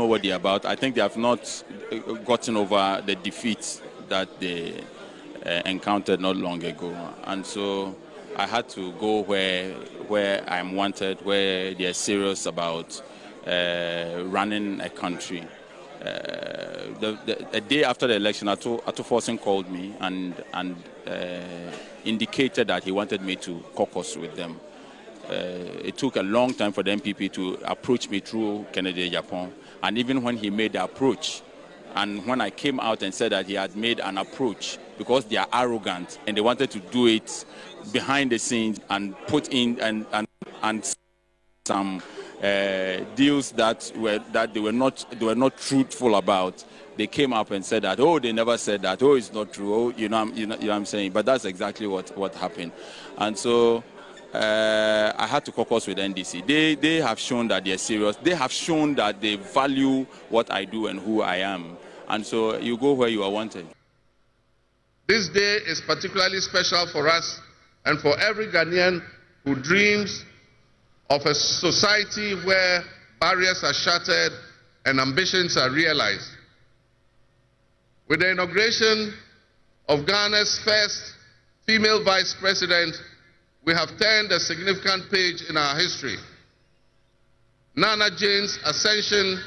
know what they're about. I think they have not gotten over the defeat that they encountered not long ago. And so I had to go where I'm wanted, where they're serious about running a country. The day after the election, Ato Forson called me and indicated that he wanted me to caucus with them. It took a long time for the MPP to approach me through Kennedy Japan. And even when he made the approach, and when I came out and said that he had made an approach because they are arrogant and they wanted to do it behind the scenes and put in and some deals that they were not truthful about. They came up and said that, oh, they never said that, oh, it's not true, oh, you know what I'm saying. But that's exactly what happened. And so I had to caucus with NDC. They have shown that they're serious. They have shown that they value what I do and who I am. And so you go where you are wanted. This day is particularly special for us and for every Ghanaian who dreams of a society where barriers are shattered and ambitions are realized. With the inauguration of Ghana's first female vice president, we have turned a significant page in our history. Nana Jane's ascension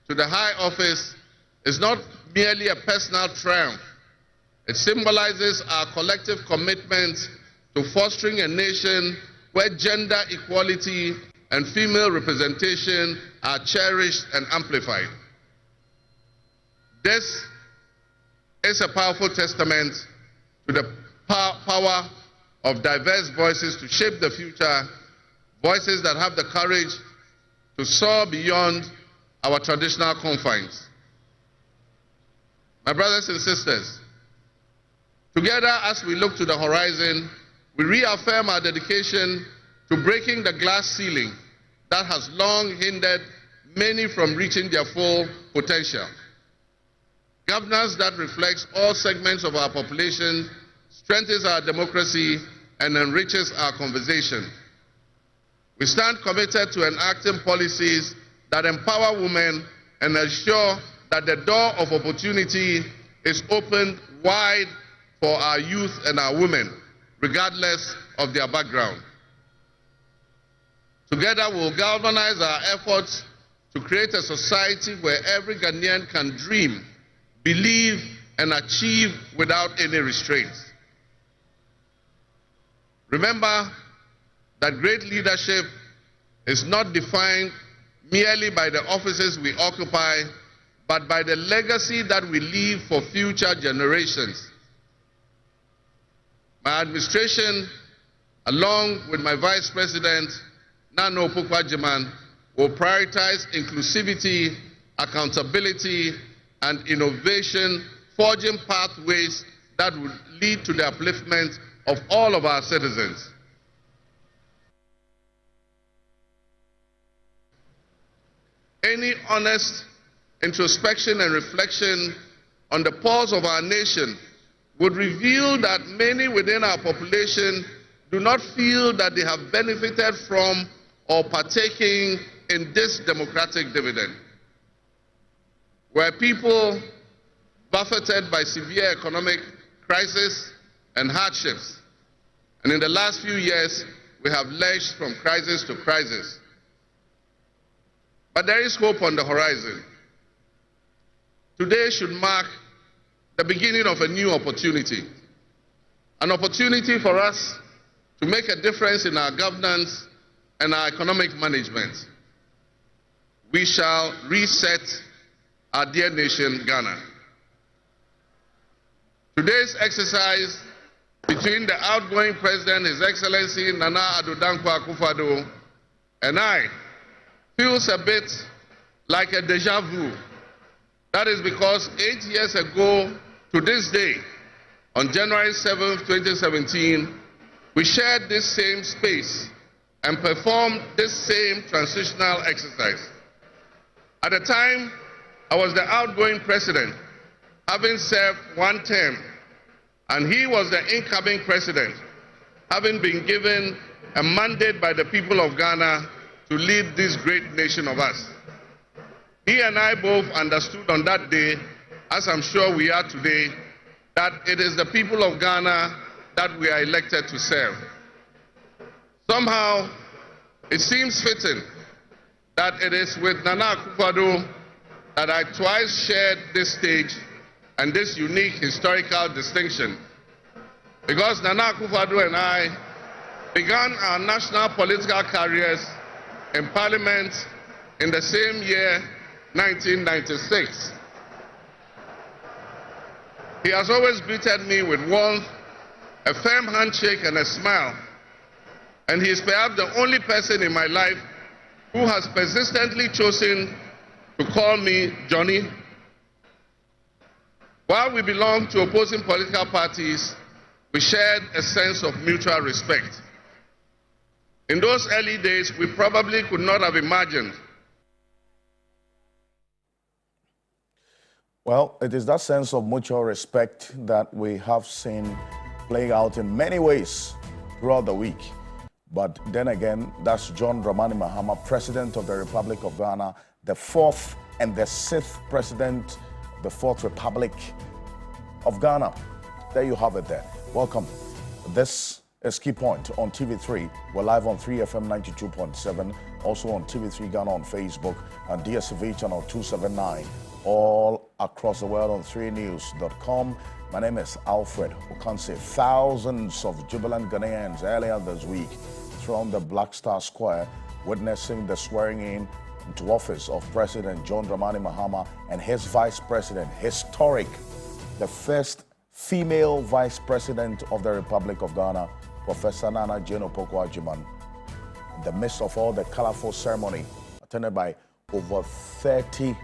to the high office is not merely a personal triumph. It symbolizes our collective commitment to fostering a nation where gender equality and female representation are cherished and amplified. This is a powerful testament to the power of diverse voices to shape the future, voices that have the courage to soar beyond our traditional confines. My brothers and sisters, together as we look to the horizon, we reaffirm our dedication to breaking the glass ceiling that has long hindered many from reaching their full potential. Governance that reflects all segments of our population strengthens our democracy and enriches our conversation. We stand committed to enacting policies that empower women and ensure that the door of opportunity is opened wide for our youth and our women, regardless of their background. Together, we'll galvanize our efforts to create a society where every Ghanaian can dream, believe, and achieve without any restraints. Remember that great leadership is not defined merely by the offices we occupy, but by the legacy that we leave for future generations. My administration, along with my Vice President, Nana Opukwa-Agyeman, will prioritize inclusivity, accountability, and innovation, forging pathways that would lead to the upliftment of all of our citizens. Any honest introspection and reflection on the pulse of our nation would reveal that many within our population do not feel that they have benefited from or partaking in this democratic dividend. Where people buffeted by severe economic crisis and hardships, and in the last few years, we have lurched from crisis to crisis. But there is hope on the horizon. Today should mark the beginning of a new opportunity. An opportunity for us to make a difference in our governance and our economic management. We shall reset our dear nation, Ghana. Today's exercise between the outgoing President, His Excellency Nana Addo Dankwa Akufo-Addo, and I feels a bit like a deja vu. That is because 8 years ago to this day, on January 7th, 2017, we shared this same space and performed this same transitional exercise. At the time, I was the outgoing president, having served one term, and he was the incoming president, having been given a mandate by the people of Ghana to lead this great nation of us. He and I both understood on that day, as I'm sure we are today, that it is the people of Ghana that we are elected to serve. Somehow, it seems fitting that it is with Nana Akufo-Addo that I twice shared this stage and this unique historical distinction, because Nana Akufo-Addo and I began our national political careers in Parliament in the same year, 1996. He has always greeted me with warmth, a firm handshake and a smile, and he is perhaps the only person in my life who has persistently chosen to call me Johnny. While we belonged to opposing political parties, we shared a sense of mutual respect. In those early days, we probably could not have imagined. Well, it is that sense of mutual respect that we have seen playing out in many ways throughout the week. But then again, that's John Dramani Mahama, President of the Republic of Ghana, the fourth and the sixth President of the Fourth Republic of Ghana. There you have it there. Welcome. This is Key Point on TV3. We're live on 3FM 92.7, also on TV3 Ghana on Facebook, and DSTV channel 279, all across the world on 3news.com. My name is Alfred Okanse. Thousands of jubilant Ghanaians earlier this week from the Black Star Square witnessing the swearing in into office of President John Dramani Mahama and his Vice President, historic, the first female Vice President of the Republic of Ghana, Professor Nana Jane Opoku-Agyeman. In the midst of all the colorful ceremony attended by over 30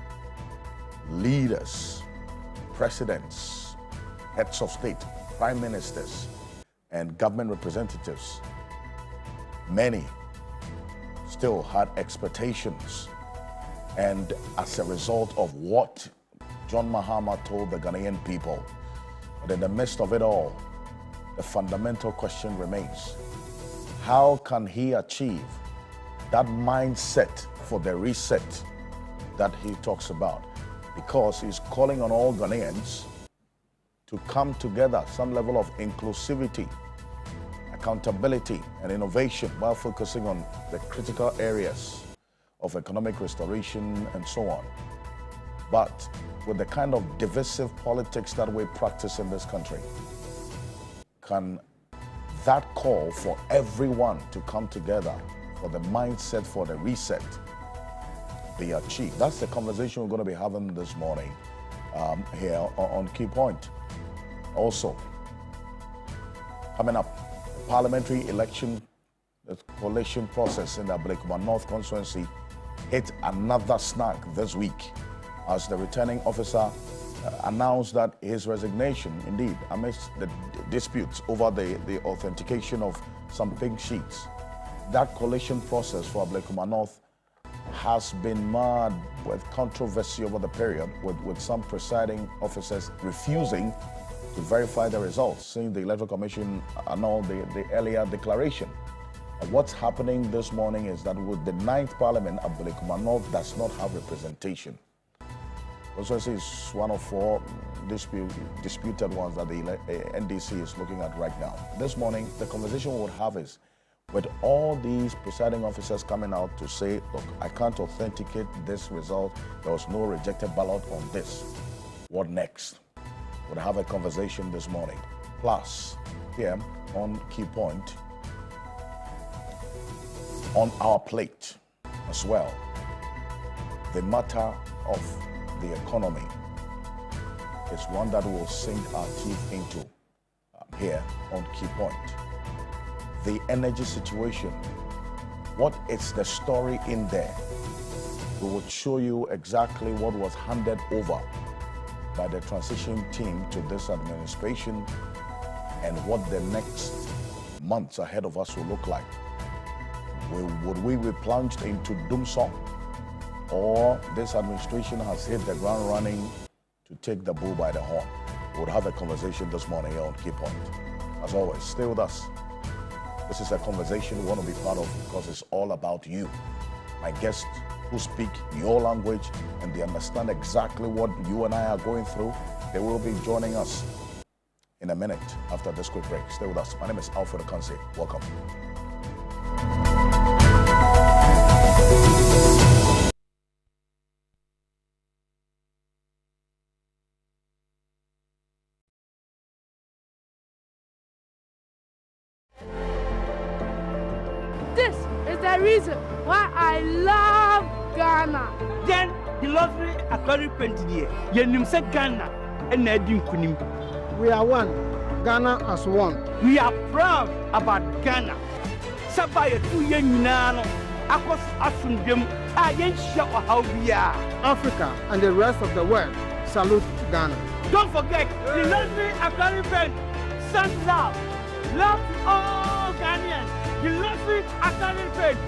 leaders, presidents, heads of state, prime ministers, and government representatives, many still had expectations. And as a result of what John Mahama told the Ghanaian people, but in the midst of it all, the fundamental question remains: how can he achieve that mindset for the reset that he talks about? Because he's calling on all Ghanaians to come together, some level of inclusivity, accountability, and innovation, while focusing on the critical areas of economic restoration and so on. But with the kind of divisive politics that we practice in this country, can that call for everyone to come together for the mindset for the reset be achieved? That's the conversation we're going to be having this morning here on Key Point. Also, coming up, the parliamentary election, the coalition process in the Ablekuma North constituency hit another snag this week as the returning officer announced that his resignation, indeed, amidst the disputes over the authentication of some pink sheets. That coalition process for Ablekuma North has been marred with controversy over the period, with some presiding officers refusing to verify the results, saying the Electoral Commission annulled the earlier declaration. What's happening this morning is that with the 9th Parliament, Ablekuma North does not have representation. Constituency is one of 4 disputed ones that the NDC is looking at right now. This morning, the conversation we would have is, with all these presiding officers coming out to say, look, I can't authenticate this result, there was no rejected ballot on this, what next? We'll have a conversation this morning. Plus, here on Key Point, on our plate as well, the matter of the economy is one that will sink our teeth into here on Key Point. The energy situation, what is the story in there? We will show you exactly what was handed over by the transition team to this administration and what the next months ahead of us will look like. Would we be plunged into doomsong, or this administration has hit the ground running to take the bull by the horn? We'll have a conversation this morning here on Key Point. As always, stay with us. This is a conversation we want to be part of because it's all about you. My guest who speak your language and they understand exactly what you and I are going through. They will be joining us in a minute after this quick break. Stay with us. My name is Alfred Akanse. Welcome. This is the reason why I love Ghana. Then the lottery aquarium painted here. Yenim se Ghana and Nadim Kunim. We are one. Ghana as one. We are proud about Ghana. Sabaya 2 years now. Akos asundem ayen sha how we are. Africa and the rest of the world salute Ghana. Don't forget the lottery aquarium paint. Stand love. Love all Ghanaians. The lottery aquarium paint.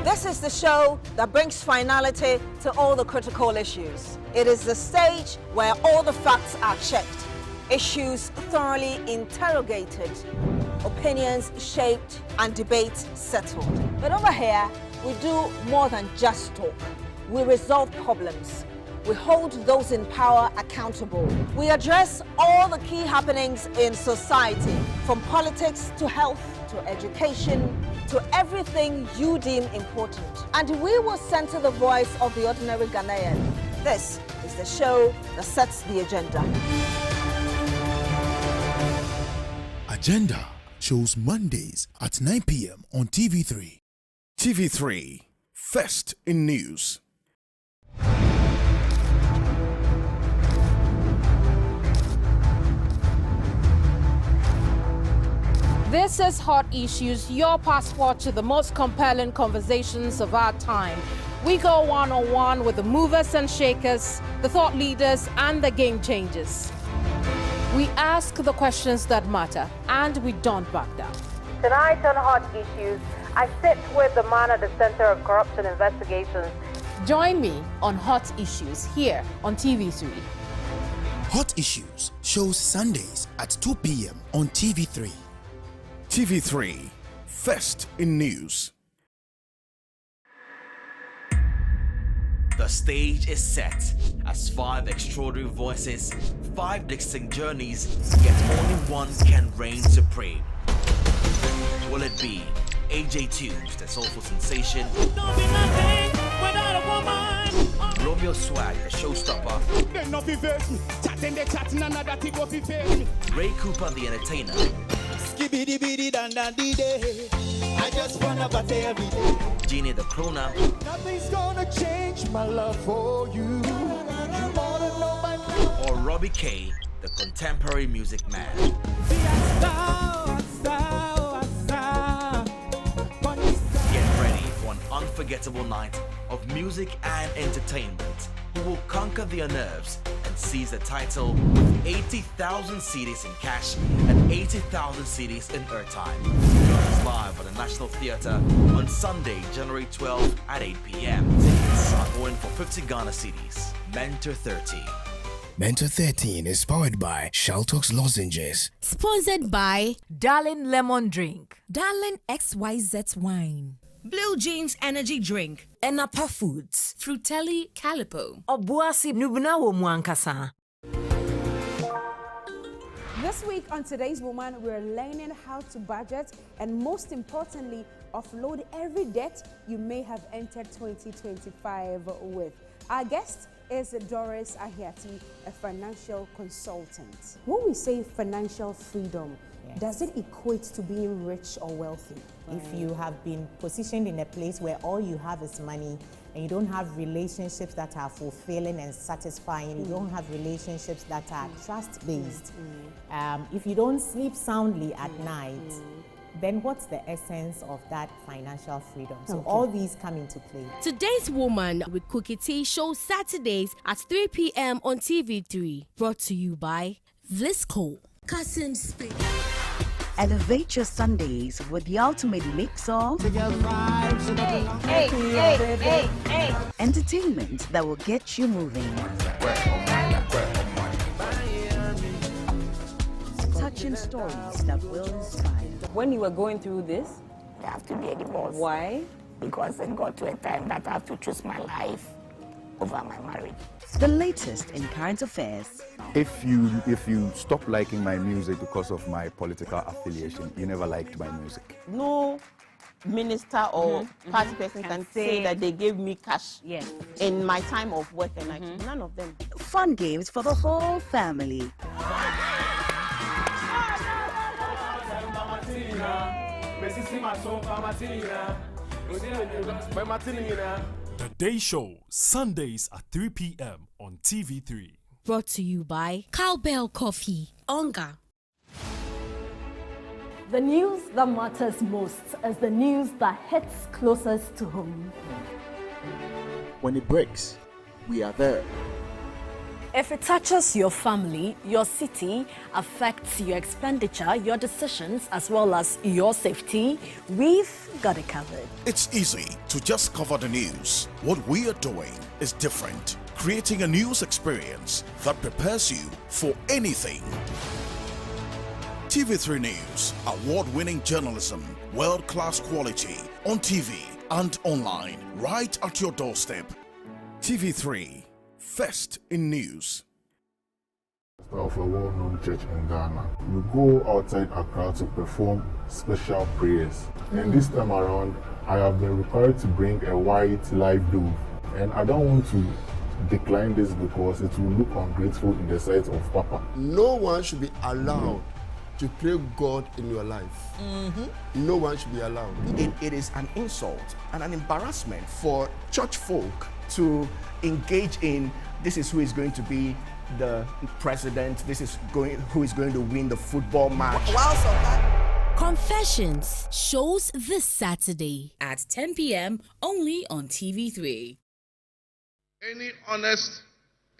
This is the show that brings finality to all the critical issues. It is the stage where all the facts are checked, issues thoroughly interrogated, opinions shaped, and debates settled. But over here, we do more than just talk. We resolve problems. We hold those in power accountable. We address all the key happenings in society, from politics to health to education to everything you deem important. And we will center the voice of the ordinary Ghanaian. This is the show that sets the agenda. Agenda shows Mondays at 9 p.m. on TV3. TV3, first in news. This is Hot Issues, your passport to the most compelling conversations of our time. We go one-on-one with the movers and shakers, the thought leaders, and the game changers. We ask the questions that matter, and we don't back down. Tonight on Hot Issues, I sit with the man at the Center of Corruption Investigations. Join me on Hot Issues here on TV3. Hot Issues shows Sundays at 2 p.m. on TV3. TV3, first in news. The stage is set as 5 extraordinary voices, 5 distinct journeys, yet only one can reign supreme. Will it be AJ Tunes, the soulful sensation? Don't be nothing without a woman. Romeo Swag, the showstopper. Ray Cooper, the entertainer. I just wanna party every day. Genie the crooner. Nothing's gonna change my love for you. You wanna know my love. Or Robbie K, the contemporary music man. Get ready for an unforgettable night of music and entertainment. Who will conquer their nerves and seize the title with 80,000 CDs in cash and 80,000 CDs in airtime. Join us live at the National Theatre on Sunday, January 12th at 8 p.m. Tickets are going for 50 Ghana CDs. Mentor 30. Mentor 13 is powered by Shaltox Lozenges. Sponsored by Darling Lemon Drink, Darling XYZ Wine, Blue Jeans Energy Drink, Enapa Foods, Frutelli Calipo, Obuasi Nubunawo Mwankasa. This week on Today's Woman, we're learning how to budget and, most importantly, offload every debt you may have entered 2025 with. Our guest is Doris Ahiati, a financial consultant. When we say financial freedom, does it equate to being rich or wealthy? If you have been positioned in a place where all you have is money and you don't have relationships that are fulfilling and satisfying, you don't have relationships that are trust-based, if you don't sleep soundly at night, then what's the essence of that financial freedom? So all these come into play. Today's Woman with Cookie Tea shows Saturdays at 3 p.m. on TV3. Brought to you by Vlisco. Cousin Speak. Elevate your Sundays with the ultimate mix of entertainment that will get you moving. Touching stories that will inspire. When you were going through this, I have to be a divorce. Why? Because it got to a time that I have to choose my life over my marriage. The latest in current affairs. If you stop liking my music because of my political affiliation, you never liked my music. No minister or party person can say that they gave me cash in my time of work and none of them. Fun games for the whole family. The Day Show, Sundays at 3 p.m. on TV3. Brought to you by Cowbell Coffee, Onga. The news that matters most is the news that hits closest to home. When it breaks, we are there. If it touches your family, your city, affects your expenditure, your decisions, as well as your safety, we've got it covered. It's easy to just cover the news. What we are doing is different, creating a news experience that prepares you for anything. TV3 News, award-winning journalism, world-class quality, on TV and online, right at your doorstep. TV3, first in news. Of a well-known church in Ghana, we go outside Accra to perform special prayers. And this time around, I have been required to bring a white live dove. And I don't want to decline this because it will look ungrateful in the sight of Papa. No one should be allowed to pray God in your life. No one should be allowed. It is an insult and an embarrassment for church folk to engage in this is who is going to be the president, who is going to win the football match. Confessions shows this Saturday at 10 p.m. only on TV3. Any honest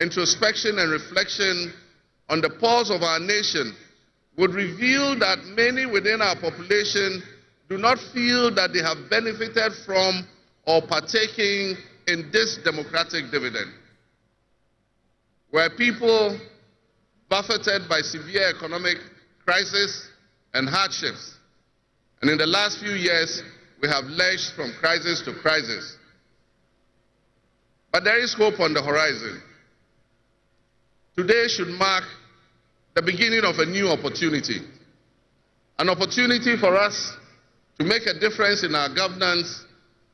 introspection and reflection on the pulse of our nation would reveal that many within our population do not feel that they have benefited from or partaking in this democratic dividend. Where people buffeted by severe economic crisis and hardships, and in the last few years, we have lurched from crisis to crisis. But there is hope on the horizon. Today should mark the beginning of a new opportunity, an opportunity for us to make a difference in our governance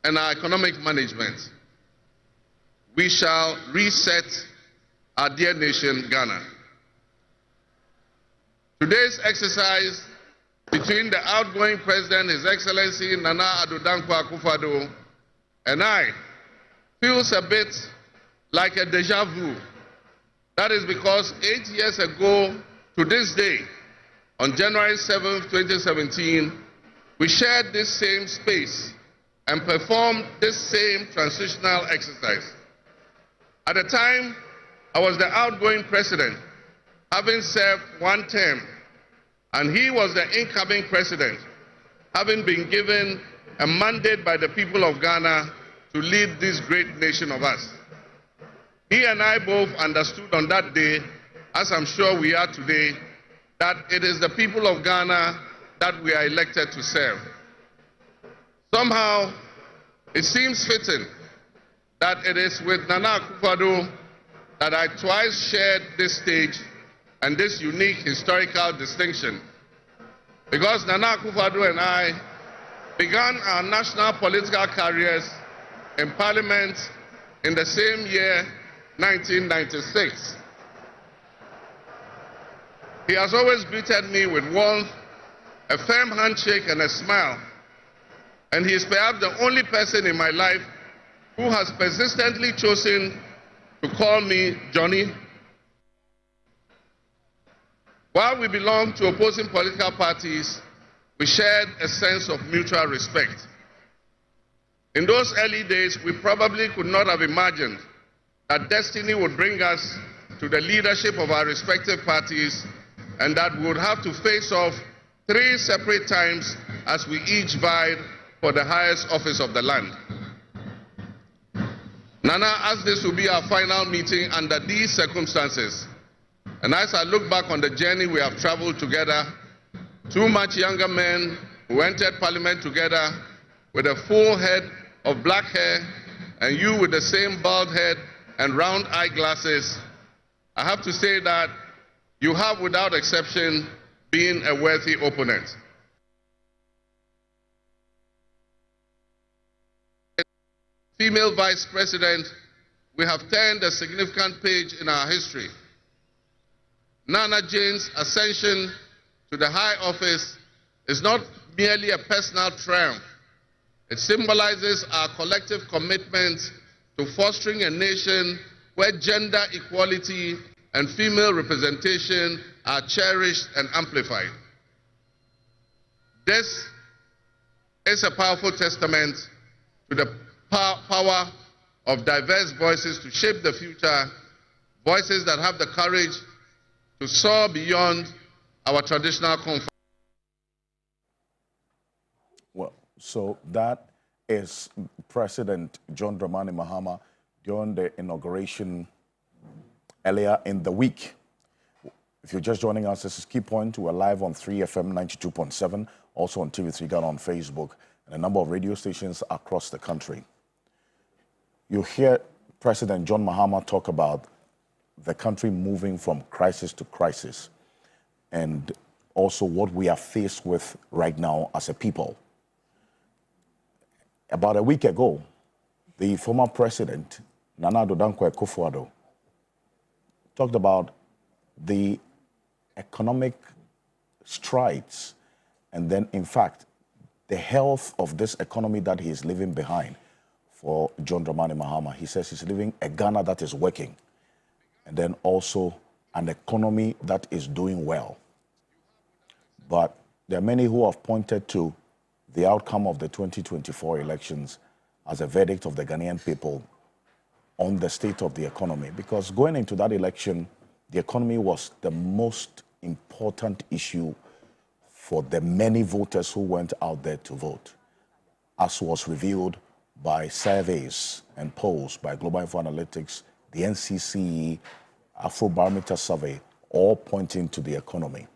and our economic management. We shall reset our dear nation, Ghana. Today's exercise between the outgoing President, His Excellency Nana Addo Dankwa Akufo-Addo, and I feels a bit like a deja vu. That is because 8 years ago to this day, on January 7, 2017, we shared this same space and performed this same transitional exercise. At the time, I was the outgoing president, having served one term, and he was the incoming president, having been given a mandate by the people of Ghana to lead this great nation of us. He and I both understood on that day, as I'm sure we are today, that it is the people of Ghana that we are elected to serve. Somehow, it seems fitting that it is with Nana Akufo-Addo that I twice shared this stage and this unique historical distinction. Because Nana Akufo-Addo and I began our national political careers in Parliament in the same year, 1996. He has always greeted me with warmth, a firm handshake and a smile. And he is perhaps the only person in my life who has persistently chosen to call me Johnny. While we belong to opposing political parties, we shared a sense of mutual respect. In those early days, we probably could not have imagined that destiny would bring us to the leadership of our respective parties and that we would have to face off 3 separate times as we each vied for the highest office of the land. Nana, as this will be our final meeting under these circumstances, and as I look back on the journey we have traveled together, 2 much younger men who entered Parliament together with a full head of black hair, and you with the same bald head and round eyeglasses, I have to say that you have, without exception, been a worthy opponent. Female Vice President, we have turned a significant page in our history. Nana Jane's ascension to the high office is not merely a personal triumph. It symbolizes our collective commitment to fostering a nation where gender equality and female representation are cherished and amplified. This is a powerful testament to the power of diverse voices to shape the future, voices that have the courage to soar beyond our traditional comfort. Well, so that is President John Dramani Mahama during the inauguration earlier in the week. If you're just joining us, this is Key Point. We're live on 3FM 92.7, also on TV3 Ghana on Facebook, and a number of radio stations across the country. You hear President John Mahama talk about the country moving from crisis to crisis, and also what we are faced with right now as a people. About a week ago, the former president, Nana Addo Dankwa Akufo-Addo, talked about the economic strides and then, in fact, the health of this economy that he is leaving behind for John Dramani Mahama. He says he's leaving a Ghana that is working, and then also an economy that is doing well. But there are many who have pointed to the outcome of the 2024 elections as a verdict of the Ghanaian people on the state of the economy. Because going into that election, the economy was the most important issue for the many voters who went out there to vote, as was revealed by surveys and polls by Global Info Analytics, the NCCE, Afrobarometer survey, all pointing to the economy.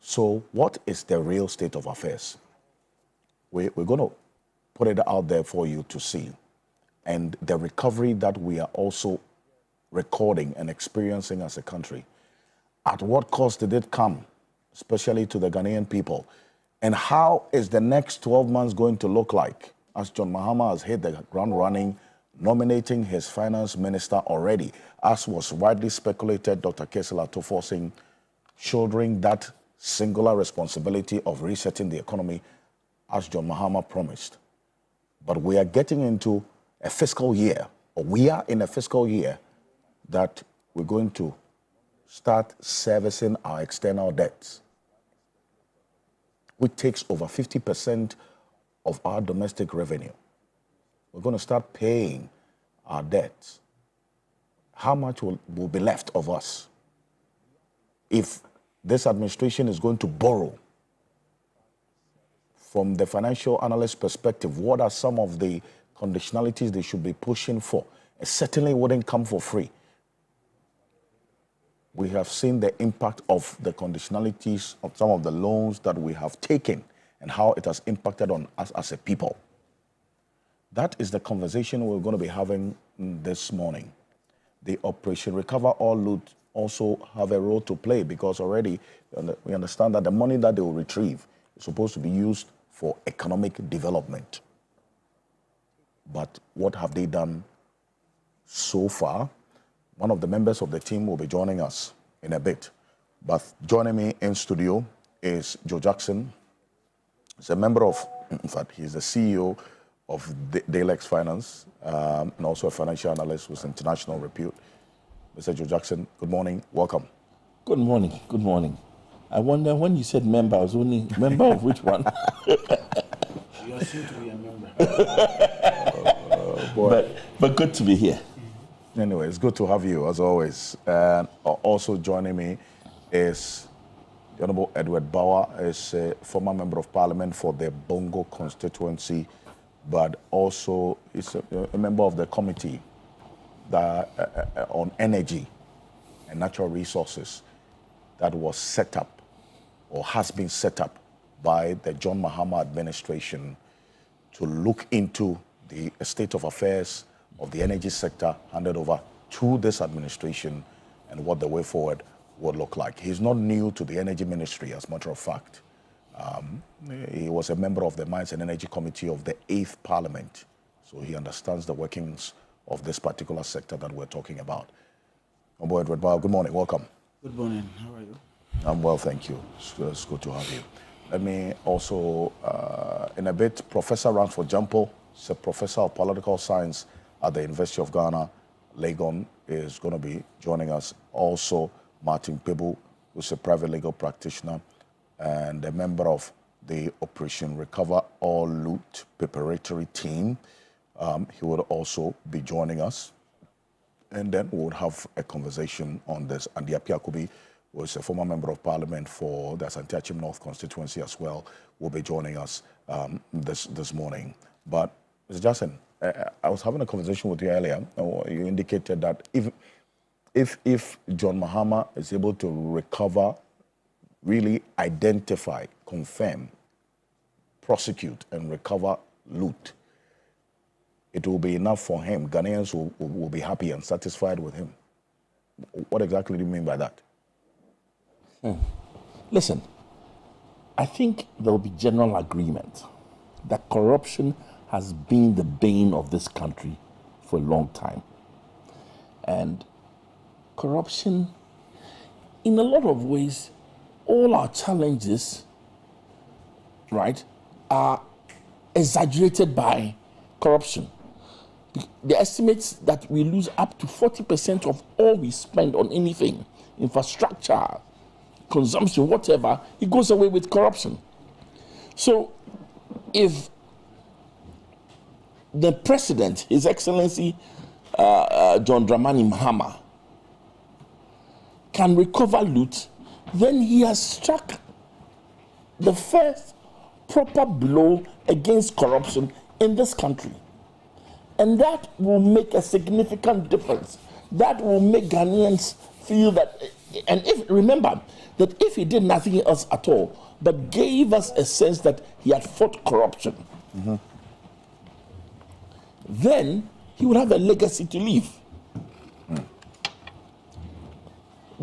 So what is the real state of affairs? We're going to put it out there for you to see. And the recovery that we are also recording and experiencing as a country. At what cost did it come, especially to the Ghanaian people? And how is the next 12 months going to look like, as John Mahama has hit the ground running, nominating his finance minister already, as was widely speculated, Dr. Kesela Toforcing, shouldering that singular responsibility of resetting the economy, as John Mahama promised. But we are getting into a fiscal year, or we are in a fiscal year that we're going to start servicing our external debts, which takes over 50% of our domestic revenue. We're going to start paying our debts. How much will be left of us if this administration is going to borrow? From the financial analyst perspective, what are some of the conditionalities they should be pushing for? It certainly wouldn't come for free. We have seen the impact of the conditionalities of some of the loans that we have taken and how it has impacted on us as a people. That is the conversation we're going to be having this morning. The Operation Recover All Loot also have a role to play, because already we understand that the money that they will retrieve is supposed to be used for economic development. But what have they done so far? One of the members of the team will be joining us in a bit. But joining me in studio is Joe Jackson. He's a member of, in fact, he's the CEO of Dalex Finance, and also a financial analyst with international repute. Mr. Joe Jackson, good morning. Welcome. Good morning. Good morning. I wonder, when you said member, I was only member of which one? You are soon to be a member. But good to be here. Anyway, it's good to have you, as always. And also joining me is The Honorable Edward Bauer is a former member of parliament for the Bongo constituency, but also is a member of the committee that, on energy and natural resources that was set up or has been set up by the John Mahama administration to look into the state of affairs of the energy sector handed over to this administration and what the way forward would look like. He's not new to the energy ministry, as a matter of fact. He was a member of the Mines and Energy Committee of the 8th Parliament, so he understands the workings of this particular sector that we're talking about. Honorable Edward Bauer, good morning, welcome. Good morning, how are you? I'm well, thank you. It's good to have you. Let me also, in a bit, Professor Ransford Jampo, is a professor of political science at the University of Ghana, Legon, is going to be joining us. Also, Martin Pebu, who's a private legal practitioner and a member of the Operation Recover All Loot preparatory team. He would also be joining us. And then we would have a conversation on this. And Diapia Kubi, who is a former member of parliament for the Santiachim North constituency as well, will be joining us this morning. But, Mr. Jackson, I was having a conversation with you earlier. You indicated that if John Mahama is able to recover, really identify, confirm, prosecute, and recover loot, it will be enough for him. Ghanaians will be happy and satisfied with him. What exactly do you mean by that? Listen, I think there will be general agreement that corruption has been the bane of this country for a long time. And corruption, in a lot of ways, all our challenges, right, are exaggerated by corruption. The estimates that we lose up to 40% of all we spend on anything, infrastructure, consumption, whatever, it goes away with corruption. So if the president, His Excellency John Dramani Mahama, can recover loot, then he has struck the first proper blow against corruption in this country. And that will make a significant difference. That will make Ghanaians feel that, and remember that if he did nothing else at all, but gave us a sense that he had fought corruption, then he would have a legacy to leave.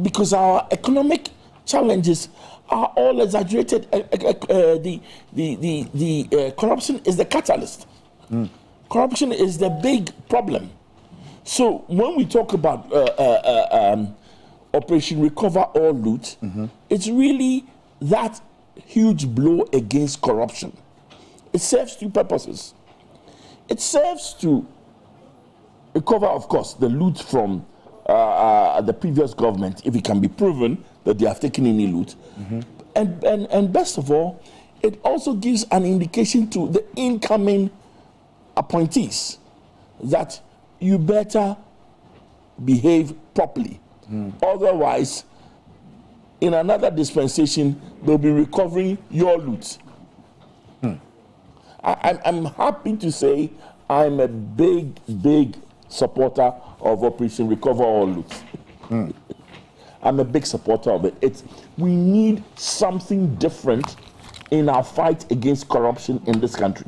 Because our economic challenges are all exaggerated. The corruption is the catalyst. Corruption is the big problem. So when we talk about Operation Recover All Loot, it's really that huge blow against corruption. It serves two purposes. It serves to recover, of course, the loot from the previous government, if it can be proven that they have taken any loot. And best of all, it also gives an indication to the incoming appointees that you better behave properly. Otherwise, in another dispensation, they'll be recovering your loot. I'm happy to say I'm a big supporter of Operation Recover All Loot. I'm a big supporter of it. We need something different in our fight against corruption in this country.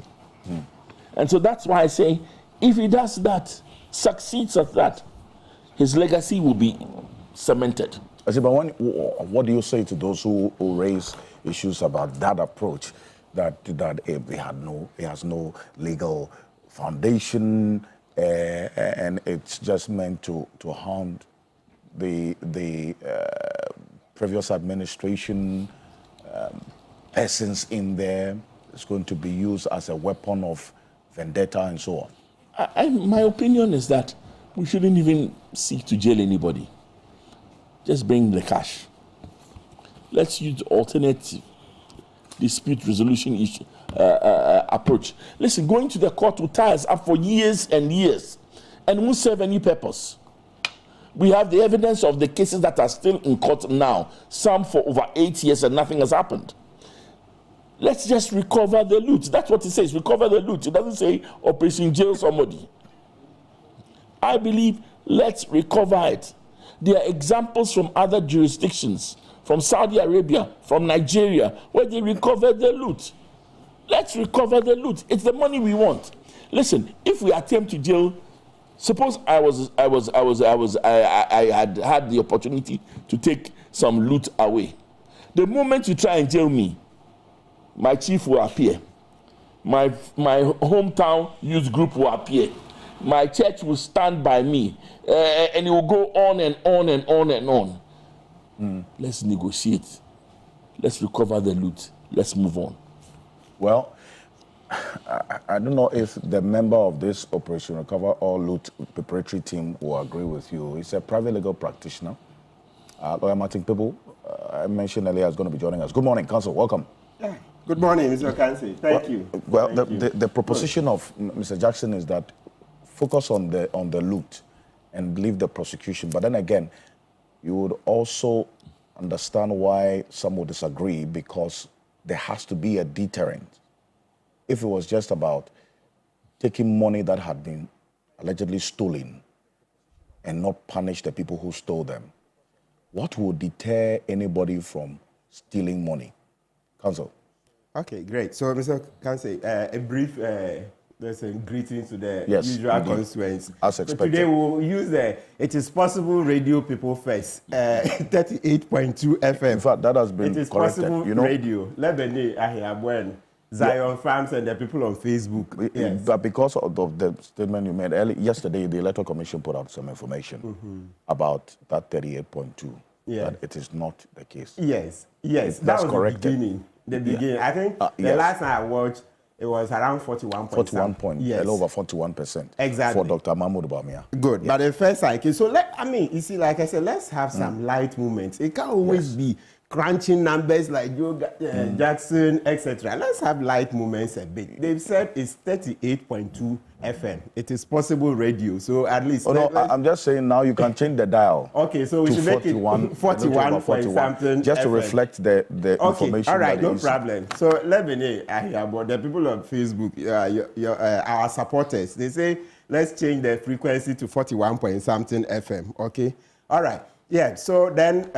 And so that's why I say, if he does that, succeeds at that, his legacy will be cemented. But what do you say to those who raise issues about that approach, that it has no legal foundation, and it's just meant to hound the previous administration, persons in there? It's going to be used as a weapon of vendetta and so on. My opinion is that we shouldn't even seek to jail anybody. Just bring the cash. Let's use alternative dispute resolution approach. Listen, going to the court will tie us up for years and years and won't serve any purpose. We have the evidence of the cases that are still in court now, some for over 8 years and nothing has happened. Let's just recover the loot. That's what it says, recover the loot. It doesn't say operation jail somebody. I believe let's recover it. There are examples from other jurisdictions, from Saudi Arabia, from Nigeria, where they recovered the loot. Let's recover the loot. It's the money we want. Listen, if we attempt to jail, suppose I had the opportunity to take some loot away. The moment you try and jail me, my chief will appear. My hometown youth group will appear. My church will stand by me. And it will go on and on and on and on. Let's negotiate. Let's recover the loot. Let's move on. Well, I don't know if the member of this Operation Recover All Loot preparatory team will agree with you. He's a private legal practitioner. Lawyer Martin People, I mentioned earlier, is going to be joining us. Good morning, Counsel. Welcome. Yeah. Good morning, Mr. Kansi. Thank you. Well, the proposition of Mr. Jackson is that focus on the loot and leave the prosecution. But then again, you would also understand why some would disagree, because there has to be a deterrent. If it was just about taking money that had been allegedly stolen and not punish the people who stole them, what would deter anybody from stealing money? Counsel. Okay, great. So, Mr. Kansi, a brief greeting to the usual indeed. constituents. As So expected. today we'll use It Is Possible Radio People First, 38.2 FM. In fact, that has been It Is corrected. Possible You know, Radio. Lebene Ahiabwen, Zion Farms and the people on Facebook. Yes. But because of the statement you made yesterday, the Electoral Commission put out some information about that 38.2. Yeah. That it is not the case. Yes. That's That was corrected. the beginning. I think the last time I watched, it was around 41 point. 41 point, a little over 41%. Exactly. For Dr. Mahmoud Bawumia. Good. Yeah. But the first cycle, so you see, like I said, let's have some light movements. It can't always be crunching numbers like Joe Jackson, etc. Let's have light movements a bit. They've said it's 38.2 FM. It is possible radio. So at least. I'm just saying now you can change the dial. Okay, so we should make it 41 point something. Just to FM. reflect the information. All right, that no is. problem. So let me know about the people on Facebook, our supporters. They say let's change the frequency to 41 point something FM. Okay, all right. Yeah, so then,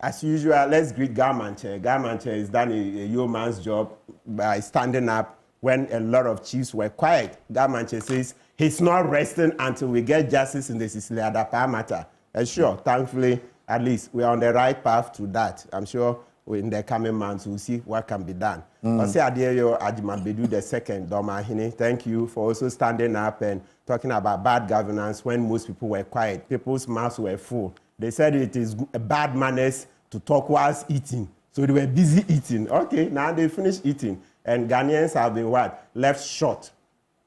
as usual, let's greet Garmanche. Garmanche has done a yeoman's job by standing up when a lot of chiefs were quiet. Garmanche says he's not resting until we get justice in the Sicily Adapa matter. Sure, thankfully, at least we're on the right path to that. I'm sure in the coming months we'll see what can be done. Ose Adeyo Ajimabedu II, Domahine, thank you for also standing up and talking about bad governance when most people were quiet. People's mouths were full. They said it is bad manners to talk whilst eating. So they were busy eating. Okay, now they finished eating. And Ghanaians have been what? Left short.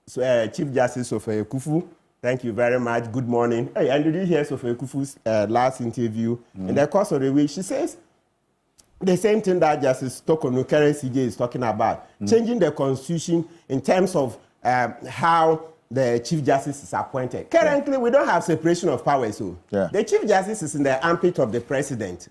So Chief Justice Sophia Kufu, thank you very much. Good morning. Hey, and did you hear Sophia Kufu's last interview? In the course of the week, she says the same thing that Justice Tokono Kere CJ is talking about. Changing the constitution in terms of how the Chief Justice is appointed. Currently, we don't have separation of powers. So the Chief Justice is in the armpit of the President.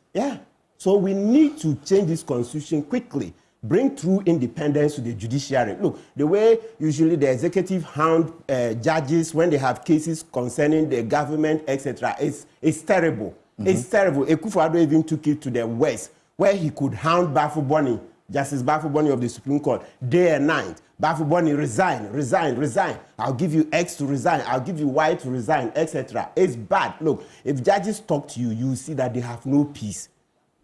So we need to change this constitution quickly. Bring true independence to the judiciary. Look, the way usually the executive hound judges when they have cases concerning the government, etc., is terrible. It's terrible. Akufo-Addo even took it to the West, where he could hound Bafuboni, Justice Bafuboni of the Supreme Court, day and night. Bafuboni, resign. I'll give you X to resign. I'll give you Y to resign, etc. It's bad. Look, if judges talk to you, you see that they have no peace.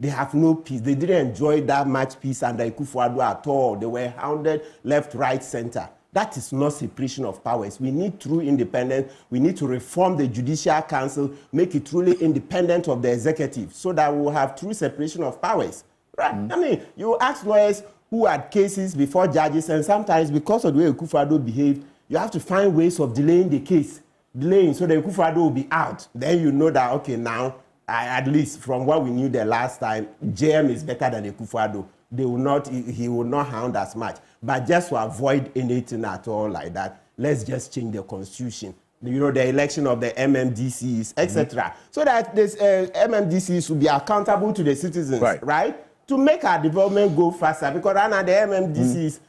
They have no peace. They didn't enjoy that much peace under Akufo-Addo at all. They were hounded left, right, center. That is not separation of powers. We need true independence. We need to reform the Judicial Council, make it truly independent of the executive so that we will have true separation of powers. Right? I mean, you ask lawyers who had cases before judges, and sometimes because of the way Akufo-Addo behaved, you have to find ways of delaying the case. Delaying so that Akufo-Addo will be out. Then you know that, okay, now, at least from what we knew the last time, JM is better than Akufo-Addo. He will not hound as much. But just to avoid anything at all like that, let's just change the constitution. the election of the MMDCs, etc. So that this MMDCs will be accountable to the citizens, right? To make our development go faster, because right now the MMDCs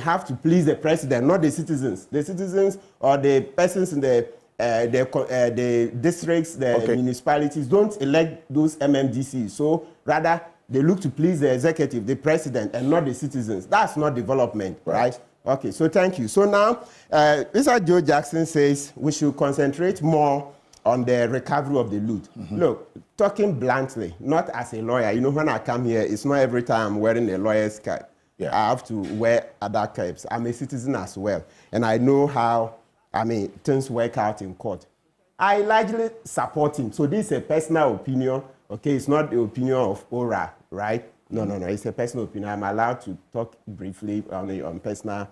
have to please the president, not the citizens. The citizens or the persons in the districts, the municipalities don't elect those MMDCs. So rather, they look to please the executive, the president, and not the citizens. That's not development, right? Okay, so thank you. So now, Mr. Joe Jackson says we should concentrate more on the recovery of the loot. Look, talking bluntly, not as a lawyer, you know, when I come here, it's not every time I'm wearing a lawyer's cap. I have to wear other caps. I'm a citizen as well, and I know how, things work out in court. I largely support him. So this is a personal opinion, okay? It's not the opinion of ORA, right? No, it's a personal opinion. I'm allowed to talk briefly on personal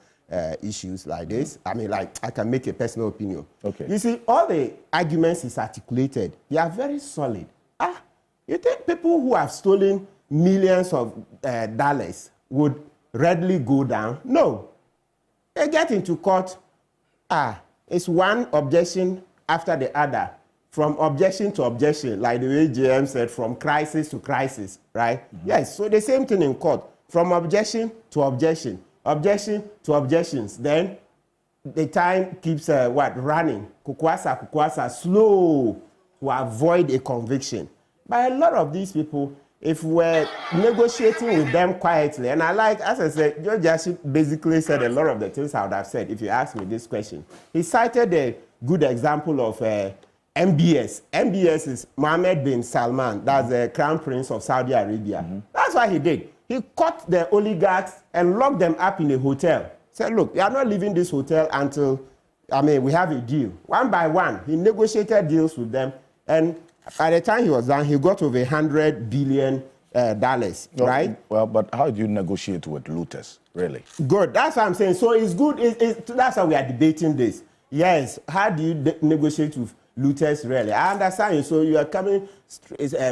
issues like this. I can make a personal opinion. Okay. You see, all the arguments he's articulated, they are very solid. You think people who have stolen millions of dollars would readily go down? No. They get into court. It's one objection after the other, from objection to objection, like the way JM said, from crisis to crisis, right? Yes, so the same thing in court, from objection to objection, objection to objections. Then the time keeps running, kukwasa, slow to avoid a conviction. But a lot of these people, if we're negotiating with them quietly, and as I said, Joe Jackson basically said a lot of the things I would have said if you asked me this question. He cited a good example of MBS. MBS is Mohammed bin Salman, that's the Crown Prince of Saudi Arabia. That's what he did. He caught the oligarchs and locked them up in a hotel. Said, look, you are not leaving this hotel until, we have a deal. One by one, he negotiated deals with them, and by the time he was done, he got over $100 billion, right? Well, but how do you negotiate with looters, really? Good, that's what I'm saying. So it's good, that's why we are debating this. Yes, how do you negotiate with looters, really? I understand you. So you are coming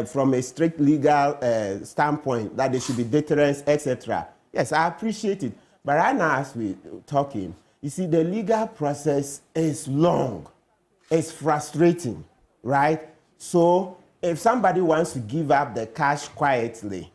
from a strict legal standpoint that there should be deterrence, etc. Yes, I appreciate it. But right now, as we're talking, you see, the legal process is long. It's frustrating, right? So if somebody wants to give up the cash quietly,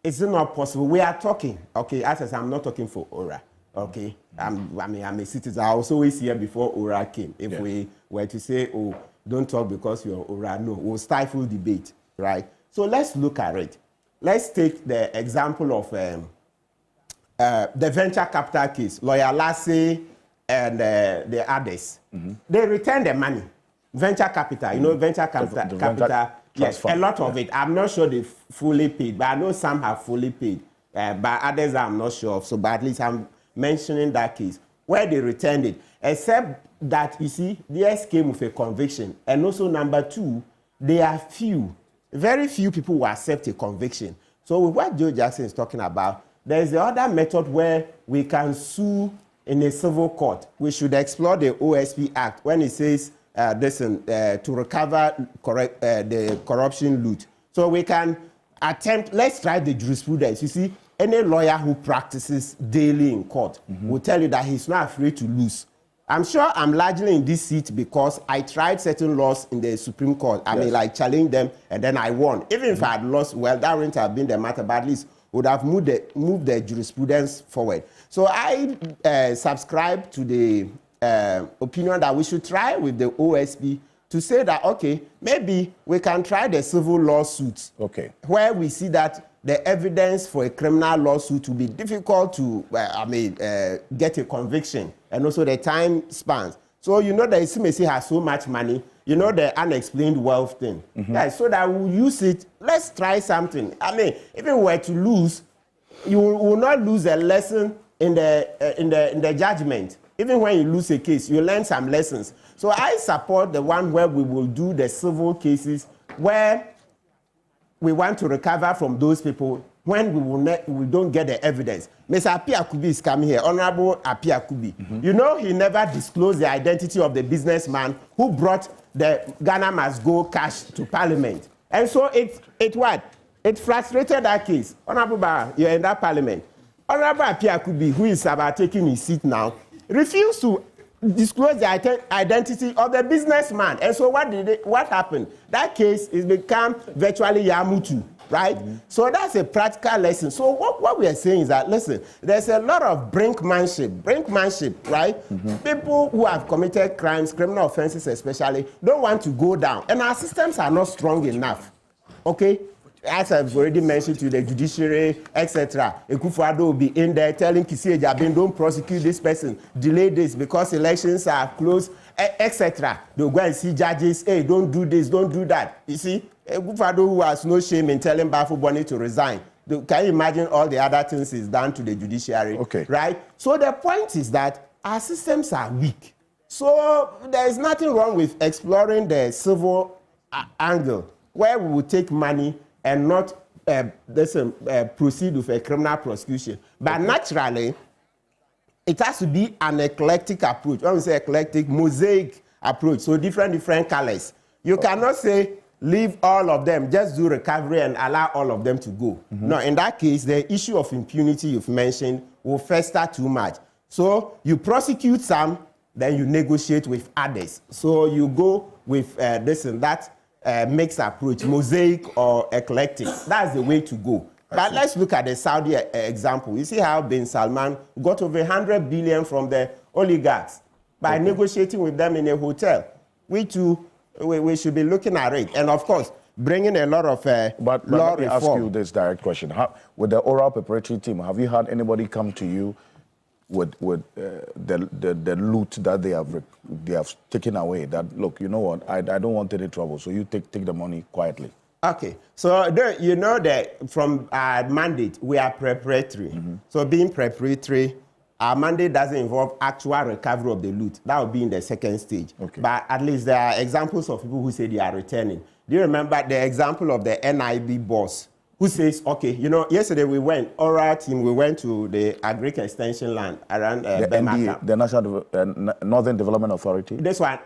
it's not possible. We are talking, okay, as I said, I'm not talking for ORA, okay? I'm a citizen. I was always here before ORA came. If we were to say, oh, don't talk because you're ORA, no, we'll stifle debate, right? So let's look at it. Let's take the example of the venture capital case, Lawyer Lassie and the others. They returned the money. Venture capital, venture capital, yes, a lot of it. I'm not sure they fully paid, but I know some have fully paid. But others I'm not sure of. So, but at least I'm mentioning that case where they returned it. Except that, you see, theirs came with a conviction. And also, number two, there are very few people who accept a conviction. So, with what Joe Jackson is talking about, there is the other method where we can sue in a civil court. We should explore the OSP Act when it says, to recover the corruption loot. So we can attempt, let's try the jurisprudence. You see, any lawyer who practices daily in court will tell you that he's not afraid to lose. I'm sure I'm largely in this seat because I tried certain laws in the Supreme Court. I challenge them and then I won. Even if I had lost, well, that wouldn't have been the matter, but at least would have moved the jurisprudence forward. So I subscribe to the opinion that we should try with the OSP to say that, okay, maybe we can try the civil lawsuits. Okay. Where we see that the evidence for a criminal lawsuit will be difficult to, get a conviction, and also the time spans. So you know that CMC has so much money, you know the unexplained wealth thing. Yeah, so that we'll use it. Let's try something. If we were to lose, you will not lose a lesson in the judgment. Even when you lose a case, you learn some lessons. So I support the one where we will do the civil cases where we want to recover from those people when we don't get the evidence. Mr. Api Akubi is coming here, Honorable Api Akubi. You know he never disclosed the identity of the businessman who brought the Ghana Must Go cash to Parliament. And so it frustrated that case. Honorable Barra, you're in that Parliament. Honorable Api Akubi, who is about taking his seat now, refused to disclose the identity of the businessman. And so what happened? That case is become virtually Yamutu, right? So that's a practical lesson. So what we are saying is that, listen, there's a lot of brinkmanship, right? People who have committed crimes, criminal offenses especially, don't want to go down. And our systems are not strong enough, okay? As I've already mentioned to the judiciary, etc. Ekufuado will be in there telling Kisi Ejabin, don't prosecute this person, delay this because elections are close, etc. They'll go and see judges, hey, don't do this, don't do that. You see, Ekufuado, who has no shame in telling Bafo Boni to resign. Can you imagine all the other things he's done to the judiciary? Okay. Right? So the point is that our systems are weak. So there is nothing wrong with exploring the civil angle, where we will take money and not proceed with a criminal prosecution. But naturally, it has to be an eclectic approach. When we say eclectic, mosaic approach, so different colors. You cannot say, leave all of them, just do recovery and allow all of them to go. No, in that case, the issue of impunity you've mentioned will fester too much. So you prosecute some, then you negotiate with others. So you go with this and that, mixed approach, mosaic or eclectic. That's the way to go. But let's look at the Saudi example. You see how bin Salman got over 100 billion from the oligarchs by negotiating with them in a hotel. We should be looking at it. And of course, bringing a lot of but law let me reform. ask you this direct question. With the oral preparatory team, have you had anybody come to you with the loot that they have taken away? That, look, you know what, I don't want any trouble, so you take the money quietly. Okay, so you know that from our mandate, we are preparatory. So being preparatory, our mandate doesn't involve actual recovery of the loot. That will be in the second stage. Okay. But at least there are examples of people who say they are returning. Do you remember the example of the NIB boss who says, okay, you know, yesterday we went, oral team, we went to the Agric Extension land around the NDA, the National Northern Development Authority? This one,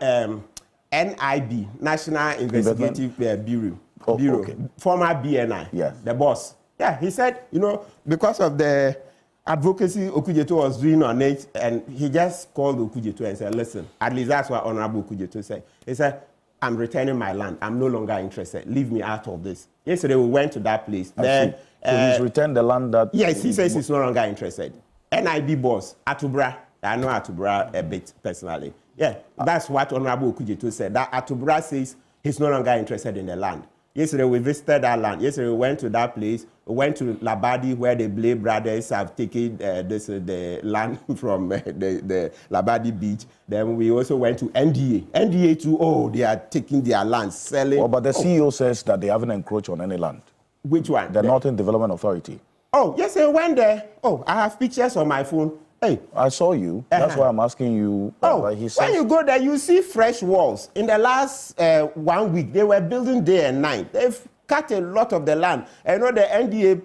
NIB, National Investigative Bureau. Bureau. Okay. Former BNI, yes. The boss. Yeah, he said, you know, because of the advocacy Okujeto was doing on it, and he just called Okujeto and said, listen, at least that's what Honorable Okujeto said. He said, I'm returning my land. I'm no longer interested. Leave me out of this. Yesterday we went to that place. Then, so he's returned the land that... Yes, he says he's no longer interested. NIB boss, Atubra. I know Atubra a bit personally. Yeah, that's what Honorable Okujeto said. That Atubra says he's no longer interested in the land. Yesterday we visited that land. Yesterday we went to that place. We went to Labadi where the Plea brothers have taken the land from the Labadi beach. Then we also went to NDA. NDA too, oh, they are taking their land, selling. Well, but the CEO says that they haven't encroached on any land. Which one? The Northern Development Authority. Oh, yes, I went there. Oh, I have pictures on my phone. Hey, I saw you. That's why I'm asking you. He says, when you go there, you see fresh walls. In the last 1 week, they were building day and night. They've cut a lot of the land. I know the NDA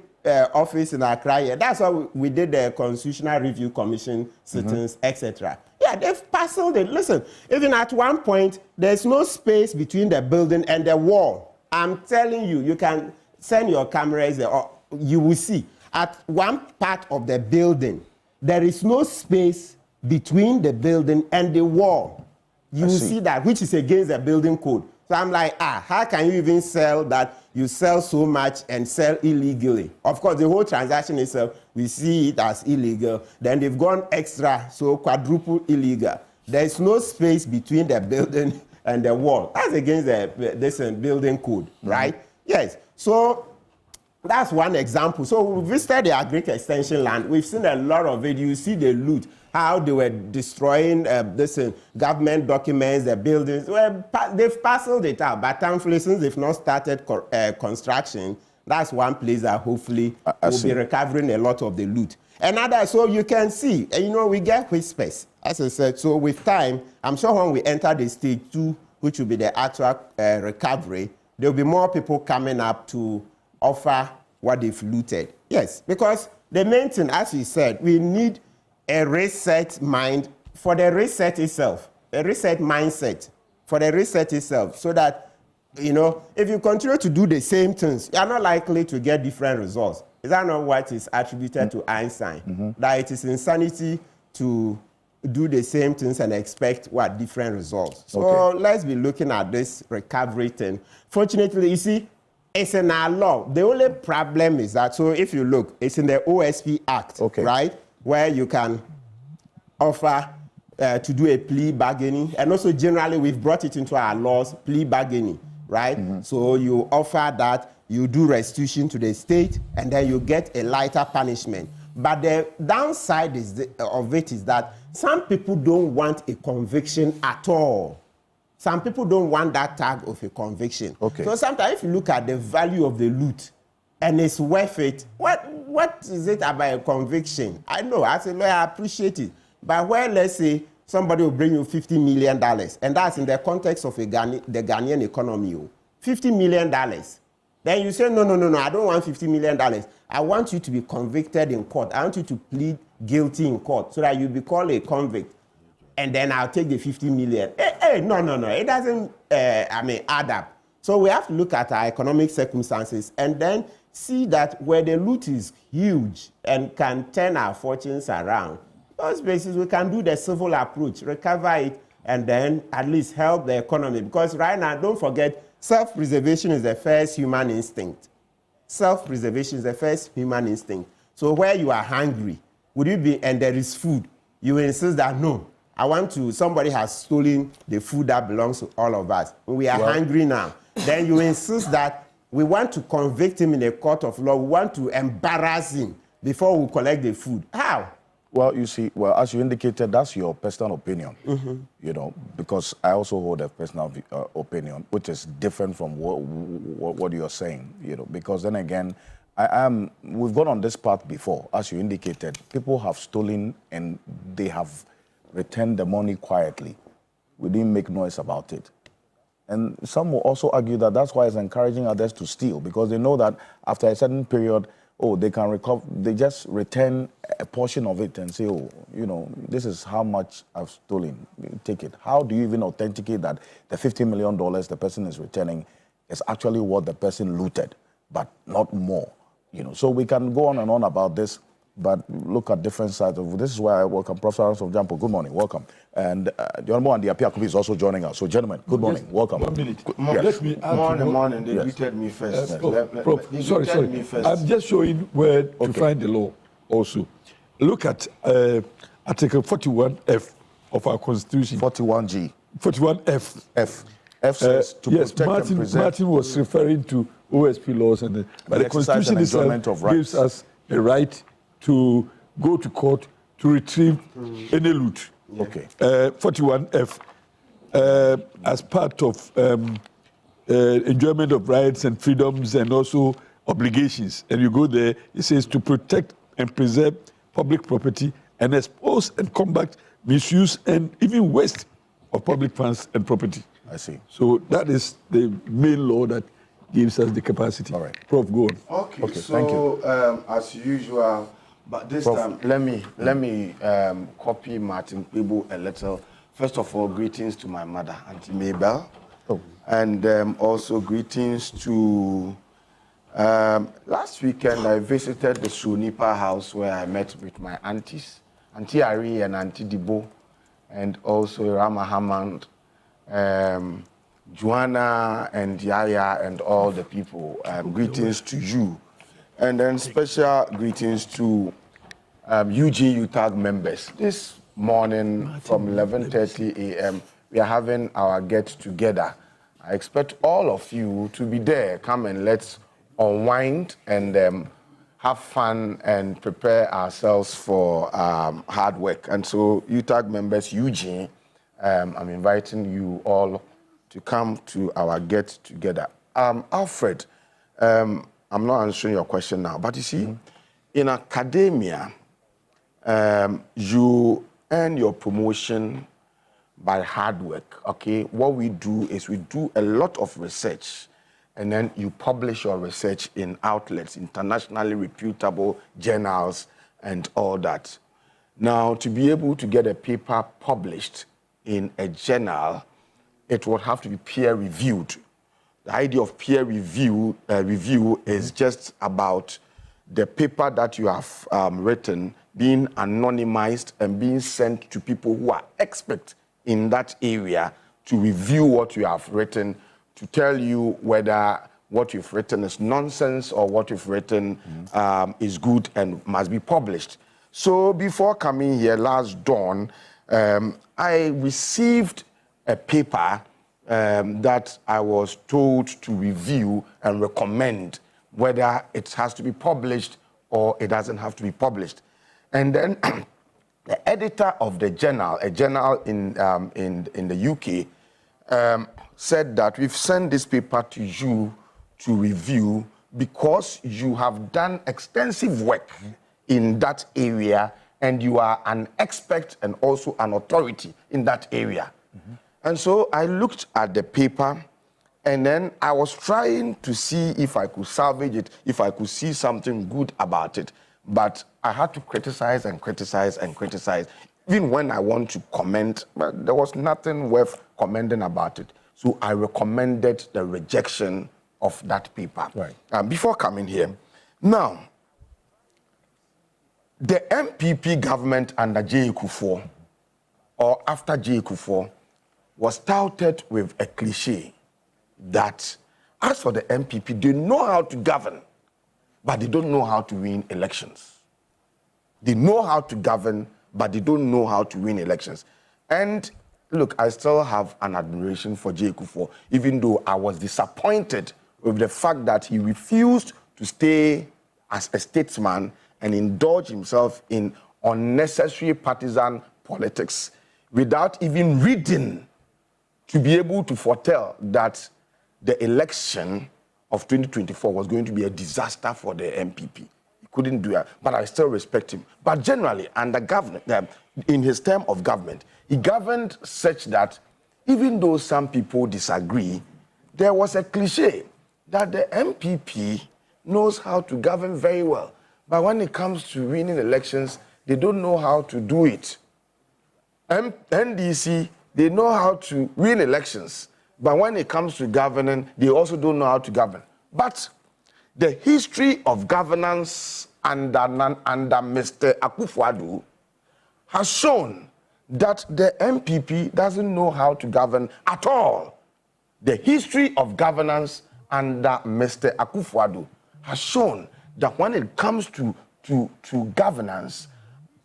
office in Accra, that's why we did the Constitutional Review Commission sittings, etc. Yeah, they've parceled it. Listen, even at one point, there's no space between the building and the wall. I'm telling you, you can send your cameras there, or you will see. At one part of the building, there is no space between the building and the wall. You will see that, which is against the building code. So I'm like, how can you even sell that? You sell so much and sell illegally. Of course, the whole transaction itself, we see it as illegal. Then they've gone extra, so quadruple illegal. There's no space between the building and the wall. That's against the building code, right? Yes. So that's one example. So we visited the Agric Extension land. We've seen a lot of it. You see the loot, how they were destroying government documents, the buildings. Well, they've parceled it out. But thankfully, since they've not started construction, that's one place that hopefully will be recovering a lot of the loot. Another, so you can see, you know, we get whispers, as I said. So with time, I'm sure when we enter the stage 2, which will be the actual recovery, there will be more people coming up to offer what they've looted. Yes, because the main thing, as you said, we need a reset mind for the reset itself, a reset mindset for the reset itself, so that, you know, if you continue to do the same things, you are not likely to get different results. Is that not what is attributed to Einstein? That it is insanity to do the same things and expect what different results. So let's be looking at this recovery thing. Fortunately, you see, it's in our law. The only problem is that, so if you look, it's in the OSP Act, right? Where you can offer to do a plea bargaining. And also generally, we've brought it into our laws, plea bargaining, right? So you offer that, you do restitution to the state, and then you get a lighter punishment. But the downside of it is that some people don't want a conviction at all. Some people don't want that tag of a conviction. So sometimes if you look at the value of the loot and it's worth it, what is it about a conviction? I know, as a lawyer, I appreciate it. But where, let's say, somebody will bring you $50 million, and that's in the context of the Ghanaian economy, $50 million. Then you say, no, I don't want $50 million. I want you to be convicted in court. I want you to plead guilty in court so that you be called a convict. And then I'll take the 50 million. No. It doesn't, add up. So we have to look at our economic circumstances and then see that where the loot is huge and can turn our fortunes around, those places we can do the civil approach, recover it, and then at least help the economy. Because right now, don't forget, self-preservation is the first human instinct. Self-preservation is the first human instinct. So where you are hungry, would you be, and there is food, you will insist that, no, somebody has stolen the food that belongs to all of us. We are hungry now. Then you insist that we want to convict him in a court of law. We want to embarrass him before we collect the food. How? Well, you see, as you indicated, that's your personal opinion, you know, because I also hold a personal opinion, which is different from what you're saying, you know, because then again, we've gone on this path before, as you indicated. People have stolen and they have returned the money quietly. We didn't make noise about it. And some will also argue that that's why it's encouraging others to steal, because they know that after a certain period, they can recover, they just return a portion of it and say, you know, this is how much I've stolen, take it. How do you even authenticate that the $50 million the person is returning is actually what the person looted, but not more? You know, so we can go on and on about this, but look at different sides of this. Is why I welcome Professor Aaron of Jampo. Good morning, welcome. And the Honorable Andy Apiakubi is also joining us. So, gentlemen, good morning, welcome. 1 minute. Yes. Let me add morning. They greeted me first. Sorry. Me first. I'm just showing where to find the law also. Look at Article 41F of our Constitution. 41G. 41F. F says to protect and preserve. Martin was referring to OSP laws, but the Constitution itself gives us a right to go to court to retrieve any loot. 41F, as part of enjoyment of rights and freedoms and also obligations. And you go there, it says to protect and preserve public property and expose and combat misuse and even waste of public funds and property. I see. So that is the main law that gives us the capacity. All right. Prof, go on. Okay, so thank you. As usual, but this Prof, time, let me copy Martin Kpebu a little. First of all, greetings to my mother, Auntie Mabel. And also greetings to, last weekend I visited the Sunipa house where I met with my aunties, Auntie Ari and Auntie Dibo, and also Rama Hammond, Joanna and Yaya and all the people. Greetings to you. And then special greetings to UG UTAG members. This morning from 11:30 a.m. we are having our get-together. I expect all of you to be there. Come and let's unwind and have fun and prepare ourselves for hard work. And so UTAG members, Eugene, I'm inviting you all to come to our get-together. Alfred, I'm not answering your question now, but you see, in academia, you earn your promotion by hard work, okay? What we do is we do a lot of research, and then you publish your research in outlets, internationally reputable journals, and all that. Now, to be able to get a paper published in a journal, it would have to be peer-reviewed. The idea of peer review is just about the paper that you have written being anonymized and being sent to people who are expert in that area to review what you have written, to tell you whether what you've written is nonsense or what you've written is good and must be published. So before coming here last dawn, I received a paper that I was told to review and recommend whether it has to be published or it doesn't have to be published. And then the editor of the journal, a journal in the UK, said that we've sent this paper to you to review because you have done extensive work in that area and you are an expert and also an authority in that area. And so I looked at the paper and then I was trying to see if I could salvage it, if I could see something good about it. But I had to criticize and criticize and criticize. Even when I want to comment, but there was nothing worth commenting about it. So I recommended the rejection of that paper. Right. Before coming here. Now, the MPP government under J. Kufuor, or after J. Kufuor, was touted with a cliche that as for the MPP, they know how to govern, but they don't know how to win elections. They know how to govern, but they don't know how to win elections. And look, I still have an admiration for J. Kufuor, even though I was disappointed with the fact that he refused to stay as a statesman and indulge himself in unnecessary partisan politics without even reading to be able to foretell that the election of 2024 was going to be a disaster for the MPP. He couldn't do that, but I still respect him. But generally, under government, in his term of government, he governed such that even though some people disagree, there was a cliche that the MPP knows how to govern very well. But when it comes to winning elections, they don't know how to do it. NDC, they know how to win elections. But when it comes to governing, they also don't know how to govern. But the history of governance under Mr. Akufo-Addo has shown that the MPP doesn't know how to govern at all. The history of governance under Mr. Akufo-Addo has shown that when it comes to governance,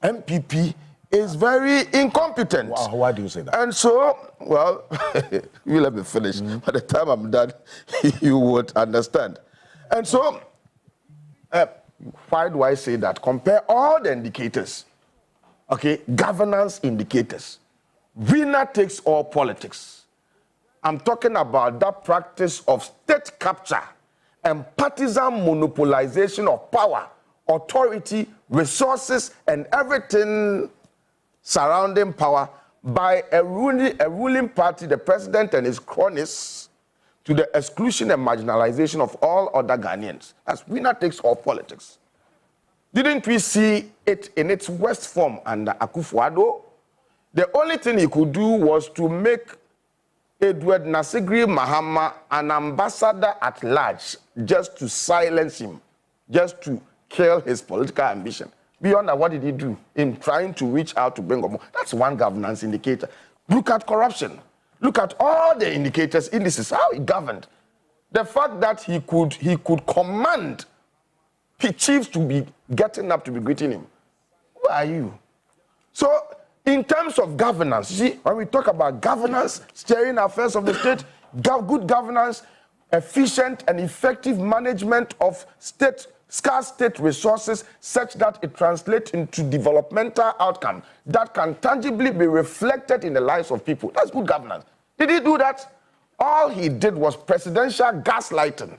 MPP is very incompetent. Wow, why do you say that? And so, well, you let me finish. By the time I'm done, you would understand. And so, why do I say that? Compare all the indicators, okay, governance indicators. Winner takes all politics. I'm talking about that practice of state capture and partisan monopolization of power, authority, resources, and everything surrounding power by a ruling party, the president and his cronies, to the exclusion and marginalization of all other Ghanaians. That's winner takes all politics. Didn't we see it in its worst form under Akufo-Addo? The only thing he could do was to make Edward Nasegri Mahama an ambassador at large, just to silence him, just to kill his political ambition. Beyond that, what did he do in trying to reach out to bring more? That's one governance indicator. Look at corruption. Look at all the indicators, indices, how he governed. The fact that he could command chiefs to be getting up to be greeting him. Who are you? So, in terms of governance, you see, when we talk about governance, steering affairs of the state, good governance, efficient and effective management of scarce state resources such that it translates into developmental outcome that can tangibly be reflected in the lives of people. That's good governance. Did he do that? All he did was presidential gaslighting,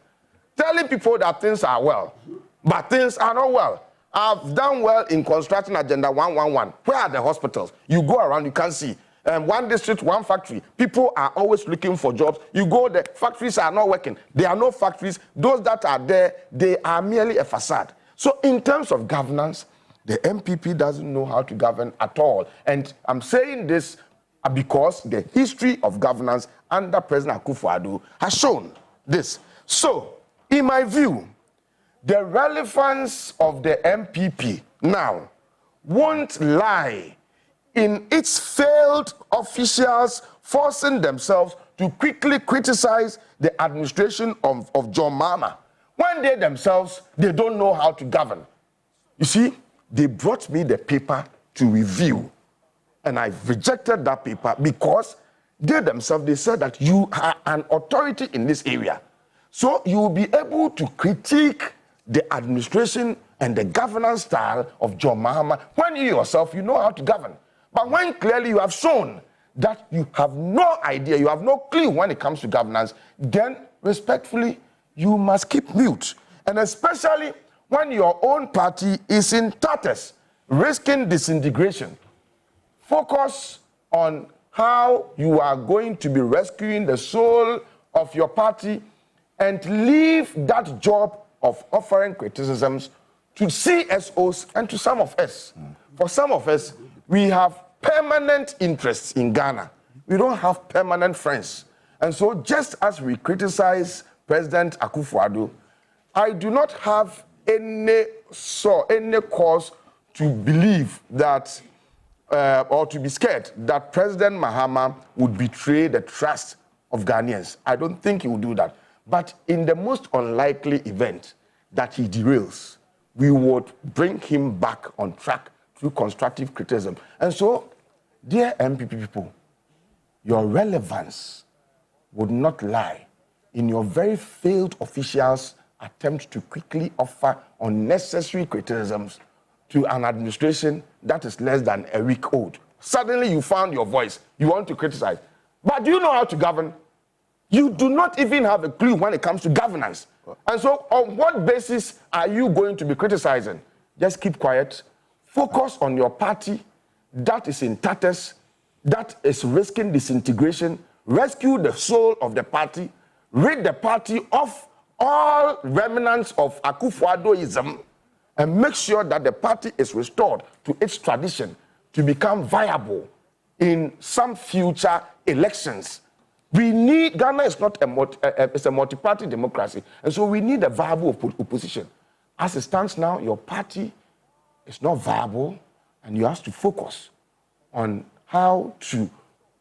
telling people that things are well, but things are not well. I've done well in constructing Agenda 111. Where are the hospitals? You go around, you can't see. One district, one factory. People are always looking for jobs. You go there, factories are not working. There are no factories. Those that are there, they are merely a facade. So in terms of governance, the MPP doesn't know how to govern at all. And I'm saying this because the history of governance under President Akufo-Addo has shown this. So, in my view, the relevance of the MPP now won't lie in its failed officials forcing themselves to quickly criticize the administration of John Mahama when they themselves, they don't know how to govern. You see, they brought me the paper to review, and I rejected that paper because they themselves, they said that you are an authority in this area. So you will be able to critique the administration and the governance style of John Mahama when you yourself, you know how to govern. But when clearly you have shown that you have no idea, you have no clue when it comes to governance, then respectfully, you must keep mute. And especially when your own party is in tatters, risking disintegration. Focus on how you are going to be rescuing the soul of your party and leave that job of offering criticisms to CSOs and to some of us. For some of us, we have permanent interests in Ghana. We don't have permanent friends. And so just as we criticize President Akufo-Addo, I do not have any cause to believe that or to be scared that President Mahama would betray the trust of Ghanaians. I don't think he will do that. But in the most unlikely event that he derails, we would bring him back on track through constructive criticism. And so, dear MPP people, your relevance would not lie in your very failed officials' attempt to quickly offer unnecessary criticisms to an administration that is less than a week old. Suddenly you found your voice, you want to criticize. But do you know how to govern? You do not even have a clue when it comes to governance. And so on what basis are you going to be criticizing? Just keep quiet. Focus on your party that is in tatters, that is risking disintegration. Rescue the soul of the party. Rid the party of all remnants of Akufo-Addoism and make sure that the party is restored to its tradition to become viable in some future elections. We need, Ghana is not it's a multi-party democracy, and so we need a viable opposition. As it stands now, your party is not viable, and you have to focus on how to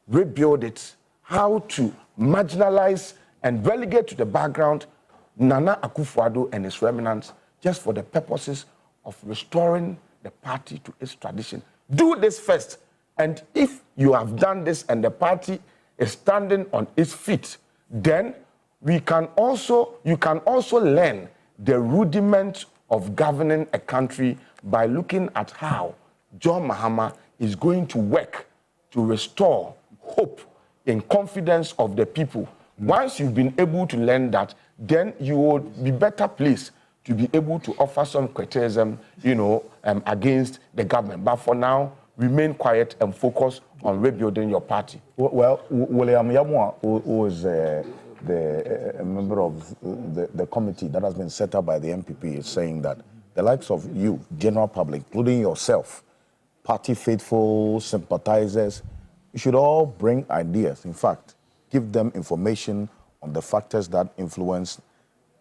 rebuild it, how to marginalize and relegate to the background Nana Akufo-Addo and his remnants just for the purposes of restoring the party to its tradition. Do this first, and if you have done this and the party is standing on its feet, then you can also learn the rudiment of governing a country by looking at how John Mahama is going to work to restore hope and confidence of the people. Once you've been able to learn that, then you would be better placed to be able to offer some criticism, against the government. But for now, remain quiet and focus on rebuilding your party. Well, William Yamwa, who is a member of the committee that has been set up by the MPP, is saying that the likes of you, general public, including yourself, party faithful, sympathizers, you should all bring ideas. In fact, give them information on the factors that influence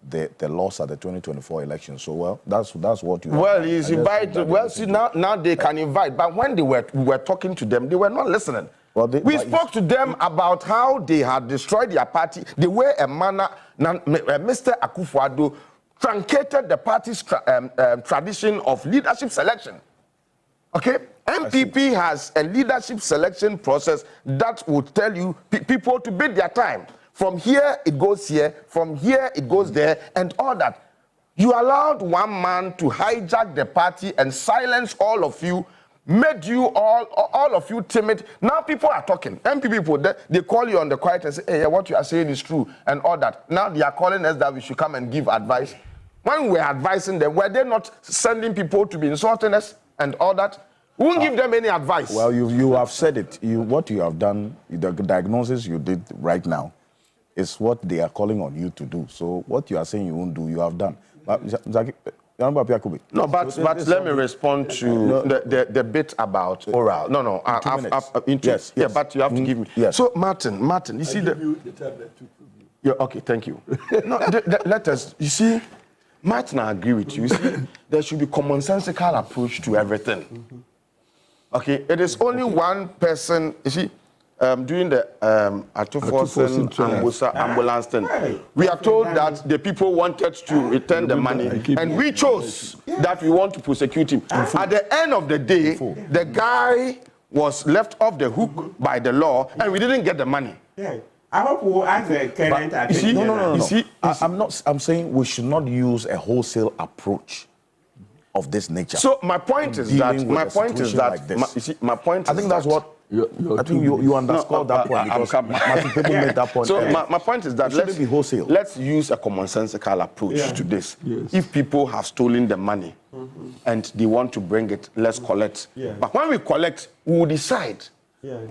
the loss at the 2024 election. So, well, that's what you. Well, he's invited. Well, see, now they can invite. But when we were talking to them, they were not listening. Well, we spoke to them about how they had destroyed their party, the way Mr. Akufo-Addo truncated the party's tradition of leadership selection. Okay? MPP has a leadership selection process that would tell you people to bid their time. From here, it goes here. From here, it goes there, and all that. You allowed one man to hijack the party and silence all of you, made you all of you timid. Now people are talking. MPP people, they call you on the quiet and say, hey, what you are saying is true, and all that. Now they are calling us that we should come and give advice. When we were advising them, were they not sending people to be insulting us and all that? We won't give them any advice. Well, you have said it. What you have done, the diagnosis you did right now, is what they are calling on you to do. So what you are saying you won't do, you have done. No, but let me respond to the bit about oral. No. Yes. Yeah, but you have to give me. Yes. So, Martin, you see yeah, okay, thank you. No, let us, you see, Martin, I agree with you. You see, there should be commonsensical approach to everything. Okay, it is only one person, you see, during the Atufosin Ambusa ambulance thing, we are told that the people wanted to return the money, and we chose that we want to prosecute him. At the end of the day, the guy was left off the hook by the law, and we didn't get the money. I hope we'll ask the current attorney. No. You see, I'm saying we should not use a wholesale approach of this nature. So my point is that I think that's what I think you underscored that point because people made that point. So my point is that let's be wholesale. Let's use a commonsensical approach to this. Yes. If people have stolen the money and they want to bring it, let's collect. But when we collect, we will decide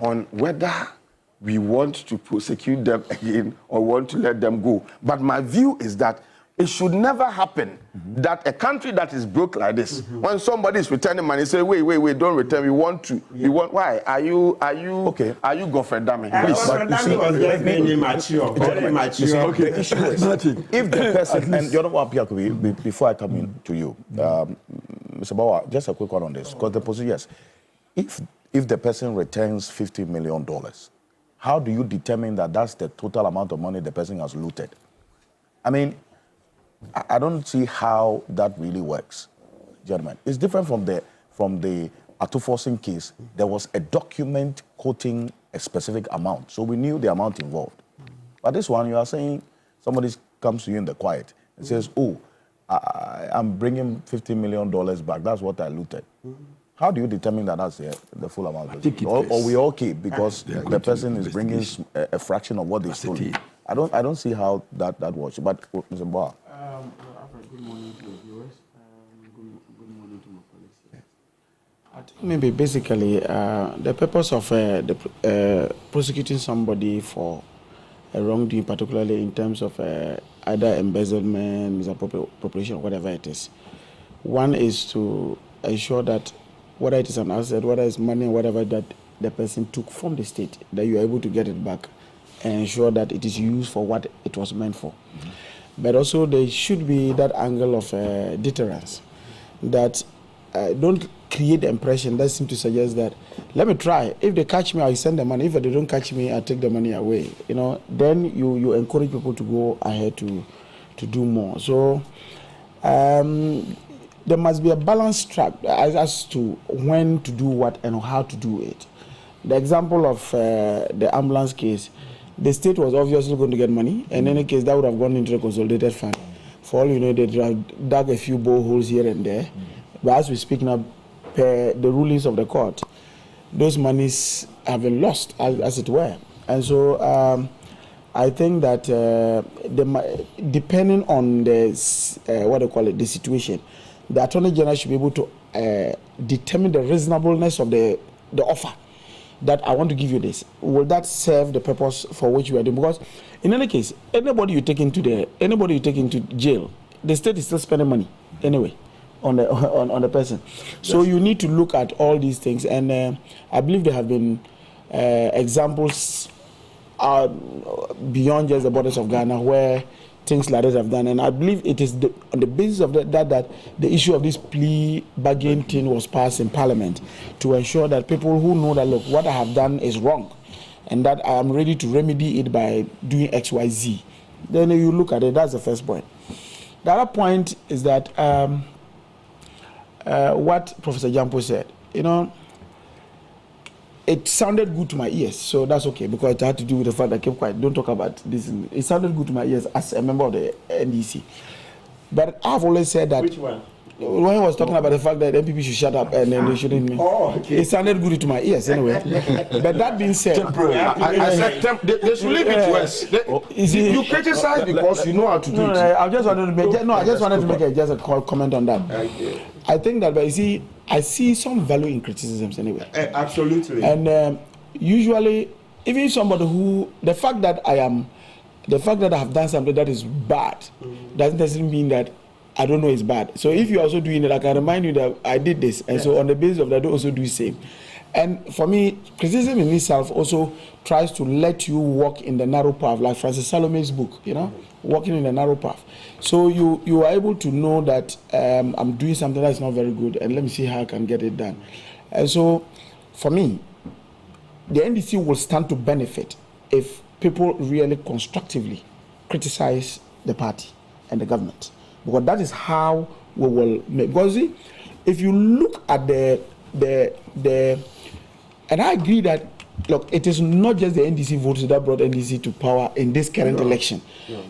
on whether we want to prosecute them again or want to let them go. But my view is that it should never happen that a country that is broke like this, when somebody is returning money, say, wait, don't return. We want. Why? Are you okay? Are you Godfrey Dami? Please. Was just very immature. Okay. The issue is, if the person, and the other one, before I come in to you, Mr. Bawa, just a quick one on this, because the position, yes, if the person returns $50 million, how do you determine that that's the total amount of money the person has looted? I mean, I don't see how that really works, gentlemen. It's different from the Atufosin case. There was a document quoting a specific amount, so we knew the amount involved. But this one, you are saying somebody comes to you in the quiet and says, "Oh, I'm bringing $50 million back. That's what I looted." How do you determine that that's the full amount? Or we okay because the person is bringing a fraction of what they stole? I don't see how that works. But Mr. Mboa. Good morning to the viewers. Good morning to my colleagues here. I think maybe basically the purpose of prosecuting somebody for a wrongdoing, particularly in terms of either embezzlement, misappropriation, whatever it is. One is to ensure that whether it is an asset, whether it's money, whatever that the person took from the state, that you are able to get it back and ensure that it is used for what it was meant for. But also there should be that angle of deterrence, that don't create the impression that seems to suggest that, let me try, if they catch me, I'll send the money, if they don't catch me, I'll take the money away. Then you encourage people to go ahead to do more. So there must be a balanced track as to when to do what and how to do it. The example of the ambulance case, the state was obviously going to get money. In any case, that would have gone into the consolidated fund. For all you know, they dug a few boreholes here and there. But as we speak now, per the rulings of the court, those monies have been lost, as it were. And so I think that depending on the situation, the Attorney General should be able to determine the reasonableness of the offer. That I want to give you this. Will that serve the purpose for which you are doing? Because in any case, anybody you take into jail, the state is still spending money anyway on the person. So you need to look at all these things, and I believe there have been examples beyond just the borders of Ghana where things like this have done, and I believe it is on the basis of that the issue of this plea bargain thing was passed in Parliament to ensure that people who know that, look, what I have done is wrong and that I am ready to remedy it by doing X, Y, Z. Then you look at it, that's the first point. The other point is that what Professor Jampo said, it sounded good to my ears, so that's okay, because it had to do with the fact that I kept quiet. Don't talk about this. It sounded good to my ears as a member of the NDC. But I've always said that. Which one? When he was talking about the fact that MPP should shut up and then they shouldn't. Okay. It sounded good to my ears anyway. But that being said, I said they should leave it to us. You criticize because you know how to do it. I just wanted to make just a comment on that. Okay. I think that, but you see, I see some value in criticisms anyway. Absolutely. And usually, even somebody the fact that I have done something that is bad doesn't necessarily mean that I don't know it's bad. So if you're also doing it, I can remind you that I did this. And so on the basis of that, I also do the same. And for me, criticism in itself also tries to let you walk in the narrow path, like Francis Salome's book, walking in the narrow path. So you are able to know that I'm doing something that's not very good, and let me see how I can get it done. And so for me, the NDC will stand to benefit if people really constructively criticize the party and the government, because that is how we will make. Because see, if you look at the and I agree that, look, it is not just the NDC votes that brought NDC to power in this current election.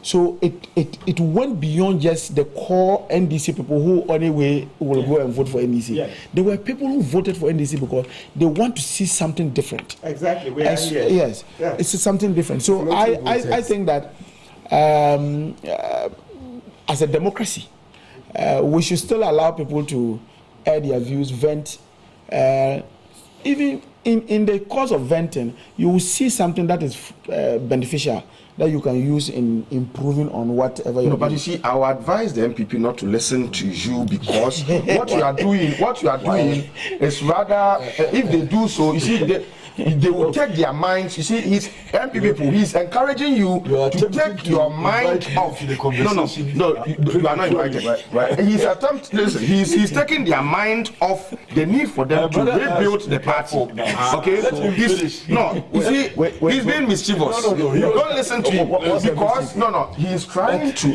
So it went beyond just the core NDC people who anyway will go and vote for NDC. There were people who voted for NDC because they want to see something different. Exactly. Yes, it's something different. So I think that as a democracy, we should still allow people to air their views, vent. Even in the course of venting, you will see something that is beneficial that you can use in improving on whatever you're doing. But you see, I would advise the MPP not to listen to you, because what you are doing is rather, if they do so, you see, they will take their minds. You see, he's MPP people. He's encouraging you to take your mind off. No, you are not invited. Right. He's he's taking their mind off the need for them to rebuild the party. Okay. You see, he's being mischievous. Don't listen to him, because he's trying to.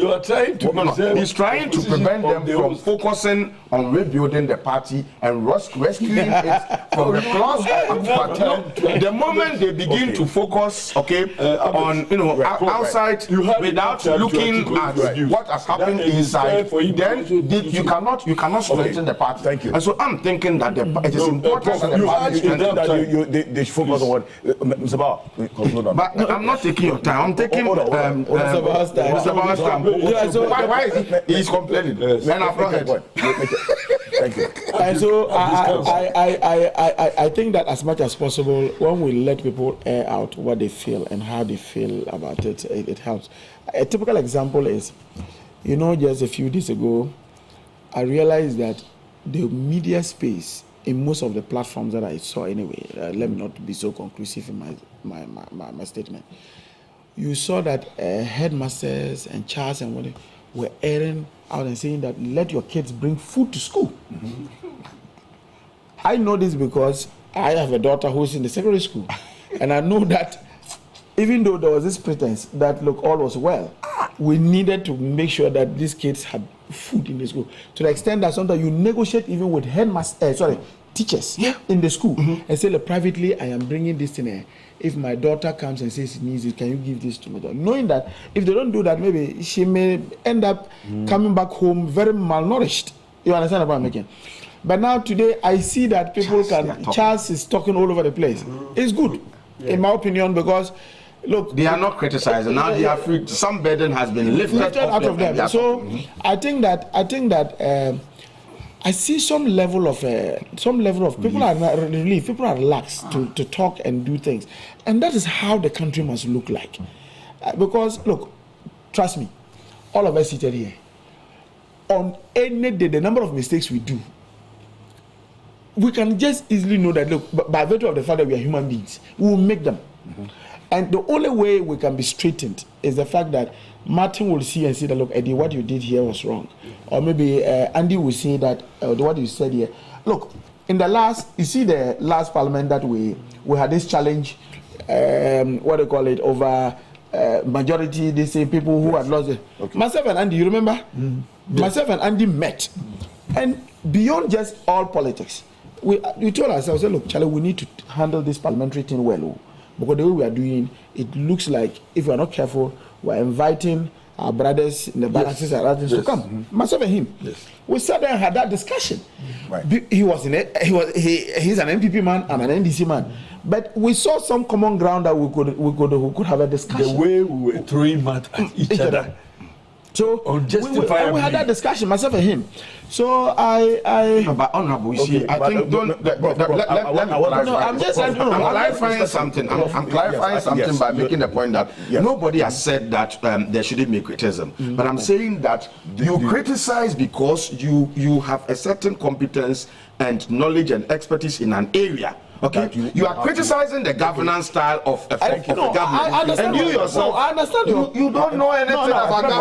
He's trying to prevent them from focusing on rebuilding the party and rescuing it from the claws of cartel. The moment they begin to focus, on outside without looking at what has happened inside, then you cannot strengthen the party. Thank you. And so I'm thinking that it is important that the party they should focus on what Mr. Bauer, conclude on. But I'm not taking your time. I'm taking Mr. Bauer's time. Why is he's complaining? And I've not heard. Thank you. And so I think that as much as possible, when we let people air out what they feel and how they feel about it, it helps. A typical example is, just a few days ago, I realized that the media space in most of the platforms that I saw anyway, let me not be so conclusive in my statement, you saw that headmasters and CHARs and what were airing out and saying that let your kids bring food to school. I know this because I have a daughter who's in the secondary school, and I know that even though there was this pretense that look all was well, we needed to make sure that these kids had food in the school, to the extent that sometimes you negotiate even with teachers in the school and say, look, privately I am bringing this in here. If my daughter comes and says she needs it, can you give this to my daughter? Knowing that if they don't do that, maybe she may end up coming back home very malnourished. You understand what I'm making? But now today, I see that people Charles is talking all over the place. It's good, in my opinion, because look, they are not criticizing. Now they are free. Some burden has been lifted out of them. So I think that I see some level of people are relief. People are relaxed to talk and do things, and that is how the country must look like. Because look, trust me, all of us seated here, on any day, the number of mistakes we do, we can just easily know that, look, by virtue of the fact that we are human beings, we will make them. And the only way we can be straightened is the fact that Martin will see and say that, look, Eddie, what you did here was wrong. Or maybe Andy will say that what you said here. Look, in the last parliament that we had this challenge, what do you call it, over majority, they say people who had lost it. Myself and Andy, you remember? Myself and Andy met. And beyond just all politics, we told ourselves, look, Charlie, we need to handle this parliamentary thing well. Because the way we are doing, it looks like if we are not careful, we are inviting our brothers in the barracks and others to come. Myself and him. We sat there and had that discussion. He's an MPP man, I'm an NDC man. But we saw some common ground that we could have a discussion. The way we were throwing mud at each other. So we had that discussion, myself and him. So but honorable, you see, I think I'm just clarifying something. I'm clarifying something by making the point that nobody has said that there shouldn't be criticism. But I'm saying that you criticize because you have a certain competence and knowledge and expertise in an area. Okay, you are criticizing the governance style of the government. And you yourself, I understand you don't know anything about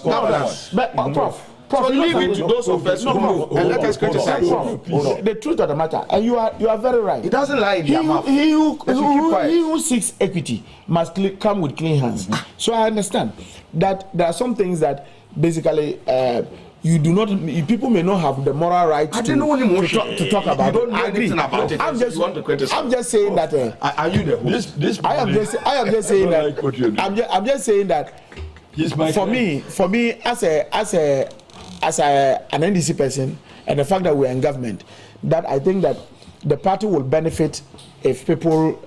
governance. But Prof, So leave it to those of us who know and let us criticize. The truth of the matter, and you are very right. It doesn't lie in their mouth. He who seeks equity must come with clean hands. So I understand that there are some things that basically you do not. People may not have the moral right to talk about. You don't know anything about it. I'm just saying that. Are you the host? I am just saying that. I'm just saying that. For me, as an NDC person, and the fact that we're in government, that I think that the party will benefit if people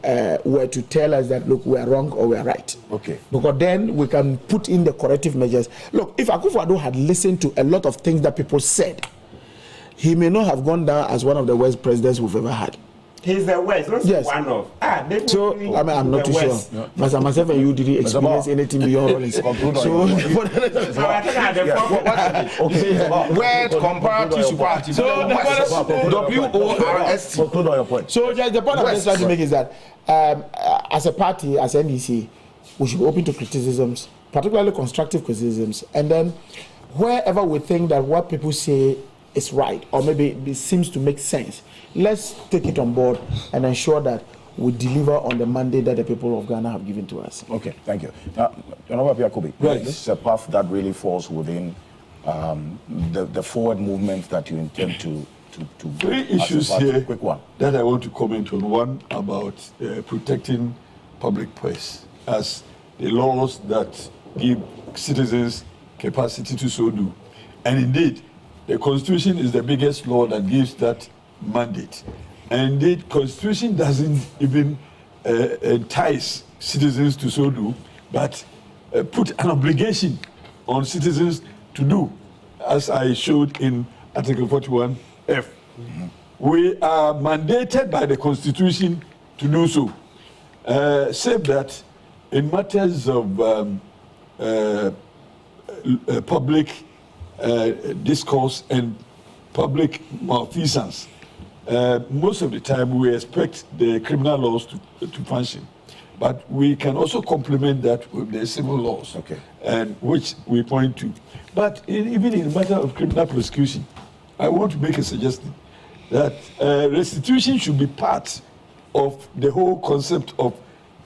were to tell us that, look, we are wrong or we are right. Okay. Because then we can put in the corrective measures. Look, if Akufo-Addo had listened to a lot of things that people said, he may not have gone down as one of the worst presidents we've ever had. He's the worst. Yes. One of. So I'm not too sure. But myself and you didn't experience anything beyond Rollins. So word comparative superlative. So WORST. Conclude on your point. So the point I'm just trying to make is that as a party, as NDC, we should be open to criticisms, particularly constructive criticisms, and then wherever we think that what people say is right or maybe it seems to make sense, let's take it on board and ensure that we deliver on the mandate that the people of Ghana have given to us. Okay, thank you. Now, this is a path that really falls within the forward movement that you intend to Three issues here quick one that I want to comment on. One about protecting public purse as the laws that give citizens capacity to so do. And indeed, the Constitution is the biggest law that gives that mandate. And indeed, Constitution doesn't even entice citizens to so do, but put an obligation on citizens to do, as I showed in Article 41F. We are mandated by the Constitution to do so, save that in matters of public discourse and public malfeasance, most of the time we expect the criminal laws to function. But we can also complement that with the civil laws, and which we point to. But even in the matter of criminal prosecution, I want to make a suggestion that restitution should be part of the whole concept of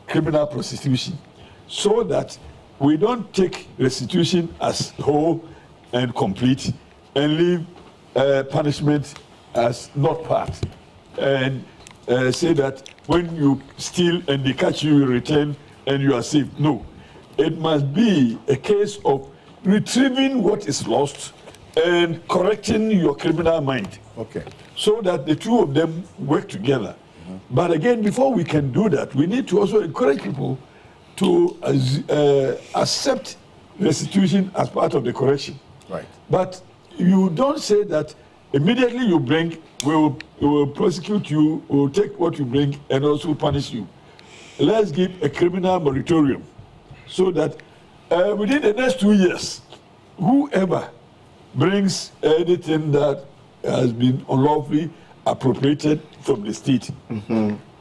criminal prosecution, so that we don't take restitution as whole and complete and leave punishment as not part, and say that when you steal and they catch you, you return and you are safe. No, it must be a case of retrieving what is lost and correcting your criminal mind. Okay. So that the two of them work together. But again, before we can do that, we need to also encourage people to accept restitution as part of the correction. Right. But you don't say that immediately you bring, we will prosecute you, we will take what you bring and also punish you. Let's give a criminal moratorium so that within the next 2 years, whoever brings anything that has been unlawfully appropriated from the state,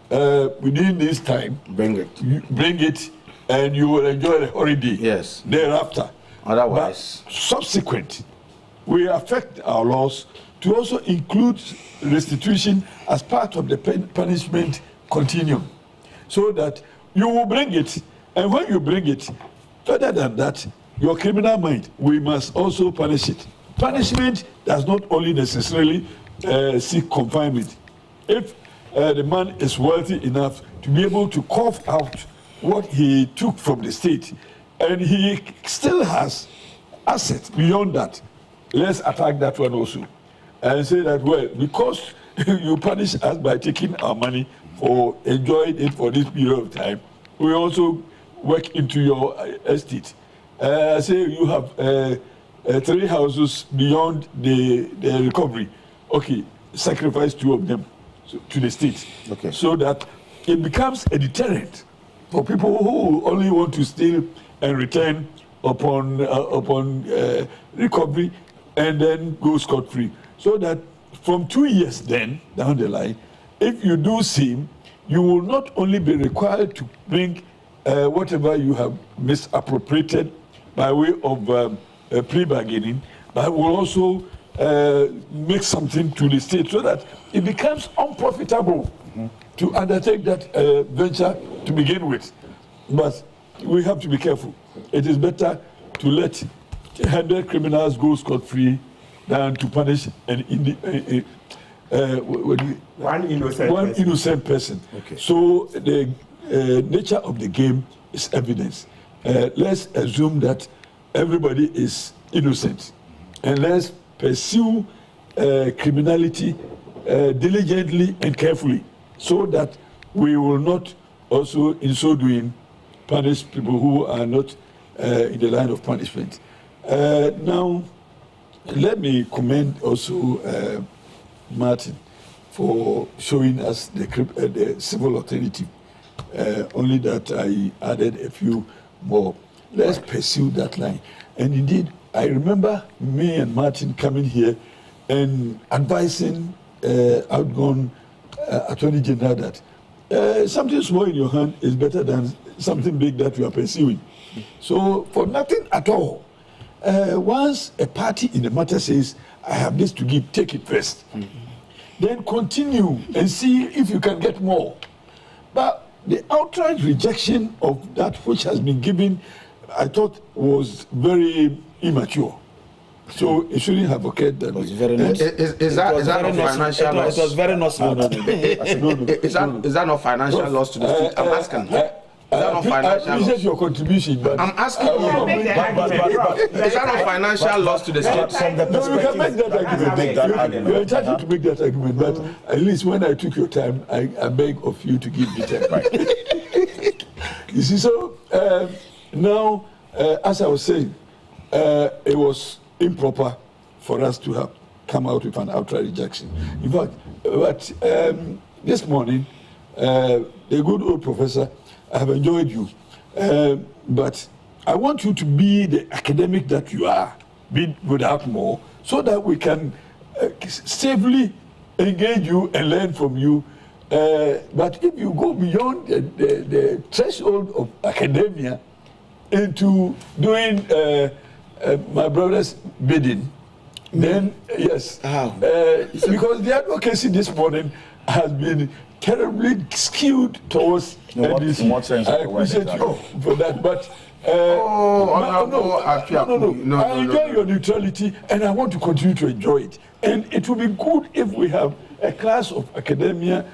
within this time, bring it, and you will enjoy the holiday. Yes. Thereafter. Otherwise, but subsequent, we affect our laws to also include restitution as part of the punishment continuum, so that you will bring it, and when you bring it, further than that, your criminal mind, we must also punish it. Punishment does not only necessarily seek confinement. If the man is wealthy enough to be able to cough out what he took from the state, and he still has assets beyond that, let's attack that one also. And say that, well, because you punish us by taking our money for enjoying it for this period of time, we also work into your estate. Say you have 3 houses beyond the recovery. Okay, sacrifice 2 of them to the state. Okay. So that it becomes a deterrent for people who only want to steal and return upon recovery and then go scot-free. So that from 2 years then, down the line, if you do same, you will not only be required to bring whatever you have misappropriated by way of plea bargaining, but will also make something to the state so that it becomes unprofitable to undertake that venture to begin with. But we have to be careful. It is better to let 100 criminals go scot-free than to punish one innocent person. Okay. So the nature of the game is evidence. Let's assume that everybody is innocent, and let's pursue criminality diligently and carefully, so that we will not also, in so doing, punish people who are not in the line of punishment. Now, let me commend also Martin for showing us the civil alternative. Only that I added a few more. Let's pursue that line. And indeed, I remember me and Martin coming here and advising outgone Attorney General that something small in your hand is better than something big that you are pursuing. So for nothing at all, once a party in the matter says, I have this to give, take it first. Then continue and see if you can get more. But the outright rejection of that which has been given, I thought was very immature. So it shouldn't have occurred that way. Is that not financial loss? It was very not smart. Is that not financial loss to the state? I'm asking. I appreciate your contribution, but I'm asking you. Is that not financial loss to the state? No, you can make that argument. You're entitled to make that argument, but at least when I took your time, I beg of you to give me time. Right. You see, so now, as I was saying, it was improper for us to have come out with an outright rejection. In fact, but this morning, the good old professor, I have enjoyed you, but I want you to be the academic that you are, be without more, so that we can safely engage you and learn from you. But if you go beyond the threshold of academia into doing my brother's bidding, then yes, because the advocacy this morning has been terribly skewed towards NDC. In what sense? I appreciate you for that, but I enjoy your neutrality, and I want to continue to enjoy it. And it will be good if we have a class of academia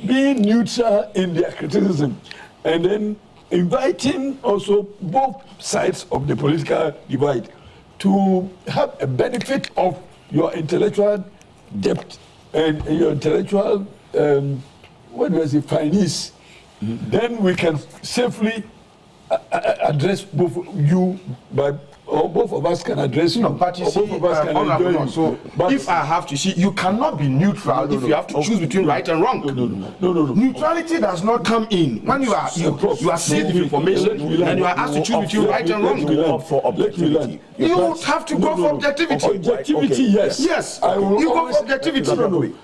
being neutral in their criticism, and then inviting also both sides of the political divide to have a benefit of your intellectual depth and your intellectual, finesse. Then we can safely address both you or both of us can address you. No, but you see, both of us can enjoy you. So but if I have to see, you cannot be neutral if you have to choose between right and wrong. No. Neutrality does not come in when you are seized with information and you are asked to choose between right and wrong. You have to go for objectivity. Objectivity, yes. Yes. I will you go for objectivity.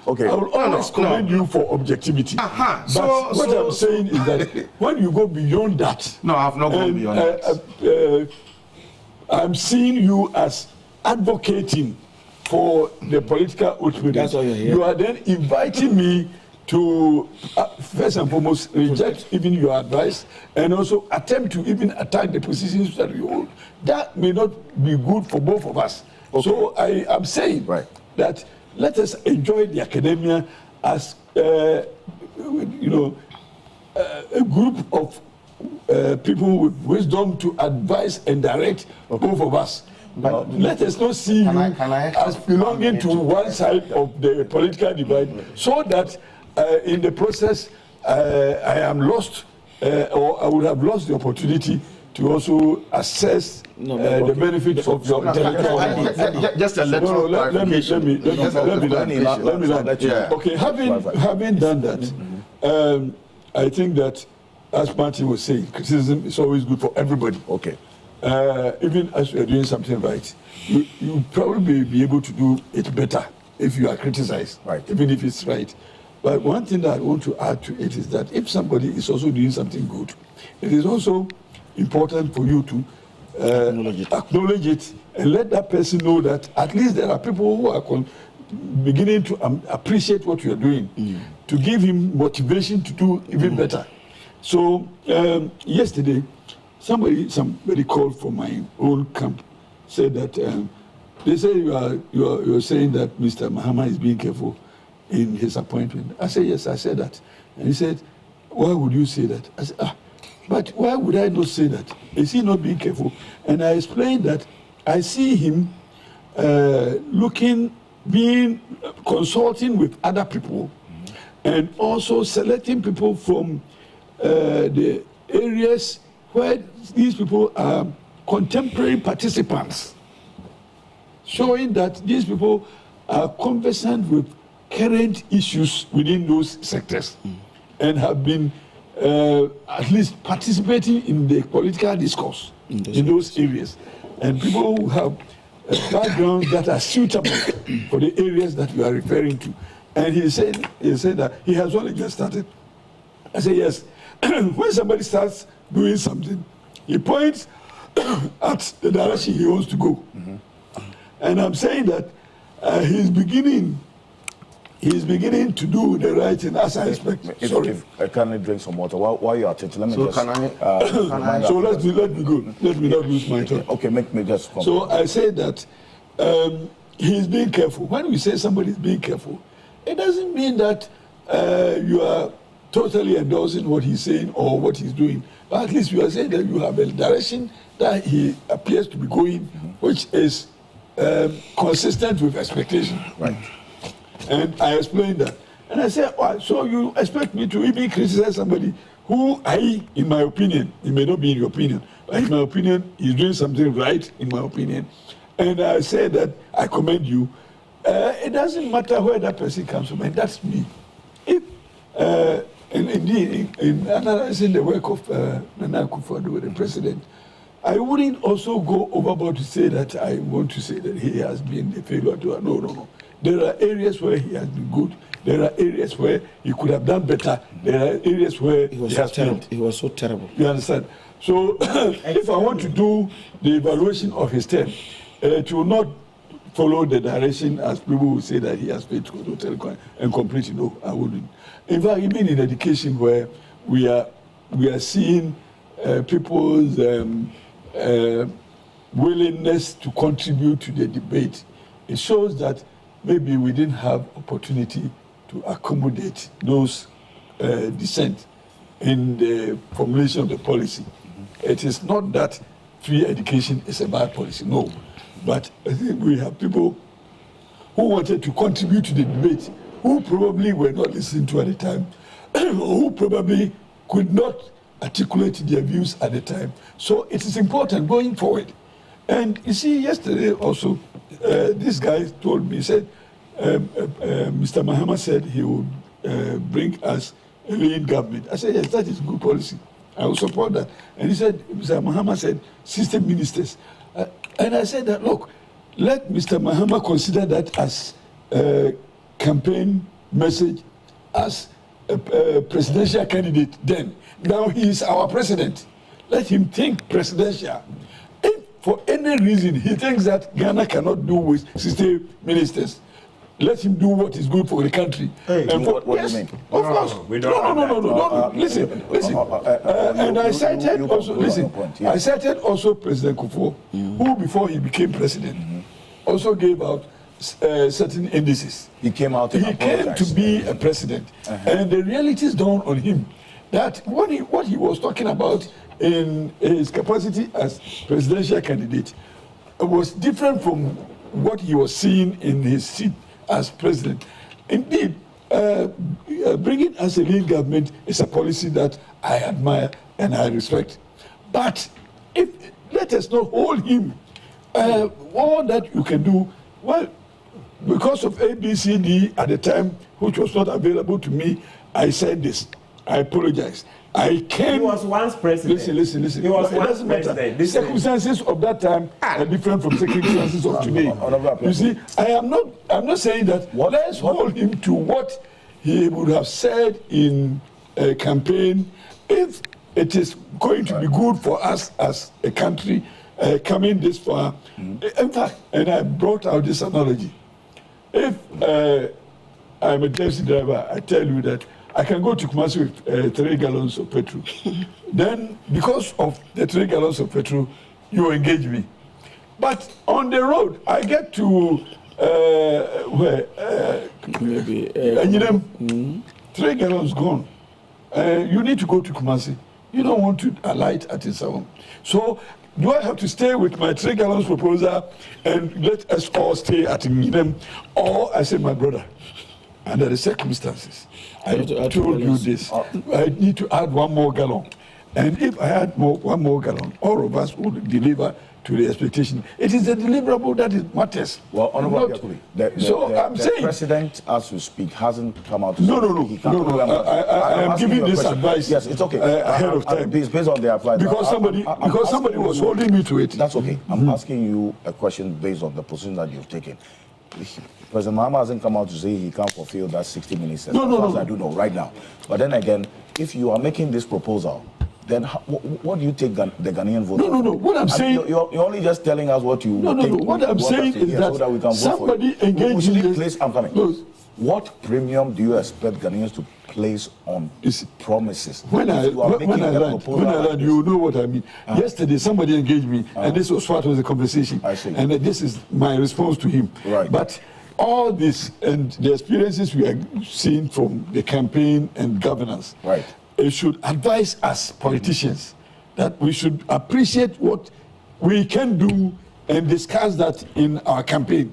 Okay. I will always commend you for objectivity. But what I'm saying is that when you go beyond that, no, I have not gone beyond that. I'm seeing you as advocating for the political ultimatum. That's why you're here. You are then inviting me to, first and foremost, reject even your advice and also attempt to even attack the positions that you hold. That may not be good for both of us. Okay. So I am saying that let us enjoy the academia as, a group of people with wisdom to advise and direct both of us. But let us not see you as belonging to one side of the political divide, so that in the process I am lost, or I would have lost the opportunity to also assess the benefits of your intellectual. Just a little let me land. Okay, having done that, I think that, as Martin was saying, criticism is always good for everybody. Okay. Even as you are doing something right, you probably be able to do it better if you are criticized, even if it's right. But one thing that I want to add to it is that if somebody is also doing something good, it is also important for you to acknowledge it, and let that person know that at least there are people who are beginning to appreciate what you are doing, to give him motivation to do even better. So yesterday, somebody called from my own camp, said that they say you're saying that Mr. Mahama is being careful in his appointment. I said, yes, I said that. And he said, why would you say that? I said, but why would I not say that? Is he not being careful? And I explained that I see him consulting with other people, and also selecting people from the areas where these people are contemporary participants, showing that these people are conversant with current issues within those sectors and have been at least participating in the political discourse in those areas. And people who have backgrounds that are suitable for the areas that you are referring to. And he said that he has only just started. I said, yes. When somebody starts doing something, he points at the direction he wants to go. And I'm saying that he's beginning to do the right thing, as I expect. If I can drink some water while you are teaching, let me so just. So let me go. Let me not lose my time. Okay, make me just. So I say that he's being careful. When we say somebody is being careful, it doesn't mean that you are totally endorsing what he's saying or what he's doing. But at least you are saying that you have a direction that he appears to be going, which is consistent with expectation. Right. And I explained that. And I said, oh, so you expect me to even criticize somebody who in my opinion, it may not be in your opinion, but in my opinion, he's doing something right, in my opinion. And I said that I commend you. It doesn't matter where that person comes from, and that's me. If, and indeed, in analyzing the work of Nana Akufo-Addo, the president, I wouldn't also go overboard to say that I want to say that he has been a failure to. No. There are areas where he has been good. There are areas where he could have done better. There are areas where he has failed. He was so terrible. You understand? So if I want to do the evaluation of his term, it will not follow the direction as people will say that he has failed totally and completely. No, I wouldn't. In fact, even in education, where we are seeing people's willingness to contribute to the debate, it shows that maybe we didn't have opportunity to accommodate those dissent in the formulation of the policy. It is not that free education is a bad policy, no. But I think we have people who wanted to contribute to the debate, who probably were not listened to at the time, or who probably could not articulate their views at the time. So it is important going forward. And you see, yesterday also, this guy told me, he said, Mr. Mahama said he would bring us a lean government. I said, yes, that is good policy. I will support that. And he said, Mr. Mahama said, system ministers. And I said that, look, let Mr. Mahama consider that as a campaign message, as a presidential candidate then. Now he is our president. Let him think presidential. If for any reason he thinks that Ghana cannot do with system ministers, let him do what is good for the country. Hey, and what do you mean? Of course. No. Listen. And I cited also, I cited also President Kufuor, who before he became president, also gave out certain indices. He came out and came to be a president. And the realities dawned on him that what he was talking about in his capacity as presidential candidate was different from what he was seeing in his seat as president. Indeed, bringing us a lean government is a policy that I admire and I respect. But let us not hold him. All that you can do, well, because of ABCD at the time, which was not available to me, I said this. I apologize. He was once president. Listen. He was once president. The circumstances of that time are different from circumstances of today. You see, I'm not saying that let's hold him to what he would have said in a campaign if it is going to be good for us as a country coming this far. In fact, and I brought out this analogy. If I'm a taxi driver, I tell you that I can go to Kumasi with 3 gallons of petrol. Then, because of the 3 gallons of petrol, you engage me. But on the road, I get to maybe 3 gallons gone. You need to go to Kumasi. You don't want to alight at his home. So, do I have to stay with my 3 gallons proposal and let us all stay at Nginem? Or I say, my brother, under the circumstances, I told you this. I need to add 1 more gallon. And if I add 1 more gallon, all of us would deliver to the expectation. It is the deliverable that it matters. Well, Honorable Yakuli, the president, as we speak, hasn't come out to No. I am giving this advice. Yes, it's okay. Ahead of time. Based on the applied. Because somebody was holding me to it. That's okay. I'm asking you a question based on the position that you've taken. President Mahama hasn't come out to say he can't fulfill that 60 minutes. No. I do know right now. But then again, if you are making this proposal, then what do you take the Ghanaian vote? No. What I'm saying, you're only just telling us what you. No. What I'm saying is that, so that we can somebody engaged in this. I'm coming. What premium do you expect Ghanaians to place on promises? When I land, you know what I mean. Yesterday, somebody engaged me, and this was part of the conversation. I see. And this is my response to him. Right. But all this and the experiences we are seeing from the campaign and governance, right, it should advise us politicians that we should appreciate what we can do and discuss that in our campaign,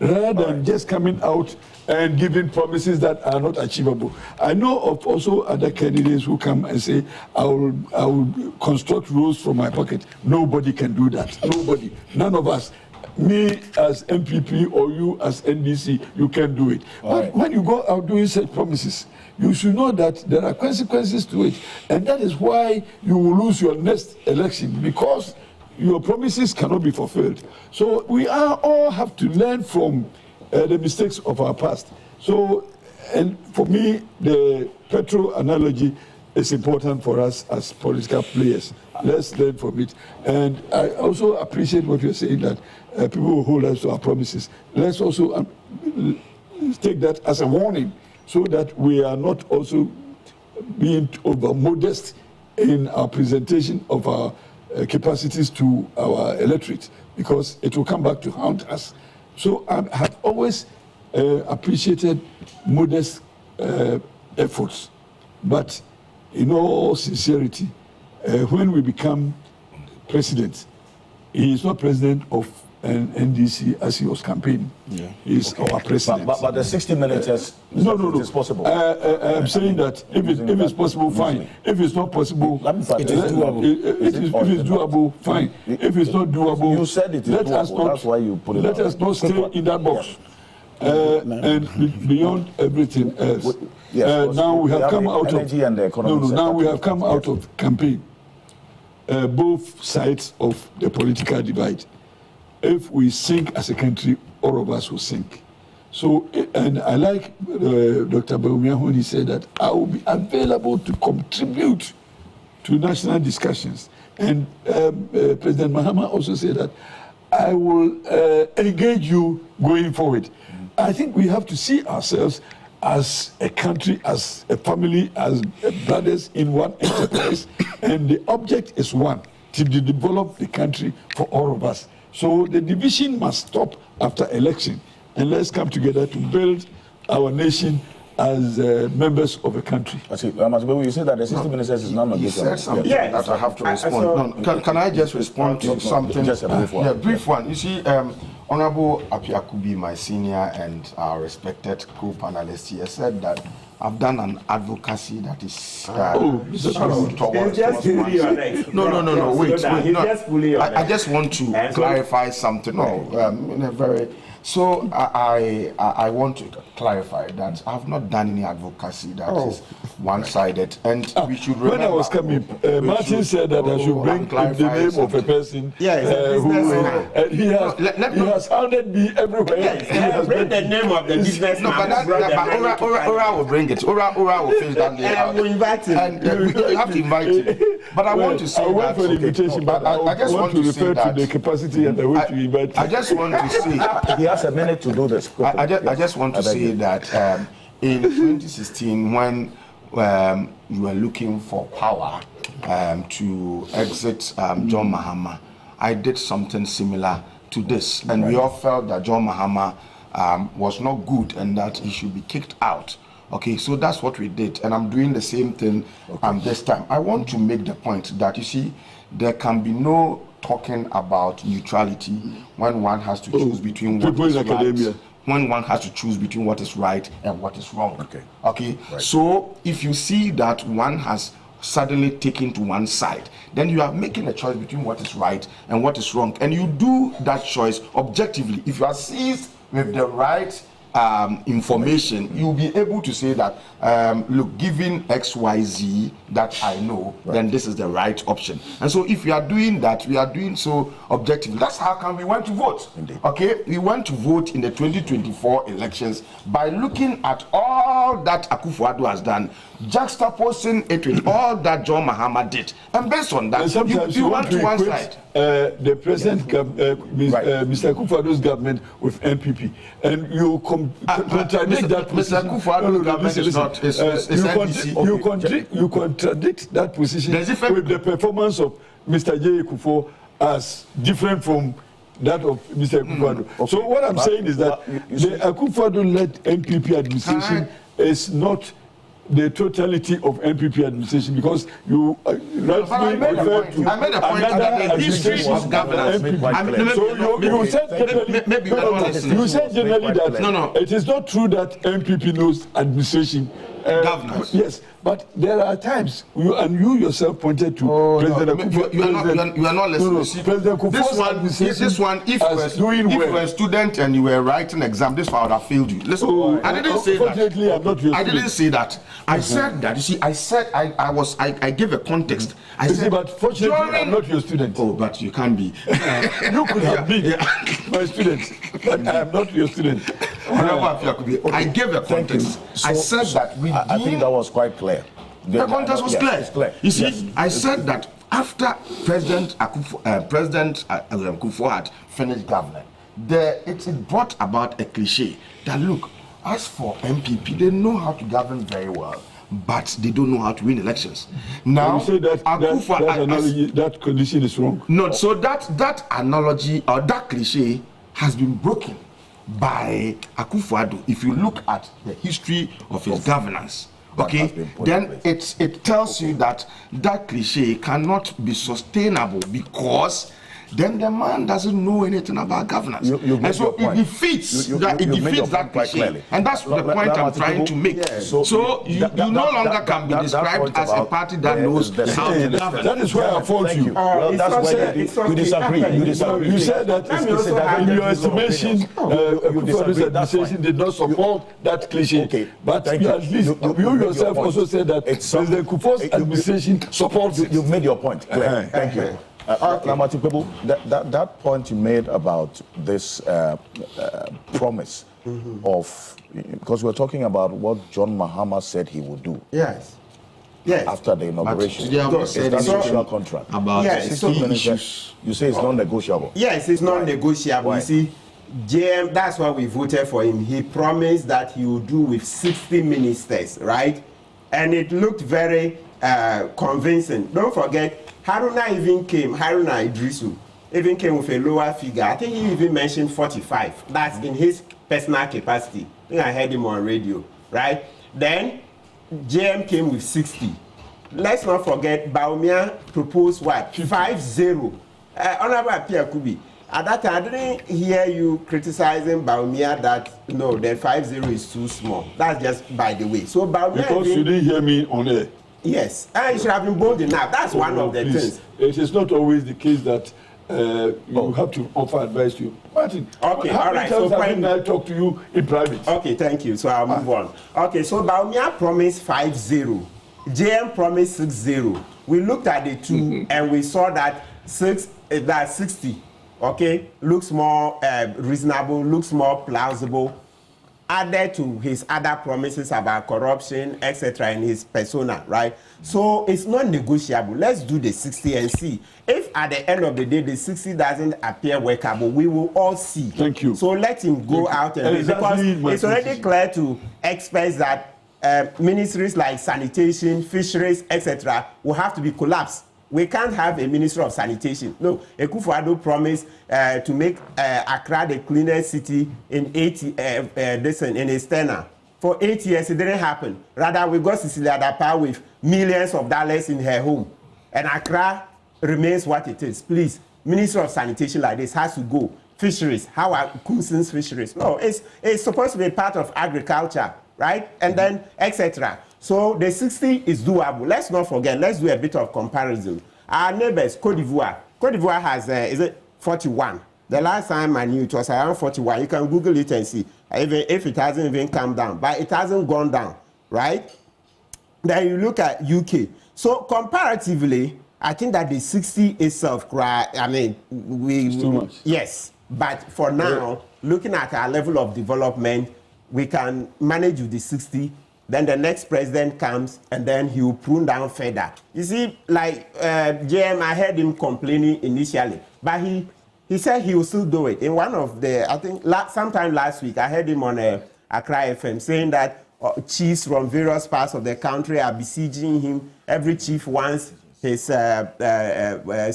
rather than just coming out and giving promises that are not achievable. I know of also other candidates who come and say, I will construct rules from my pocket. Nobody can do that. Nobody. None of us. Me as MPP or you as NDC, you can do it. But when you go out doing such promises, you should know that there are consequences to it. And that is why you will lose your next election, because your promises cannot be fulfilled. So we all have to learn from the mistakes of our past. So, and for me, the petrol analogy is important for us as political players. Let's learn from it. And I also appreciate what you're saying, that people will hold us to our promises. Let's also take that as a warning, so that we are not also being over modest in our presentation of our capacities to our electorate, because it will come back to haunt us. So I have always appreciated modest efforts, but in all sincerity, when we become president, he is not president of an NDC as he was campaigning. Yeah. He's our president. But the 60 minutes is possible. I'm saying that if it's possible, fine. If it's not possible, it is doable. If it's doable, fine. If it's not doable, you said it is doable. That's why you put it Let us not stay in that box. And beyond everything else. Now we have come out of now we have come out of campaign. Both sides of the political divide. If we sink as a country, all of us will sink. So, and I like Dr. Baumia when he said that I will be available to contribute to national discussions. And President Mahama also said that I will engage you going forward. I think we have to see ourselves as a country, as a family, as brothers in one enterprise. And the object is one, to develop the country for all of us. So the division must stop after election, and let's come together to build our nation as members of a country. I see. You said that the 60 minutes is not you said something that I have to respond. Can I just respond to something? Just a brief one. Yeah, brief one. You see, Honorable Apiakubi, my senior and our respected co-panelist here, said that I've done an advocacy that is wait. I just want to clarify something. In a very So I want to clarify that I have not done any advocacy that is one-sided, and we should remember. When I was coming, Martin said that I should bring the name of a person. And he has hounded me everywhere. Yes, bring the name of the businessman. No, but Ora will bring it. Ora will face that name out. We'll invite him. And we have to invite him. But I want to say that. I went for the invitation, but I just want to refer to the capacity and the way to invite. I just want to say he has a minute to do this. I just want to say that in 2016, when you were looking for power to exit John Mahama, I did something similar to this, and we all felt that John Mahama was not good and that he should be kicked out. Okay, so that's what we did, and I'm doing the same thing this time. I want to make the point that, you see, there can be no talking about neutrality when one has to choose between what is right, when one has to choose between what is right and what is wrong. Okay. Right. So if you see that one has suddenly taken to one side, then you are making a choice between what is right and what is wrong, and you do that choice objectively. If you are seized with the right information, you'll be able to say that, look, given XYZ that I know, then this is the right option. And so if we are doing that, we are doing so objectively. That's how come we went to vote. Okay, we went to vote in the 2024 elections by looking at all that Akufo-Addo has done, juxtaposing it with all that John Mahama did, and based on that, you went to one side. The present Mr. Akufo-Addo's government with NPP, and you contradict that. Mr. Akufo-Addo's government is not. You contradict that position with the performance of Mr. J. Akufo as different from that of Mr. Akufo-Addo. So what I'm saying is that the Akufo-Addo-led NPP administration is not the totality of NPP administration, because you rightly refer to another administration of governance. So you said generally that it is not true that NPP knows administration. Governance. Yes, but there are times you yourself pointed to President Akufo. You are not listening. President This one, if you were a student and you were writing exam, this one would have failed you. Listen, I didn't say that. I didn't say that. I said that. You see, I said I gave a context. I said, but fortunately, I'm not your student. Oh, but you can't be. You could have been my student, but I am not your student. I gave a context. I said that I think that was quite clear. The context was clear. You see, I said that after President Akufo had finished governing, it brought about a cliche that, look, as for MPP, they know how to govern very well, but they don't know how to win elections. Now, you say that condition is wrong. No, so that analogy or that cliche has been broken by Akufo-Addo. If you look at the history of his governance, then it tells you that that cliche cannot be sustainable, because then the man doesn't know anything about governance. And so it defeats that cliche. And that's the point I'm trying to make. So you no longer can be described as a party that knows how to govern. That is where I fault you. That's where you disagree. You said that in your estimation, Akufo-Addo's administration did not support that cliche. But at least you yourself also said that President Kufuor's administration supports it. You've made your point. Thank you. That point you made about this promise of, because we're talking about what John Mahama said he would do. Yes. After the inauguration. It's a national contract. About issues. You say it's non-negotiable. Yes, it's non-negotiable. You see, JM, that's why we voted for him. He promised that he would do with 60 ministers, right? And it looked very convincing. Don't forget, Haruna Idrisu even came with a lower figure. I think he even mentioned 45. That's in his personal capacity. I think I heard him on radio, right? Then JM came with 60. Let's not forget, Baumia proposed what? 50. Honorable Pierre Kubi, at that time, I didn't hear you criticizing Baumia that, no, the 50 is too small. That's just by the way. So Baumia, because you didn't hear me on air. Yes, and you should have been bold enough. That's one of the things. It is not always the case that you have to offer advice to you. Martin, okay, all right. So I talk to you in private. Okay, thank you. So I'll move on. Okay, so Baumia promised 5-0. JM promised 6-0. We looked at the two and we saw that 60, okay, looks more reasonable, looks more plausible, added to his other promises about corruption, etc., in his persona, right? So it's not negotiable. Let's do the 60 and see. If at the end of the day the 60 doesn't appear workable, we will all see. Thank you. So let him go out and exactly, because it's already clear to experts that ministries like sanitation, fisheries, etc., will have to be collapsed. We can't have a minister of sanitation. No, Akufo-Addo promised to make Accra the cleanest city in in his tenure. For 8 years, it didn't happen. Rather, we got Cecilia Dapa with millions of dollars in her home. And Accra remains what it is. Please, Minister of Sanitation like this has to go. Fisheries, how are Kumsin's fisheries? No, it's supposed to be part of agriculture, right? And then, etc. So the 60 is doable. Let's not forget, let's do a bit of comparison. Our neighbors, Cote d'Ivoire. Cote d'Ivoire has, is it 41? The last time I knew it was around 41. You can Google it and see, even if it hasn't even come down. But it hasn't gone down, right? Then you look at UK. So comparatively, I think that the 60 itself, I mean, it's too much. Yes. But for now, looking at our level of development, we can manage with the 60. Then the next president comes, and then he will prune down further. You see, like JM, I heard him complaining initially, but he said he will still do it. In one of the, I think, sometime last week, I heard him on Accra FM saying that chiefs from various parts of the country are besieging him. Every chief wants his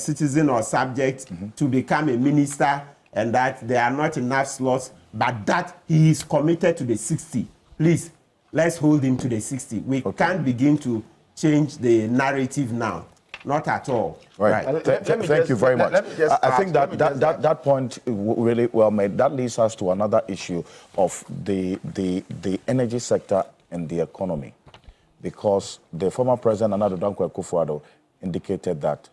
citizen or subject to become a minister, and that there are not enough slots, but that he is committed to the 60. Please. Let's hold him to the 60. We can't begin to change the narrative now. Not at all. Right. Thank you very much. I think that point really well made. That leads us to another issue of the energy sector and the economy. Because the former president, Nana Dankwa Akufo-Addo, indicated that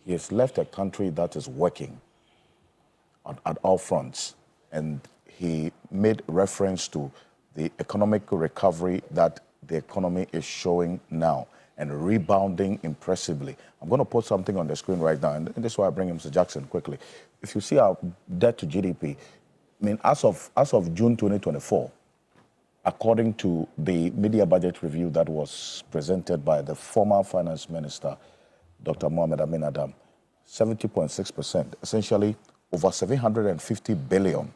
he has left a country that is working at all fronts. And he made reference to the economic recovery that the economy is showing now and rebounding impressively. I'm going to put something on the screen right now, and this is why I bring him to Jackson quickly. If you see our debt to GDP, I mean, as of June 2024, according to the media budget review that was presented by the former finance minister, Dr. Mohamed Amin Adam, 70.6%, essentially over 750 billion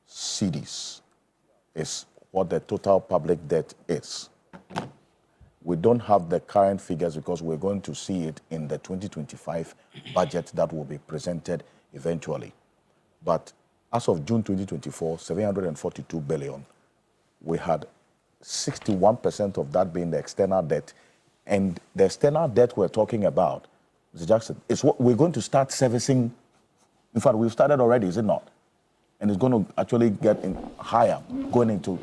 cedis is what the total public debt is. We don't have the current figures because we're going to see it in the 2025 budget that will be presented eventually. But as of June 2024, 742 billion. We had 61% of that being the external debt. And the external debt we're talking about, Mr. Jackson, is what we're going to start servicing. In fact, we've started already, is it not? And it's going to actually get higher going into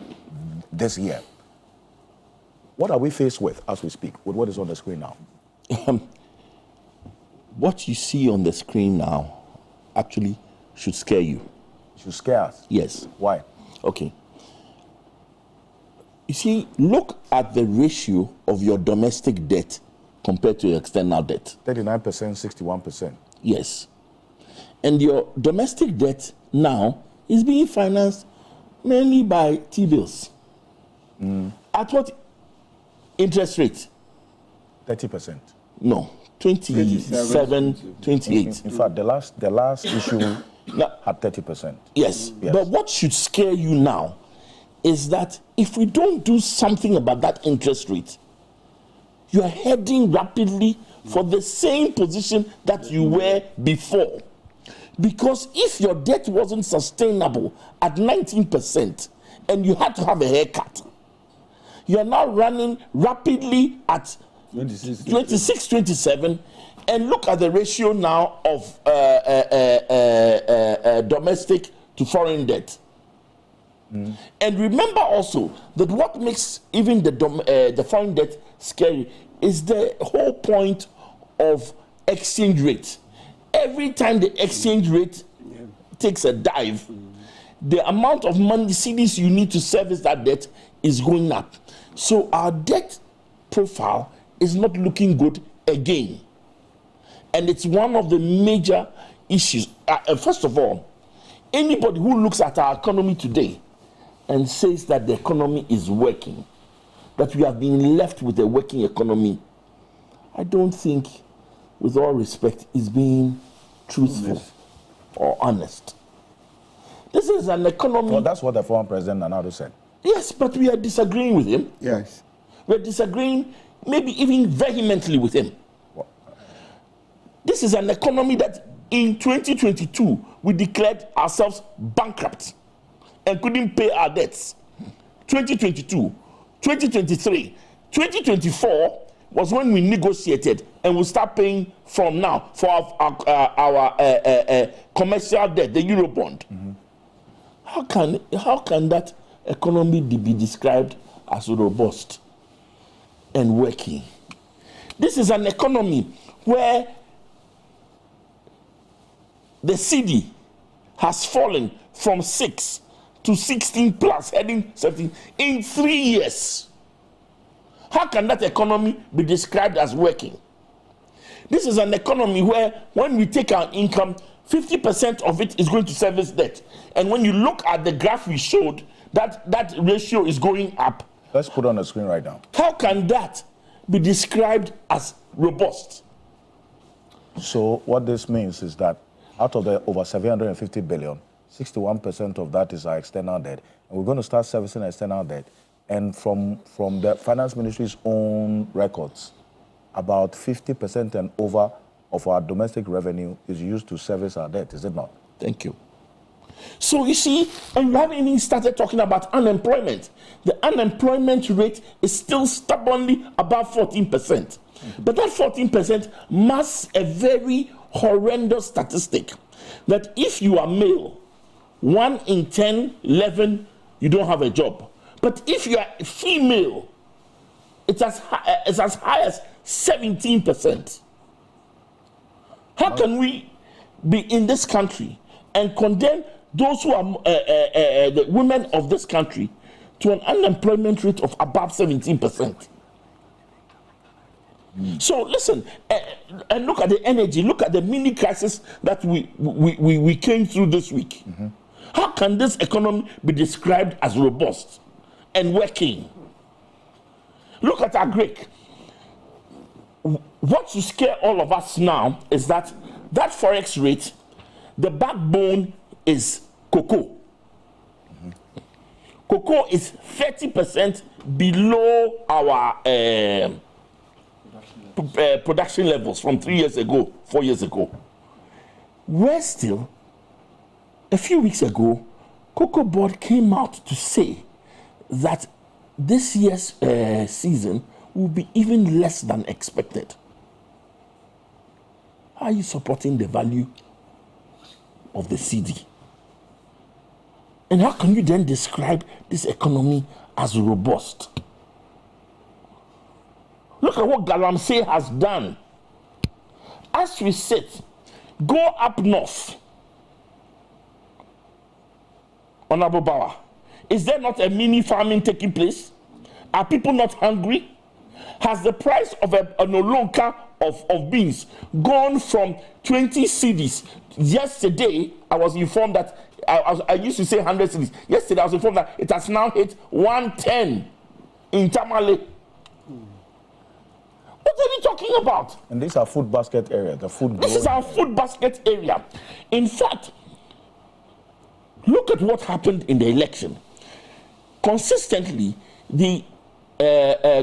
this year. What are we faced with as we speak, with what is on the screen now? What you see on the screen now actually should scare you. Should scare us? Yes. Why? Okay. You see, look at the ratio of your domestic debt compared to your external debt. 39%, 61%. Yes. And your domestic debt now is being financed mainly by T-bills. At what interest rate? 30%. No, 27, 28. In fact, the last issue had 30%. Yes, but what should scare you now is that if we don't do something about that interest rate, you are heading rapidly for the same position that you were before. Because if your debt wasn't sustainable at 19% and you had to have a haircut, you are now running rapidly at 26, 27, and look at the ratio now of domestic to foreign debt. And remember also that what makes even the foreign debt scary is the whole point of exchange rate. every time the exchange rate takes a dive, the amount of money, cedis you need to service that debt is going up. So our debt profile is not looking good again. And it's one of the major issues. First of all, anybody who looks at our economy today and says that the economy is working, that we have been left with a working economy, I don't think, with all respect, is being truthful or honest. This is an economy... Well, that's what the former president Nana said. Yes, but we are disagreeing with him. Yes. We're disagreeing, maybe even vehemently with him. This is an economy that in 2022, we declared ourselves bankrupt and couldn't pay our debts. 2022, 2023, 2024 was when we negotiated and we'll start paying from now for our commercial debt, the Eurobond. How can that economy be described as robust and working? This is an economy where the cedi has fallen from 6 to 16 plus, heading 17 in 3 years. How can that economy be described as working? This is an economy where when we take our income, 50% of it is going to service debt. And when you look at the graph we showed, that ratio is going up. Let's put on the screen right now. How can that be described as robust? So what this means is that out of the over 750 billion, 61% of that is our external debt. And we're going to start servicing external debt. And from the finance ministry's own records, about 50% and over of our domestic revenue is used to service our debt, is it not? Thank you. So you see, and we haven't even started talking about unemployment. The unemployment rate is still stubbornly above 14%. But that 14% masks a very horrendous statistic that if you are male, 1 in 10, 11, you don't have a job. But if you are female, it's as high as 17%. How can we be in this country and condemn those who are the women of this country to an unemployment rate of above 17%? So listen, and look at the energy, look at the mini crisis that we came through this week. How can this economy be described as robust and working? Look at our Greek. What should scare all of us now is that forex rate, the backbone is cocoa. Cocoa is 30% below our production levels from 3 years ago, 4 years ago. Where still, a few weeks ago, Cocoa Board came out to say that this year's season will be even less than expected. How are you supporting the value of the cedi? And how can you then describe this economy as robust? Look at what Galamsey has done. As we sit, go up north. Honorable Bauer, is there not a mini farming taking place? Are people not hungry? Has the price of an olonka of beans gone from 20 cedis? Yesterday, I was informed that, I used to say 100 cedis. Yesterday, I was informed that it has now hit 110 in Tamale. What are you talking about? And these are food basket area. This is our food basket area. In fact, look at what happened in the election. Consistently, the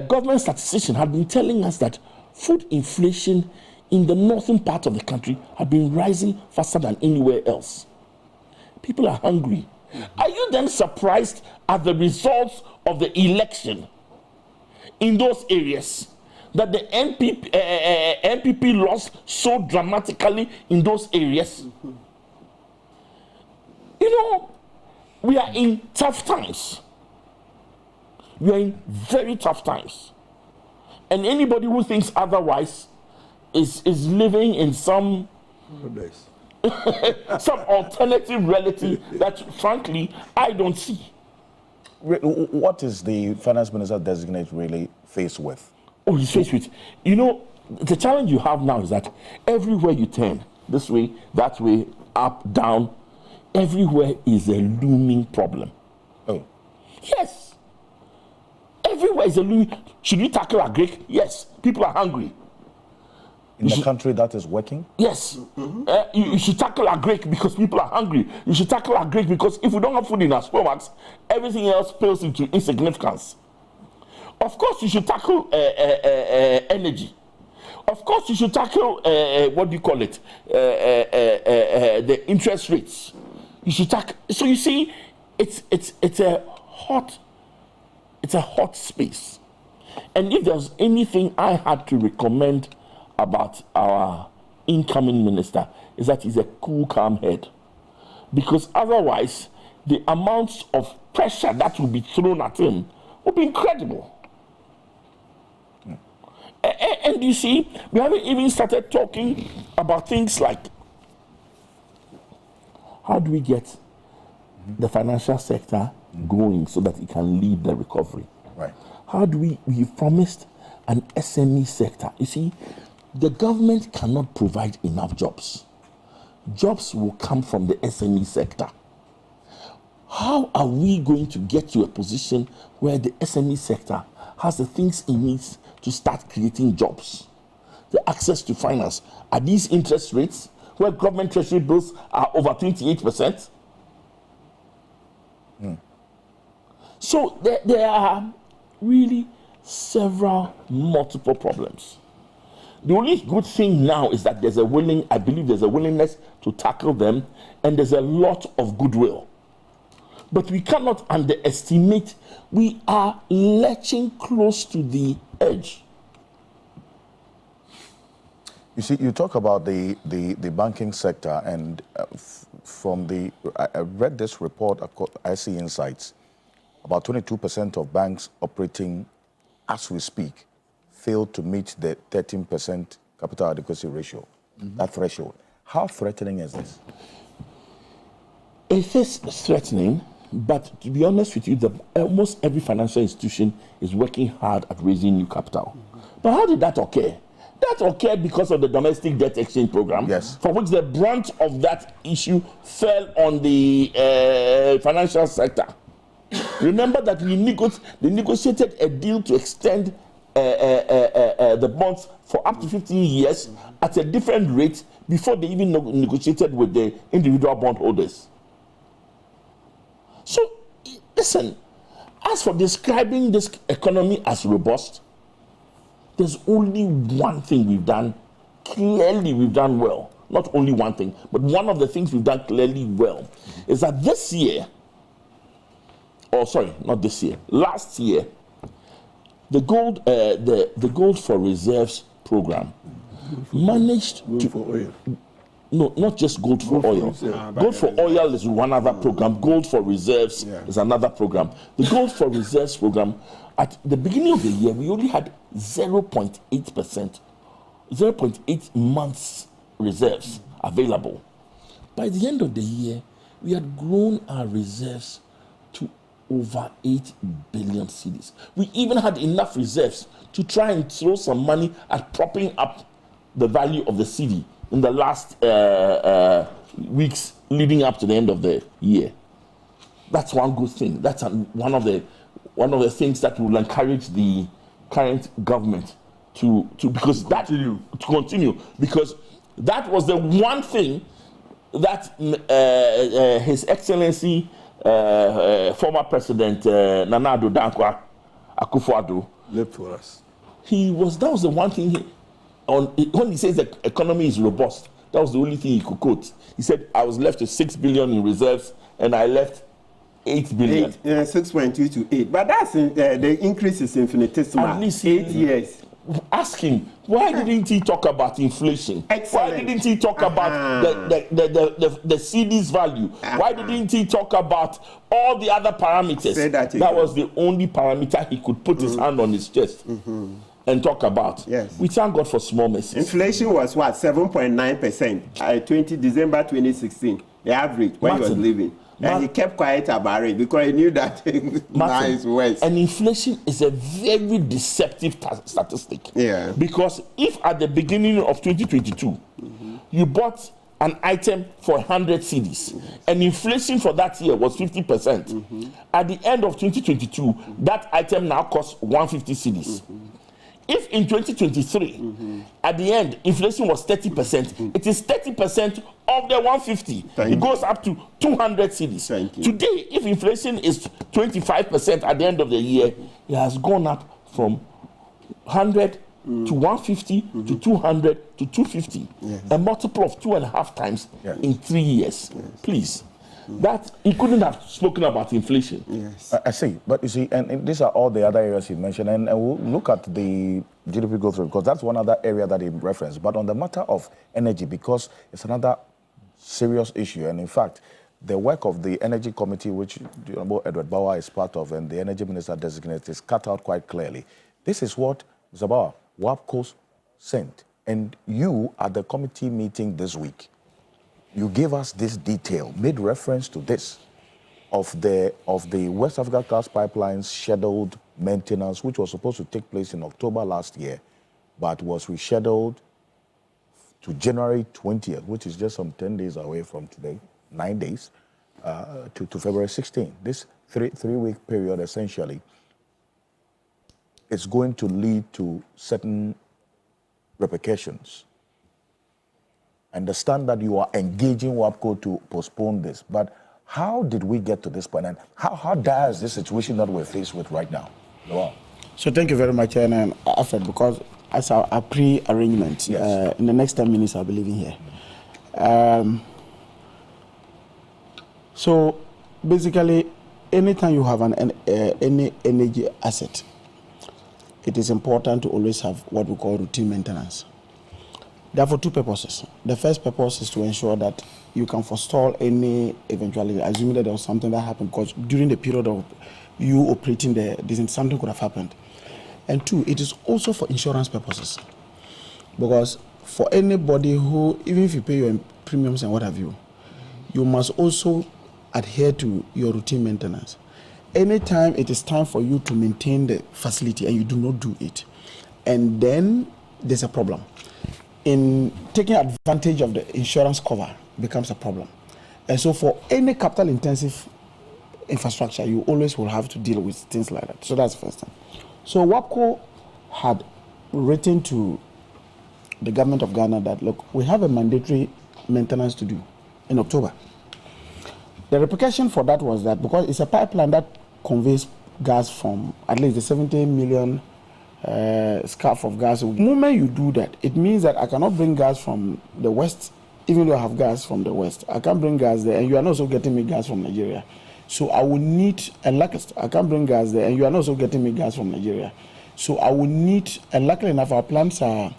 government statistician had been telling us that food inflation in the northern part of the country had been rising faster than anywhere else. People are hungry. Are you then surprised at the results of the election in those areas? That the NPP lost so dramatically in those areas? You know, we are in tough times. We are in very tough times. And anybody who thinks otherwise is living in some Some alternative reality that, frankly, I don't see. What is the finance minister designate really faced with? Oh, he's faced with. You know, the challenge you have now is that everywhere you turn, this way, that way, up, down, everywhere is a looming problem. Oh. Yes. Everywhere is a looming. Should we tackle our Greek? Yes. People are hungry. In the country that is working? Yes. You should tackle our Greek because people are hungry. You should tackle our Greek because if we don't have food in our stomachs, everything else pales into insignificance. Of course, you should tackle energy. Of course, you should tackle, what do you call it, the interest rates. You should tackle. So you see, it's a hot space. And if there's anything I had to recommend about our incoming minister, is that he's a cool, calm head. Because otherwise, the amounts of pressure that will be thrown at him will be incredible. And you see, we haven't even started talking about things like how do we get the financial sector going so that it can lead the recovery? Right. How do we've promised an SME sector. You see, the government cannot provide enough jobs. Jobs will come from the SME sector. How are we going to get to a position where the SME sector has the things it needs to start creating jobs? The access to finance. Are these interest rates where government treasury bills are over 28%? So there are really multiple problems. The only good thing now is that I believe there's a willingness to tackle them, and there's a lot of goodwill. But we cannot underestimate, we are lurching close to the edge. You see, you talk about the banking sector, and I read this report, I see Insights, about 22% of banks operating as we speak failed to meet the 13% capital adequacy ratio, that threshold. How threatening is this? It is threatening, but to be honest with you, almost every financial institution is working hard at raising new capital. But how did that occur? That occurred because of the domestic debt exchange program, for which the brunt of that issue fell on the financial sector. Remember that they negotiated a deal to extend the bonds for up to 15 years at a different rate before they even negotiated with the individual bondholders. So, listen, as for describing this economy as robust, there's only one thing we've done. Clearly, we've done well. Not only one thing, but one of the things we've done clearly well is that this year, last year, the Gold for Reserves program managed for oil. No, not just Gold for Oil. Gold for Oil is one other program. Gold for Reserves is another program. The Gold for Reserves program, at the beginning of the year, we only had 0.8%, 0.8 months reserves available. By the end of the year, we had grown our reserves to over 8 billion cedis. We even had enough reserves to try and throw some money at propping up the value of the cedi in the last weeks leading up to the end of the year. That's one good thing. That's one of the things that will encourage the current government to continue, because that was the one thing that His Excellency former President Nana Addo Dankwa Akufo-Addo left for us. That was the one thing when he says the economy is robust, that was the only thing he could quote. He said, I was left with 6 billion in reserves and I left 8 billion. 6.2 to 8. But that's the increase is infinitesimal. At least 8 years. Ask him, why didn't he talk about inflation? Excellent. Why didn't he talk about the CD's value? Why didn't he talk about all the other parameters? Say that was the only parameter he could put his hand on his chest. and talk about. Yes. We thank God for small mercies. Inflation was what? 7.9%. December 2016, the average when he was living. And he kept quiet about it because he knew that now is worse. And inflation is a very deceptive statistic. Yeah. Because if at the beginning of 2022, you bought an item for 100 cedis, and inflation for that year was 50%, at the end of 2022, that item now costs 150 cedis. If in 2023, at the end, inflation was 30%, it is 30% of the 150. It goes up to 200 cedis. Today, if inflation is 25% at the end of the year, it has gone up from 100 to 150 to 200 to 250. A multiple of 2.5 times in 3 years. Please. That he couldn't have spoken about inflation. Yes, I see. But you see, and these are all the other areas you mentioned, and we'll look at the GDP growth rate because that's one other area that he referenced. But on the matter of energy, because it's another serious issue, and in fact, the work of the Energy Committee, which Edward Bauer is part of, and the Energy Minister designate is cut out quite clearly. This is what Mr. Bauer, WAPCO sent, and you at the committee meeting this week. You gave us this detail, made reference to this, of the West Africa Gas Pipeline's scheduled maintenance, which was supposed to take place in October last year, but was rescheduled to January 20th, which is just some 10 days away from today, 9 days, to February 16th. This three-week period, essentially, is going to lead to certain repercussions. Understand that you are engaging WAPCO to postpone this, but how did we get to this point, and how dire is this situation that we're faced with right now? Wow. So thank you very much, and Alfred, because as our pre-arrangement, in the next 10 minutes I'll be leaving here. So basically, anytime you have any energy asset, it is important to always have what we call routine maintenance. There are for two purposes. The first purpose is to ensure that you can forestall any eventuality, assuming that there was something that happened, because during the period of you operating something could have happened. And two, it is also for insurance purposes. Because for anybody who, even if you pay your premiums and what have you, you must also adhere to your routine maintenance. Anytime it is time for you to maintain the facility and you do not do it, and then there's a problem. In taking advantage of the insurance cover becomes a problem. And so for any capital intensive infrastructure, you always will have to deal with things like that. So that's the first thing. So WAPCO had written to the government of Ghana that, look, we have a mandatory maintenance to do in October. The repercussion for that was that because it's a pipeline that conveys gas from at least the 70 million scarf of gas. The moment you do that, it means that I cannot bring gas from the west, even though I have gas from the west. I can't bring gas there, and you are not also getting me gas from Nigeria. So I will need, and luckily, I can't bring gas there, and you are not also getting me gas from Nigeria. So I will need, and luckily enough, our plants are,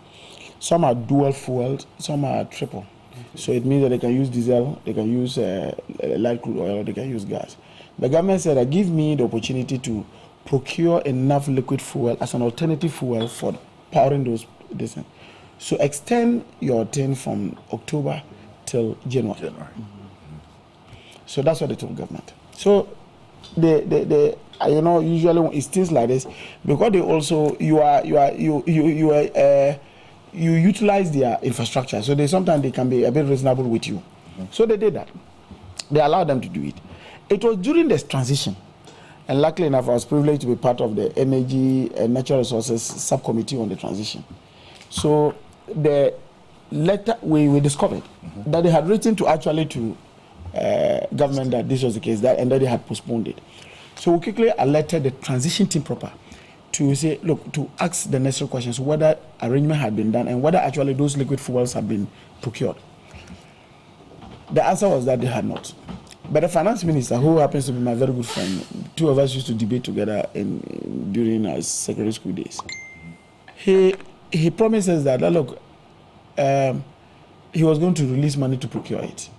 some are dual fueled, some are triple. So it means that they can use diesel, they can use light crude oil, they can use gas. The government said that give me the opportunity to procure enough liquid fuel as an alternative fuel for powering those. So extend your thing from October till January. So that's what they told government. So they usually it's things like this because they also you utilize their infrastructure. So sometimes they can be a bit reasonable with you. So they did that. They allowed them to do it. It was during this transition. And luckily enough, I was privileged to be part of the Energy and Natural Resources Subcommittee on the Transition. So the letter, we discovered that they had written to government that this was the case, and that they had postponed it. So we quickly alerted the transition team proper to say, look, to ask the necessary questions, whether arrangement had been done and whether actually those liquid fuels had been procured. The answer was that they had not. But the finance minister, who happens to be my very good friend, two of us used to debate together during our secondary school days. He promises that look, he was going to release money to procure it.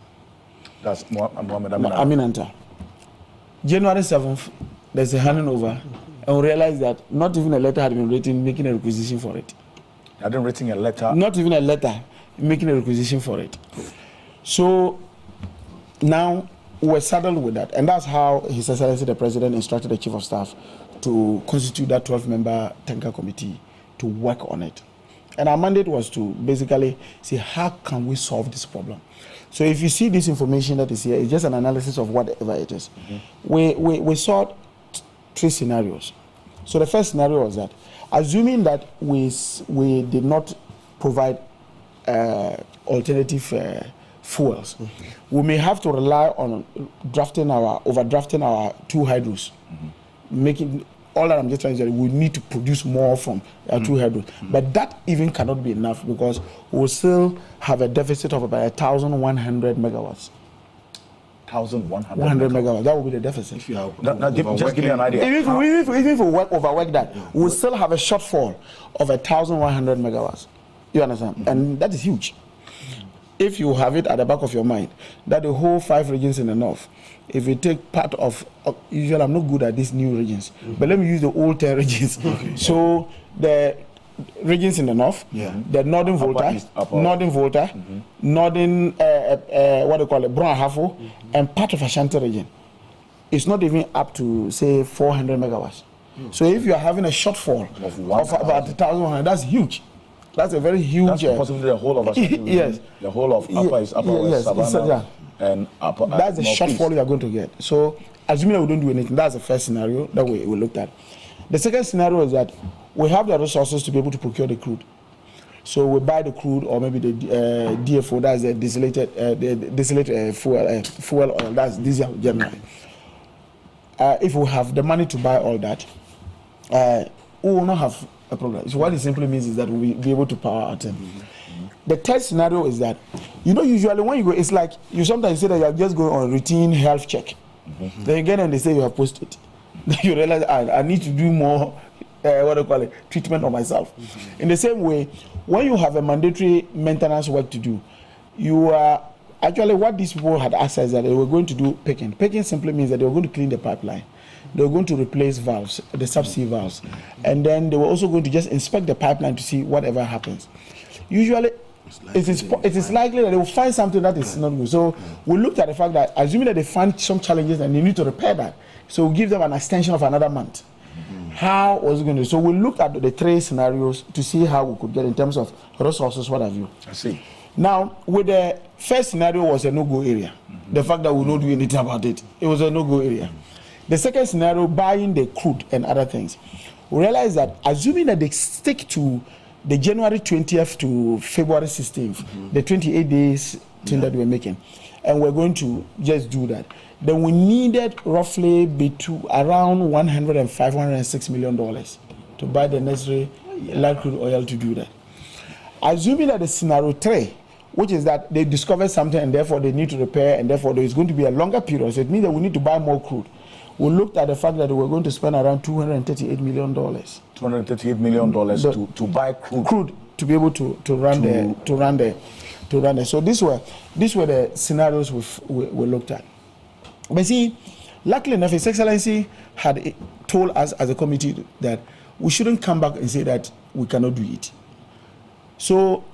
That's Mohammed Aminanta. January 7th, there's a handing over and we realized that not even a letter had been written making a requisition for it. Had been written a letter? Not even a letter making a requisition for it. So now we're saddled with that, and that's how His Excellency the President instructed the Chief of Staff to constitute that 12-member technical committee to work on it. And our mandate was to basically see how can we solve this problem. So if you see this information that is here, it's just an analysis of whatever it is. We saw 3 scenarios. So the first scenario was that, assuming that we did not provide alternative fuels, we may have to rely on overdrafting our 2 hydros, making all that I'm just trying to say, we need to produce more from our 2 hydros. But that even cannot be enough because we'll still have a deficit of about 1,100 megawatts. 1,100 megawatts. That will be the deficit. If you have, just give me an idea. Even if we overwork that, we'll still have a shortfall of 1,100 megawatts. You understand? And that is huge. If you have it at the back of your mind, that the whole 5 regions in the north, if you take part of, usually I'm not good at these new regions, but let me use the old 10 regions. So the regions in the north, the Northern Volta, Northern, what do you call it, Brown Hafo, and part of Ashanti region. It's not even up to, say, 400 megawatts. So if you are having a shortfall of about 1,100, that's huge. That's a very huge. That's possibly the whole of Ashanti. Yes. The whole of Upper West Savannah and Upper. That's the shortfall you are going to get. So, assuming we don't do anything, that's the first scenario that we looked at. The second scenario is that we have the resources to be able to procure the crude. So we buy the crude, or maybe the DFO, that's the distillated fuel oil, that's diesel generally. If we have the money to buy all that, we will not have a problem. So what it simply means is that we'll be able to power our team. The third scenario is that, usually when you go, it's like you sometimes say that you're just going on a routine health check. Then you get and they say you have posted. Then you realize I need to do more, treatment on myself. In the same way, when you have a mandatory maintenance work to do, you are actually what these people had asked us that they were going to do picking. Picking simply means that they were going to clean the pipeline. They were going to replace valves, the subsea valves, and then they were also going to just inspect the pipeline to see whatever happens. Usually, it is likely that they will find something that is not good. So we looked at the fact that, assuming that they find some challenges and they need to repair that, so we'll give them an extension of another month. How was it going to do? So we looked at the 3 scenarios to see how we could get in terms of resources, what have you. I see. Now, with the first scenario was a no-go area. The fact that we don't do anything about it, it was a no-go area. The second scenario, buying the crude and other things, we realized that assuming that they stick to the January 20th to February 16th, the 28 days thing that we're making, and we're going to just do that, then we needed roughly around $105, $106 million to buy the necessary light crude oil to do that. Assuming that the scenario 3, which is that they discovered something and therefore they need to repair and therefore there is going to be a longer period, so it means that we need to buy more crude. We looked at the fact that we're going to spend around $238 million. $238 million to buy crude. Crude to be able to run the. So these were the scenarios we looked at. But see, luckily enough, His Excellency had told us as a committee that we shouldn't come back and say that we cannot do it. So,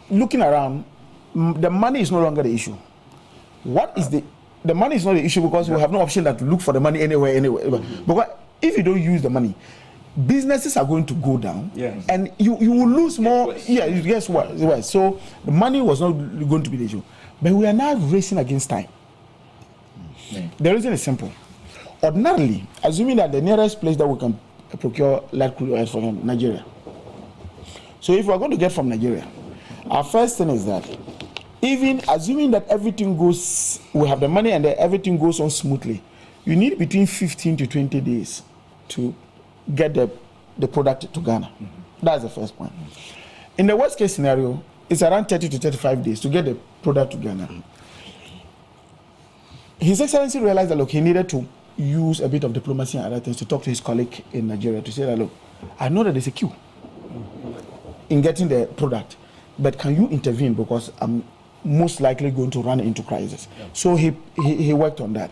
looking around, the money is no longer the issue. What is the money is not the issue because we have no option that to look for the money anywhere. Because if you don't use the money, businesses are going to go down, and you will lose more. Guess what? So the money was not going to be the issue, but we are now racing against time. The reason is simple. Ordinarily, assuming that the nearest place that we can procure light crude oil from Nigeria. So if we are going to get from Nigeria, our first thing is that even assuming that everything goes, we have the money and that everything goes on smoothly, you need between 15 to 20 days to get the product to Ghana. That's the first point. In the worst case scenario, it's around 30 to 35 days to get the product to Ghana. His Excellency realized that, look, he needed to use a bit of diplomacy and other things to talk to his colleague in Nigeria to say that, look, I know that there's a queue in getting the product, but can you intervene because I'm most likely going to run into crisis. So he worked on that.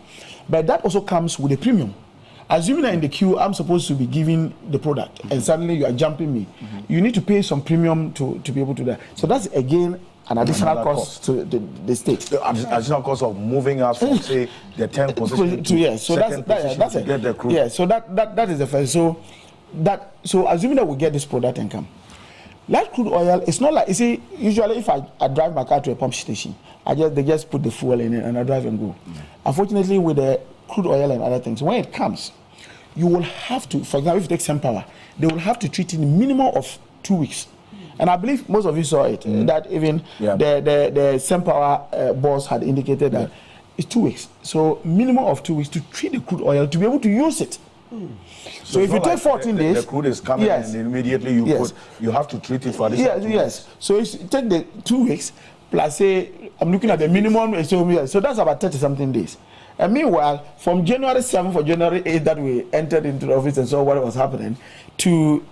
But that also comes with a premium. Assuming that in the queue, I'm supposed to be giving the product, and suddenly you are jumping me, you need to pay some premium to be able to do that. So that's again an additional cost to the state. The additional cost of moving us from, say, the 10th position to so second position that's to get the crude. Yeah, so that is the first. So assuming that we get this product and come, light crude oil, it's not like, you see, usually if I drive my car to a pump station, they just put the fuel in it and I drive and go. Unfortunately, with the crude oil and other things, when it comes, you will have to, for example, if you take SunPower, they will have to treat it in a minimum of 2 weeks. And I believe most of you saw it, that even the SunPower boss had indicated that it's 2 weeks. So minimum of 2 weeks to treat the crude oil to be able to use it. So if you take 14 days, the crude is coming and immediately you have to treat it for this. Yes. So if you take the 2 weeks plus, say, I'm looking at the minimum, so that's about 30-something days. And meanwhile, from January 7th or January 8th that we entered into the office and saw what was happening, to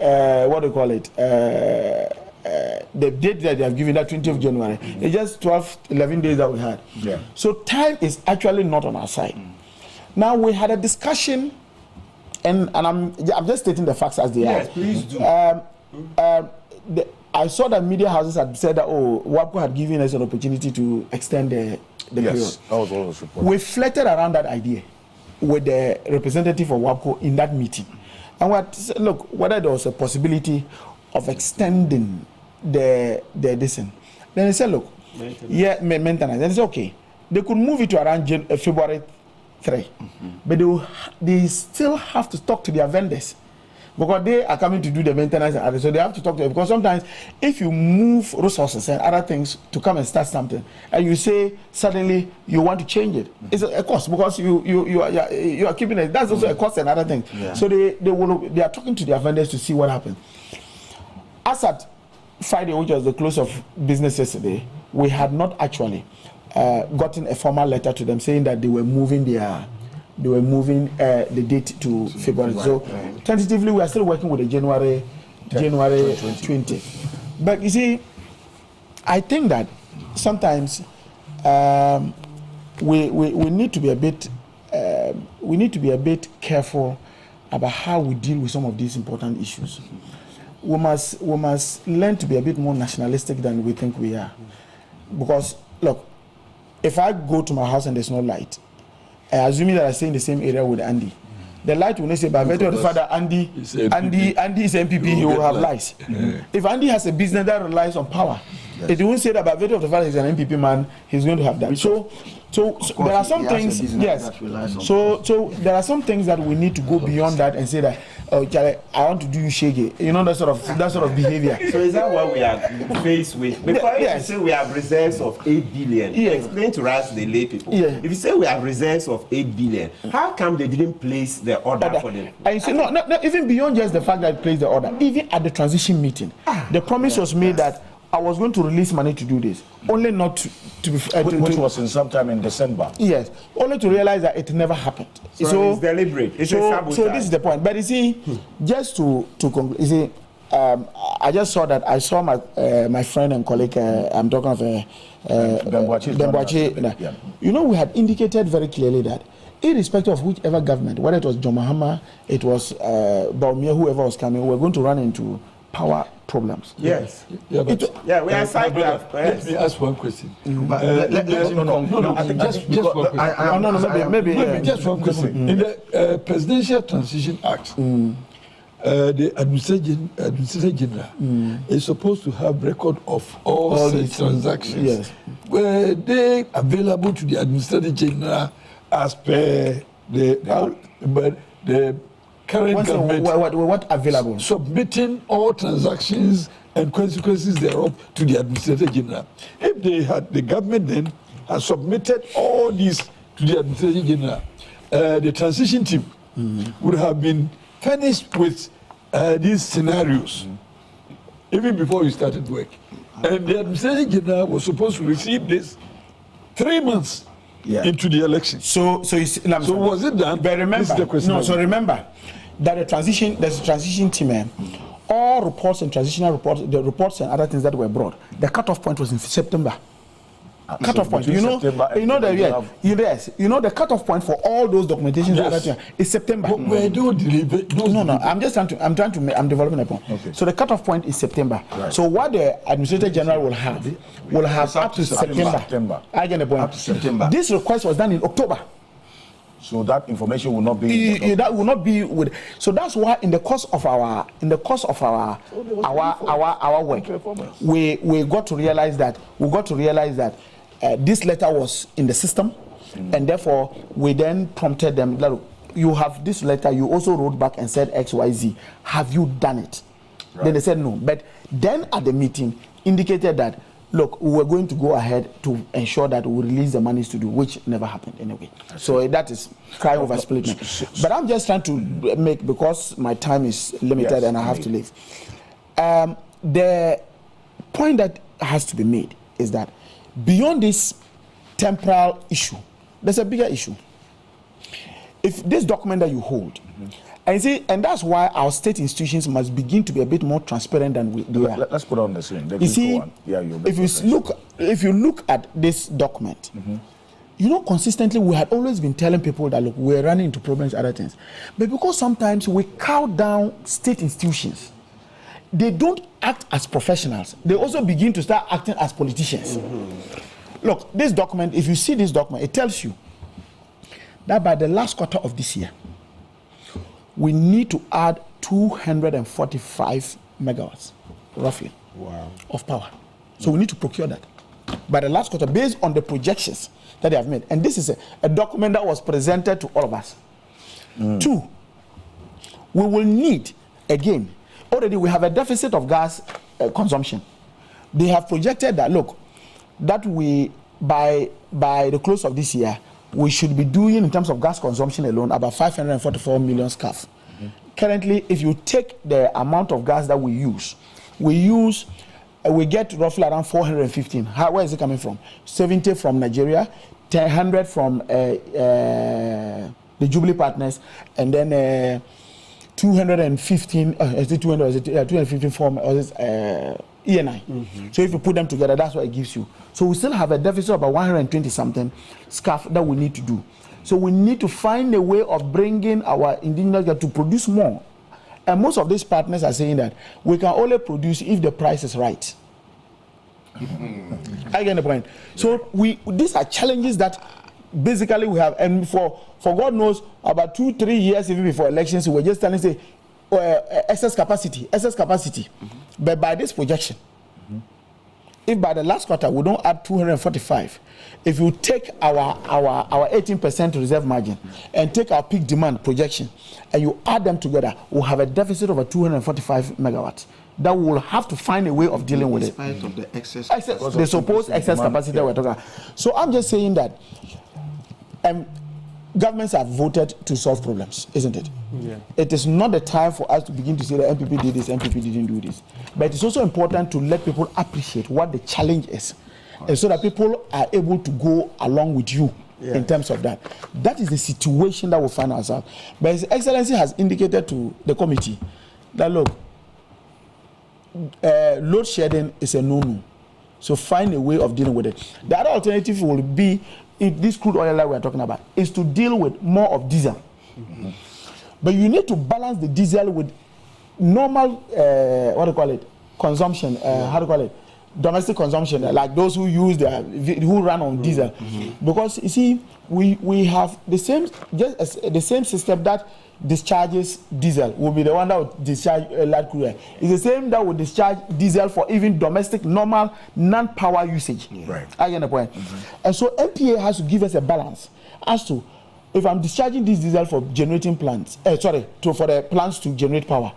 the date that they have given, that 20th of January, it's just 12, 11 days that we had. Yeah. So time is actually not on our side. Now we had a discussion, and I'm just stating the facts as they are. Yes, please do. I saw that media houses had said that, WAPCO had given us an opportunity to extend the period. Yes, that was what was reported. We flirted around that idea with the representative of WAPCO in that meeting. And whether there was a possibility of extending the distance. Then they said, maintenance. Then they said, okay, they could move it to around February 3. But they still have to talk to their vendors, because they are coming to do the maintenance, so they have to talk to them. Because sometimes if you move resources and other things to come and start something, and you say suddenly you want to change it, it's a cost, because you are keeping it. That's also a cost and other things. Yeah. So they are talking to their vendors to see what happens. As at Friday, which was the close of business yesterday, we had not actually gotten a formal letter to them saying that they were moving the date to February. So tentatively, we are still working with the January 20. But you see, I think that sometimes we need to be a bit careful about how we deal with some of these important issues. We must learn to be a bit more nationalistic than we think we are. Because look, if I go to my house and there's no light, assuming that I stay in the same area with Andy, the light will not say, by virtue of the fact that Andy is MPP, he will have lights. If Andy has a business that relies on power, it won't say that by virtue of the fact that he's an MPP man, he's going to have that. So there are some things, so there are some things that we need to go beyond that and say that, I want to do you shaggy. You know, that sort of behavior. So is that what we are faced with? Because if you say we have reserves of 8 billion, explain to us, the lay people. If you say we have reserves of 8 billion, how come they didn't place the order for them? And you say, no, even beyond just the fact that they placed the order, even at the transition meeting, the promise was made that I was going to release money to do this, only not to be... which was in sometime in December. Yes, only to realize that it never happened. So it's deliberate. It's a sabotage. So this is the point. But you see, just to conclude, you see, I just saw that, I saw my friend and colleague, I'm talking of Bembuachi. You know, we had indicated very clearly that irrespective of whichever government, whether it was John Mahama, it was Baumia, whoever was coming, we're going to run into power problems. Yes. We are cycling. Let me ask one question. Maybe just one question. In the Presidential Transition Act, the Administrator General is supposed to have record of all such transactions. Yes. Were they available to the Administrator General as per the current government? What available? Submitting all transactions and consequences thereof to the Administrator General. If the government then has submitted all these to the Administrator General, the transition team would have been furnished with these scenarios even before you started work. And the Administrator General was supposed to receive this 3 months into the election. So was it done? But remember that there's a transition team. All reports and transitional reports, the reports and other things that were brought, the cutoff point was in September. Cutoff point. You know the cutoff point for all those documentations. Yes. Is September. I'm developing a point. Okay. So the cutoff point is September. Right. So what the Administrator General will have up to September. I get the point. Up to September. This request was done in October. So that information will not be. That will not be with. So that's why in the course of our work, we got to realize that this letter was in the system, and therefore we then prompted them. Look, you have this letter. You also wrote back and said X, Y, Z. Have you done it? Right. Then they said no. But then at the meeting indicated that, look, we were going to go ahead to ensure that we release the monies to do, which never happened anyway. So that is cry over split. But I'm just trying to make, because my time is limited and I have to leave. The point that has to be made is that beyond this temporal issue, there's a bigger issue. If this document that you hold, and that's why our state institutions must begin to be a bit more transparent than they are. Let's put on the screen. You see, if you look at this document, you know, consistently we had always been telling people that, look, we're running into problems, other things. But because sometimes we cow down state institutions, they don't act as professionals. They also begin to start acting as politicians. Look, this document, if you see this document, it tells you that by the last quarter of this year, we need to add 245 megawatts, roughly, of power. So we need to procure that by the last quarter, based on the projections that they have made. And this is a document that was presented to all of us. 2, we will need, again, already we have a deficit of gas consumption. They have projected that, look, that we, by the close of this year, we should be doing, in terms of gas consumption alone, about 544 million scarf. Currently, if you take the amount of gas that we get roughly around 415. Where is it coming from? 70 from Nigeria, 100 from the Jubilee partners, and then 215. Is it 200? Is it 215 from ENI? So if you put them together, that's what it gives you. So we still have a deficit of about 120 something scarf that we need to do. So we need to find a way of bringing our indigenous gas to produce more. And most of these partners are saying that we can only produce if the price is right. I get the point. So these are challenges that basically we have, and for God knows, about 2-3 years even before elections, we were just telling say excess capacity. But by this projection, if by the last quarter we don't add 245, if you take our 18% reserve margin and take our peak demand projection and you add them together, we'll have a deficit of 245 megawatts. That we will have to find a way of dealing with it. In spite of the excess the supposed excess capacity that we're talking about. So I'm just saying that governments have voted to solve problems, isn't it? Yeah. It is not the time for us to begin to say that MPP did this, MPP didn't do this. But it's also important to let people appreciate what the challenge is, and so that people are able to go along with you in terms of that. That is the situation that we find ourselves. But His Excellency has indicated to the committee that, look, load shedding is a no-no. So find a way of dealing with it. The other alternative will be, if this crude oil that we're talking about, is to deal with more of diesel. But you need to balance the diesel with normal, consumption, domestic consumption, like those who use who run on diesel. Because you see, we have the same system that discharges diesel will be the one that will discharge light crude oil. It's the same that will discharge diesel for even domestic, normal, non-power usage. Right. I get the point. And so MPA has to give us a balance as to, if I'm discharging this diesel for generating plants, for the plants to generate power,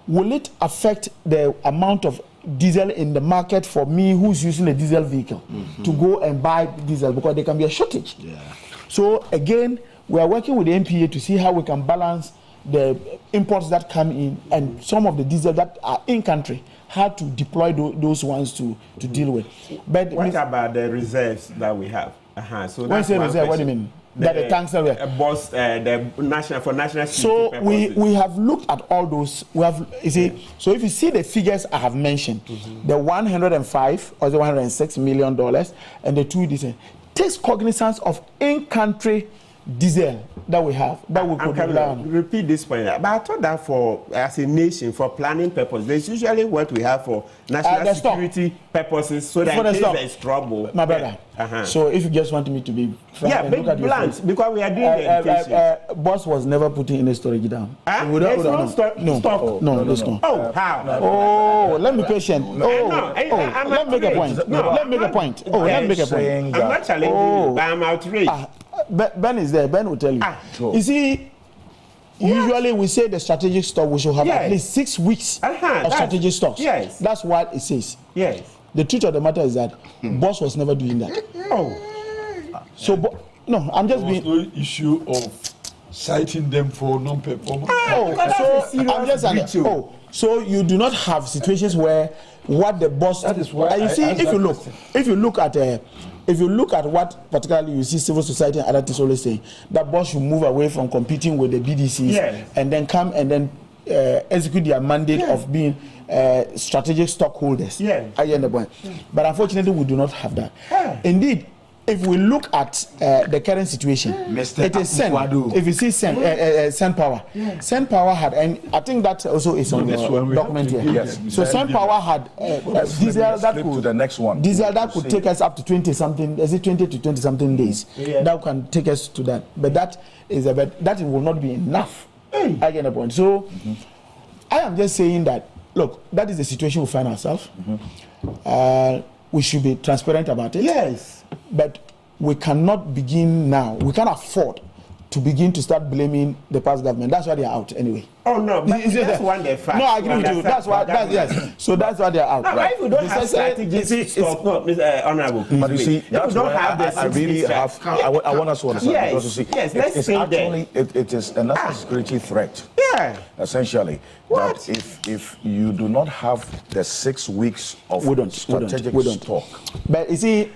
will it affect the amount of diesel in the market for me who's using a diesel vehicle to go and buy diesel, because there can be a shortage. So again, we are working with the MPA to see how we can balance the imports that come in and some of the diesel that are in country, how to deploy those ones to deal with. But what about the reserves that we have? So when you say reserve, what do you mean? that the tanks are boss the national for national so security we have looked at all those. We have so if you see the figures I have mentioned, the 105 or the 106 million dollars and the 2 diesel takes cognizance of in-country diesel that we have that we could rely on. Repeat this point, but I thought that for as a nation for planning purposes, there's usually what we have for national security purposes, so that in case there is trouble. My brother. So if you just want me to be frank, big plans because we are doing the education. Boss was never putting any storage down. There's no stock. No, there's no. Oh, how? Oh, let me be patient. Let me make a point. Let me make a point. Oh, let me make a point. I'm not challenging you, but I'm outraged. Ben is there. Ben will tell you. You see, usually we say the strategic stock we should have at least 6 weeks of strategic stocks. Yes. That's what it says. Yes. The truth of the matter is that boss was never doing that. So, no, I'm just being. No issue of citing them for non-performance. I'm just saying. So you do not have situations where what the boss. That is why you see, if you look at what particularly you see civil society and other things always saying, that boss should move away from competing with the BDCs and then come and then execute their mandate of being strategic stockholders. I get the point. But unfortunately, we do not have that. Indeed, if we look at the current situation, it is Sen. If you see Sen Power, Sen Power had, and I think that also is on the document here. Yes. So Sen Power had diesel that could to the next one. Diesel that could take us up to 20 something. Is it 20 to 20 something days? That can take us to that. But that will not be enough. I get the point. So I am just saying that look, that is the situation we find ourselves. We should be transparent about it. Yes. But we cannot begin now. We can't afford to begin to start blaming the past government. That's why they are out anyway. Oh no, but that's one they fight. No, I agree with you. That's why. So that's why they are out. No, right? If we don't have strategic stock, Mr. Honorable, but you see, that's why I really have. I want us to understand because you see, it's actually it is a national security threat. Yeah. Essentially, that if you do not have the 6 weeks of strategic stock, but you see,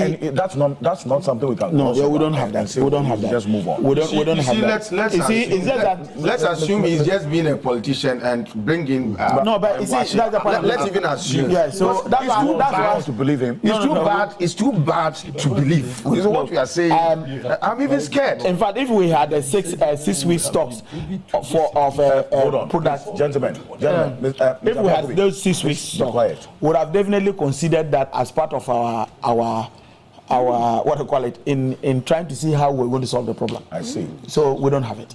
and that's not something we can. No, we don't have that. We don't have that. Just move on. We don't have that. Let's assume he's just being a politician and bringing. No, but you see, that's the point. Let's even assume. Yeah, so that's why to believe him. It's too bad to believe. This is what we are saying. I'm even scared. In fact, if we had a 6 week stocks of products, gentlemen, if we had those 6 weeks stocks, would have definitely considered that as part of our what do you call it in trying to see how we're going to solve the problem. I see. So we don't have it.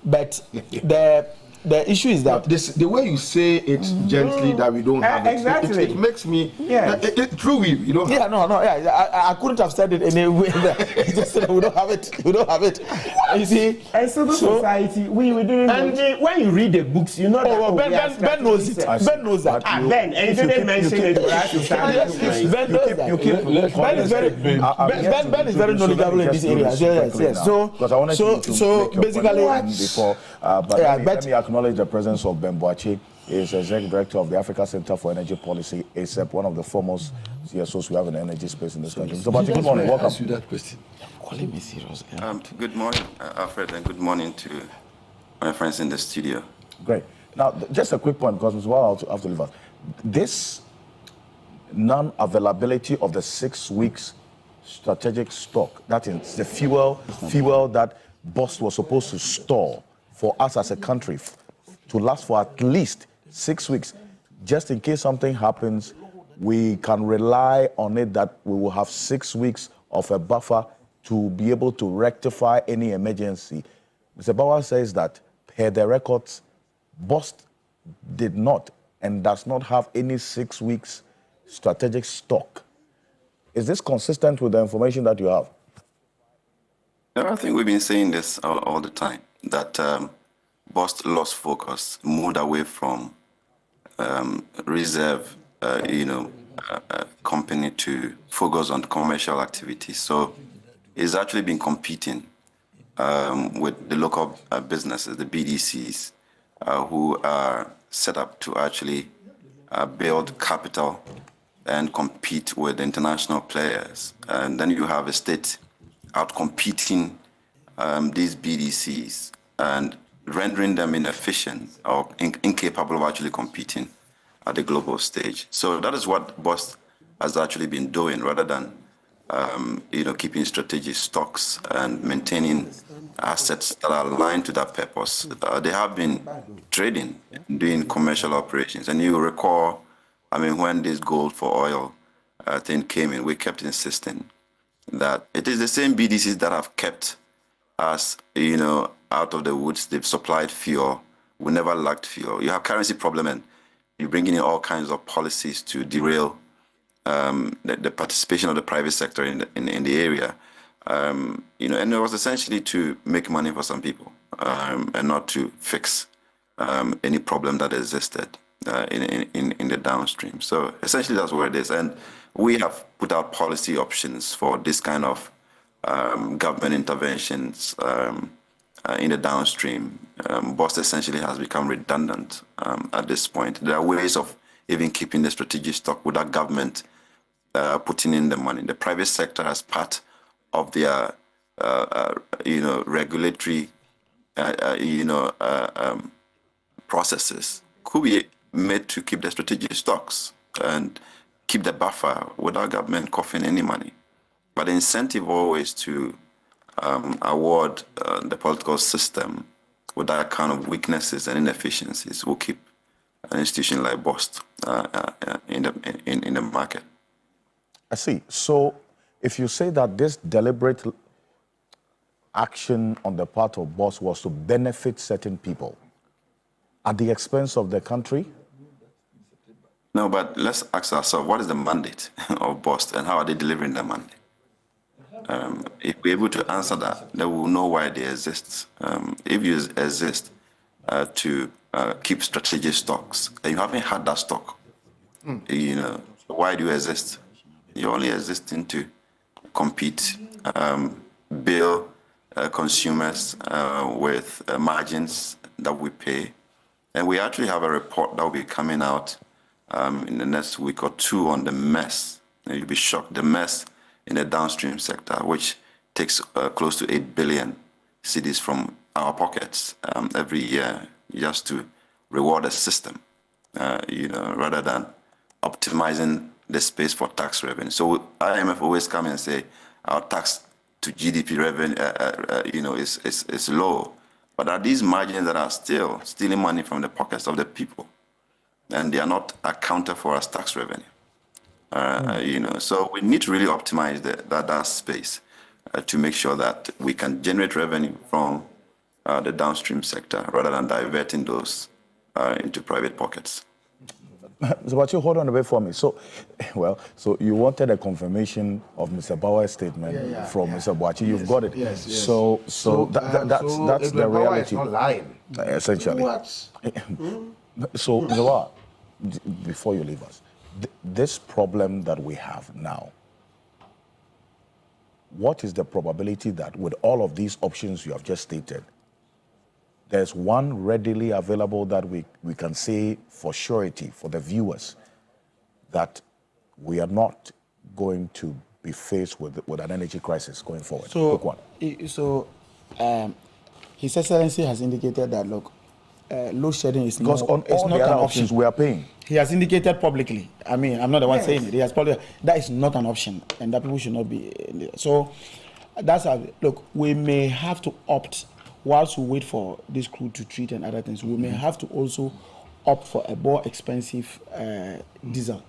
But the issue is that the way you say it gently that we don't have it, it makes me true. We don't. Yeah, I couldn't have said it in a way that just said we don't have it. We don't have it. What? You see, and civil society, we didn't. And when you read the books, you know that. Ben knows it. Ben knows that. Ben, and you didn't mention it. Ben knows that. Ben is very knowledgeable in this area. Yes. So basically. Let me acknowledge the presence of Ben Boache. He is Executive Director of the Africa Center for Energy Policy, ASEP, one of the foremost CSOs we have in the energy space in this country. So, Boache, good morning. Welcome. Ask you that question. Calling me serious. Good morning, Alfred, and good morning to my friends in the studio. Great. Now, just a quick point, because Mr. Wall have to leave us. This non-availability of the 6 weeks strategic stock, that is the fuel that Boss was supposed to store for us as a country to last for at least 6 weeks, just in case something happens, we can rely on it that we will have 6 weeks of a buffer to be able to rectify any emergency. Mr. Bauer says that per the records, Boss did not and does not have any 6 weeks strategic stock. Is this consistent with the information that you have? No, I think we've been saying this all the time, that Boss lost focus, moved away from reserve, company to focus on commercial activities. So he's actually been competing with the local businesses, the BDCs, who are set up to actually build capital and compete with international players. And then you have a state outcompeting these BDCs and rendering them inefficient or incapable of actually competing at the global stage. So that is what BOST has actually been doing, rather than keeping strategic stocks and maintaining assets that are aligned to that purpose. They have been trading, doing commercial operations. And you recall, when this gold for oil thing came in, we kept insisting that it is the same BDCs that have kept us, out of the woods. They've supplied fuel. We never lacked fuel. You have currency problem, and you're bringing in all kinds of policies to derail the participation of the private sector in the area. And it was essentially to make money for some people and not to fix any problem that existed in the downstream. So essentially that's what it is. And we have put out policy options for this kind of government interventions in the downstream. BOST essentially has become redundant at this point. There are ways of even keeping the strategic stock without government putting in the money. The private sector, as part of their regulatory processes, could be made to keep the strategic stocks and keep the buffer without government coughing any money. But the incentive always to award the political system with that kind of weaknesses and inefficiencies will keep an institution like BOST in the market. I see. So if you say that this deliberate action on the part of BOST was to benefit certain people at the expense of the country? No, but let's ask ourselves, what is the mandate of BOST and how are they delivering the mandate? If we're able to answer that, then we'll know why they exist. If you exist to keep strategic stocks, and you haven't had that stock, why do you exist? You're only existing to compete, bill consumers with margins that we pay. And we actually have a report that will be coming out in the next week or two on the mess. And you'll be shocked, the mess in the downstream sector, which takes close to 8 billion cedis from our pockets every year just to reward the system, rather than optimizing the space for tax revenue. So IMF always come and say our tax to GDP revenue, is low. But are these margins that are still stealing money from the pockets of the people? And they are not accounted for as tax revenue. So we need to really optimize that space to make sure that we can generate revenue from the downstream sector rather than diverting those into private pockets. So, but you hold on a bit for me. So you wanted a confirmation of Mr. Bauer's statement from Mr. Boachi. You've got it. Yes. So that's the reality. Not lying. Essentially. So, Mr. Bauer, before you leave us, this problem that we have now, what is the probability that with all of these options you have just stated, there's one readily available that we can say for surety for the viewers that we are not going to be faced with an energy crisis going forward? Quick one. His Excellency has indicated that, look, load shedding is because on all the other options we are paying. He has indicated publicly. I mean, I'm not the one saying it. He has probably that is not an option, and that people should not be. So that's how. Look, we may have to opt. Whilst we wait for this crude to treat and other things, we may have to also opt for a more expensive diesel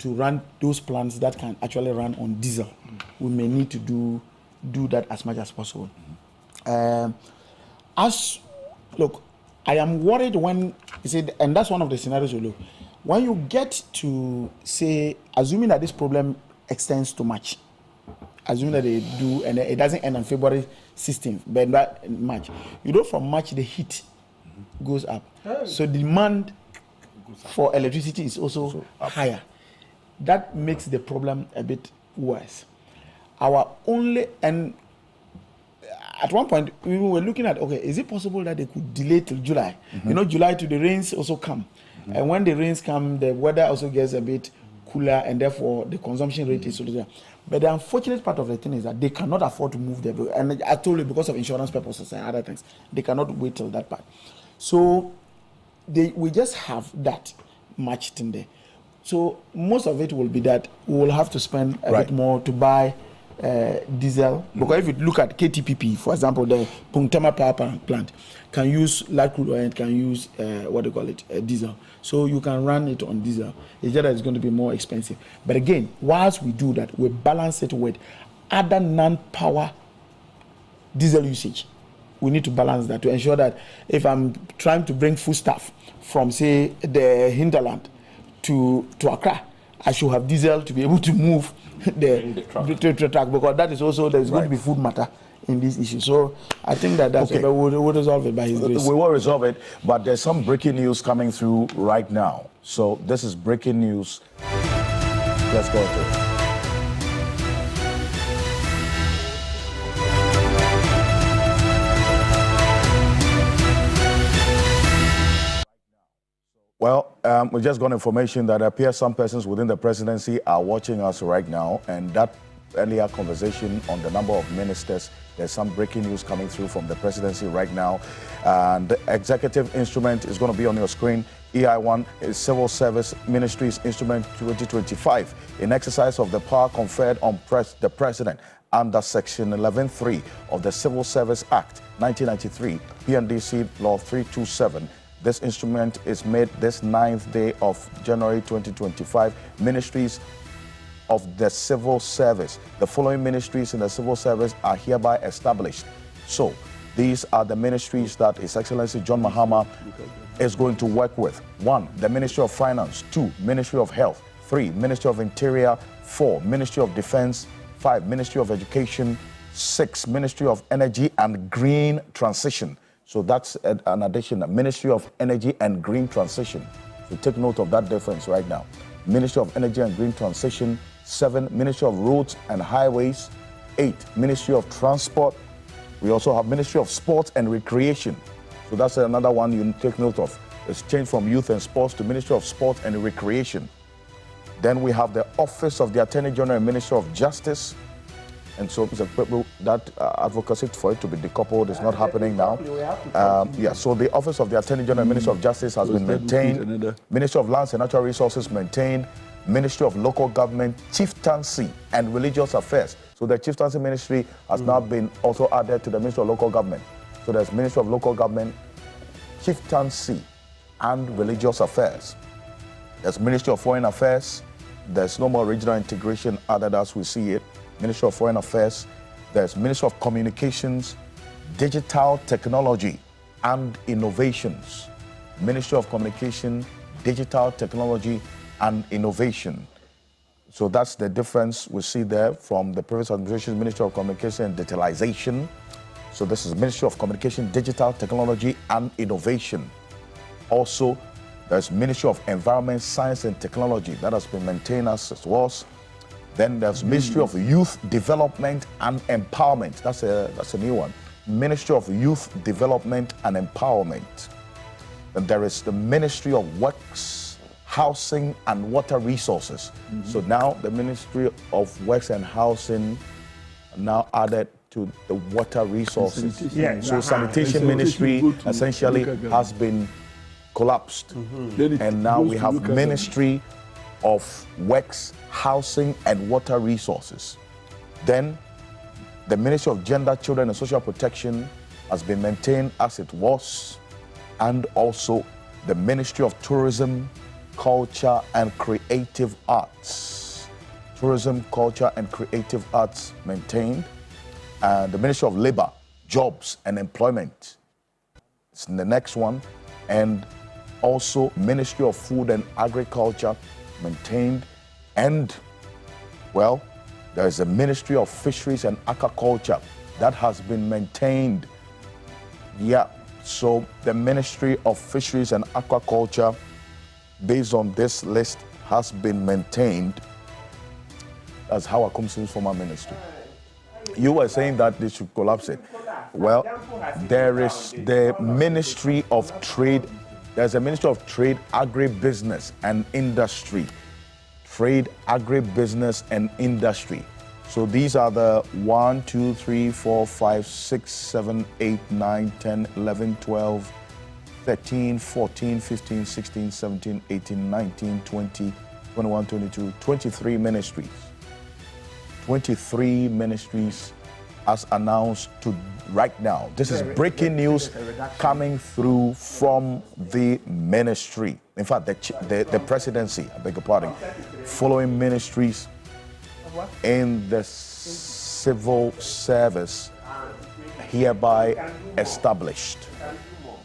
to run those plants that can actually run on diesel. We may need to do that as much as possible. Look, I am worried when you said, and that's one of the scenarios you look. When you get to say, assuming that this problem extends to March, assuming that they do, and it doesn't end on February 16th, but not in March. From March the heat goes up, so demand for electricity is also higher. That makes the problem a bit worse. And at one point we were looking at, okay, is it possible that they could delay till July? July to the rains also come, and when the rains come, the weather also gets a bit cooler, and therefore the consumption rate is so low. But the unfortunate part of the thing is that they cannot afford to move their bill. And I told you, because of insurance purposes and other things, they cannot wait till that part. So we just have that matched in there. So most of it will be that we will have to spend a bit more to buy diesel. Because if you look at KTPP, for example, the Puntama power plant can use light crude oil and can use diesel. So you can run it on diesel. It's just that it's going to be more expensive. But again, whilst we do that, we balance it with other non-power diesel usage. We need to balance that to ensure that if I'm trying to bring foodstuff from, say, the hinterland to Accra, I should have diesel to be able to move the truck, because that is also, there's going to be food matter in this issue. So I think that's okay. We'll resolve it by his grace. We will resolve it, but there's some breaking news coming through right now. So this is breaking news. Let's go to it. Well, we just got information that appears some persons within the presidency are watching us right now, and that earlier conversation on the number of ministers, there's some breaking news coming through from the presidency right now. And the executive instrument is going to be on your screen. EI1 is Civil Service Ministries Instrument 2025, in exercise of the power conferred on the president under Section 11.3 of the Civil Service Act 1993, PNDC Law 327. This instrument is made this 9th day of January 2025. Ministries of the Civil Service. The following ministries in the Civil Service are hereby established. So, these are the ministries that His Excellency John Mahama is going to work with. 1, the Ministry of Finance. 2, Ministry of Health. 3, Ministry of Interior. 4, Ministry of Defense. 5, Ministry of Education. 6, Ministry of Energy and Green Transition. So that's an addition, Ministry of Energy and Green Transition. So take note of that difference right now. Ministry of Energy and Green Transition. 7, Ministry of Roads and Highways. 8, Ministry of Transport. We also have Ministry of Sports and Recreation. So that's another one you take note of. It's changed from Youth and Sports to Ministry of Sports and Recreation. Then we have the Office of the Attorney General and Ministry of Justice. And so that advocacy for it to be decoupled is not happening now. So the Office of the Attorney General and Ministry of Justice has been maintained. Ministry of Lands and Natural Resources maintained. Ministry of Local Government, Chieftaincy and Religious Affairs. So the Chieftaincy Ministry has now been also added to the Ministry of Local Government. So there's Ministry of Local Government, Chieftaincy and Religious Affairs. There's Ministry of Foreign Affairs. There's no more regional integration added as we see it. Ministry of Foreign Affairs. There's Ministry of Communications, Digital Technology and Innovations. Ministry of Communication, Digital Technology and Innovation. So that's the difference we see there from the previous administration, Ministry of Communication and Digitalization. So this is Ministry of Communication, Digital Technology and Innovation. Also, there's Ministry of Environment, Science and Technology. That has been maintained as it was. Then there's Ministry of Youth Development and Empowerment. That's a new one. Ministry of Youth Development and Empowerment. Then there is the Ministry of Works, Housing and Water Resources. So now the Ministry of Works and Housing now added to the water resources. So Sanitation Ministry essentially has been collapsed. And now we have Ministry of Works, Housing and Water Resources. Then the Ministry of Gender, Children and Social Protection has been maintained as it was, and also the Ministry of Tourism, Culture and Creative Arts. Tourism, Culture and Creative Arts maintained. And the Ministry of Labor, Jobs and Employment. It's the next one. And also Ministry of Food and Agriculture maintained. And, well, there is a Ministry of Fisheries and Aquaculture that has been maintained. So the Ministry of Fisheries and Aquaculture, based on this list, has been maintained. That's how I come to former ministry. You were saying that they should collapse it. Well, there is the Ministry of Trade. There's a Ministry of Trade, Agribusiness and Industry. trade, agribusiness, and industry. So these are the 1, 2, 3, 4, 5, 6, 7, 8, 9, 10, 11, 12, 13, 14, 15, 16, 17, 18, 19, 20, 21, 22, 23 ministries. 23 ministries as announced to right now. This is breaking news coming through from the ministry. In fact, the presidency, I beg your pardon, following ministries in the civil service hereby established.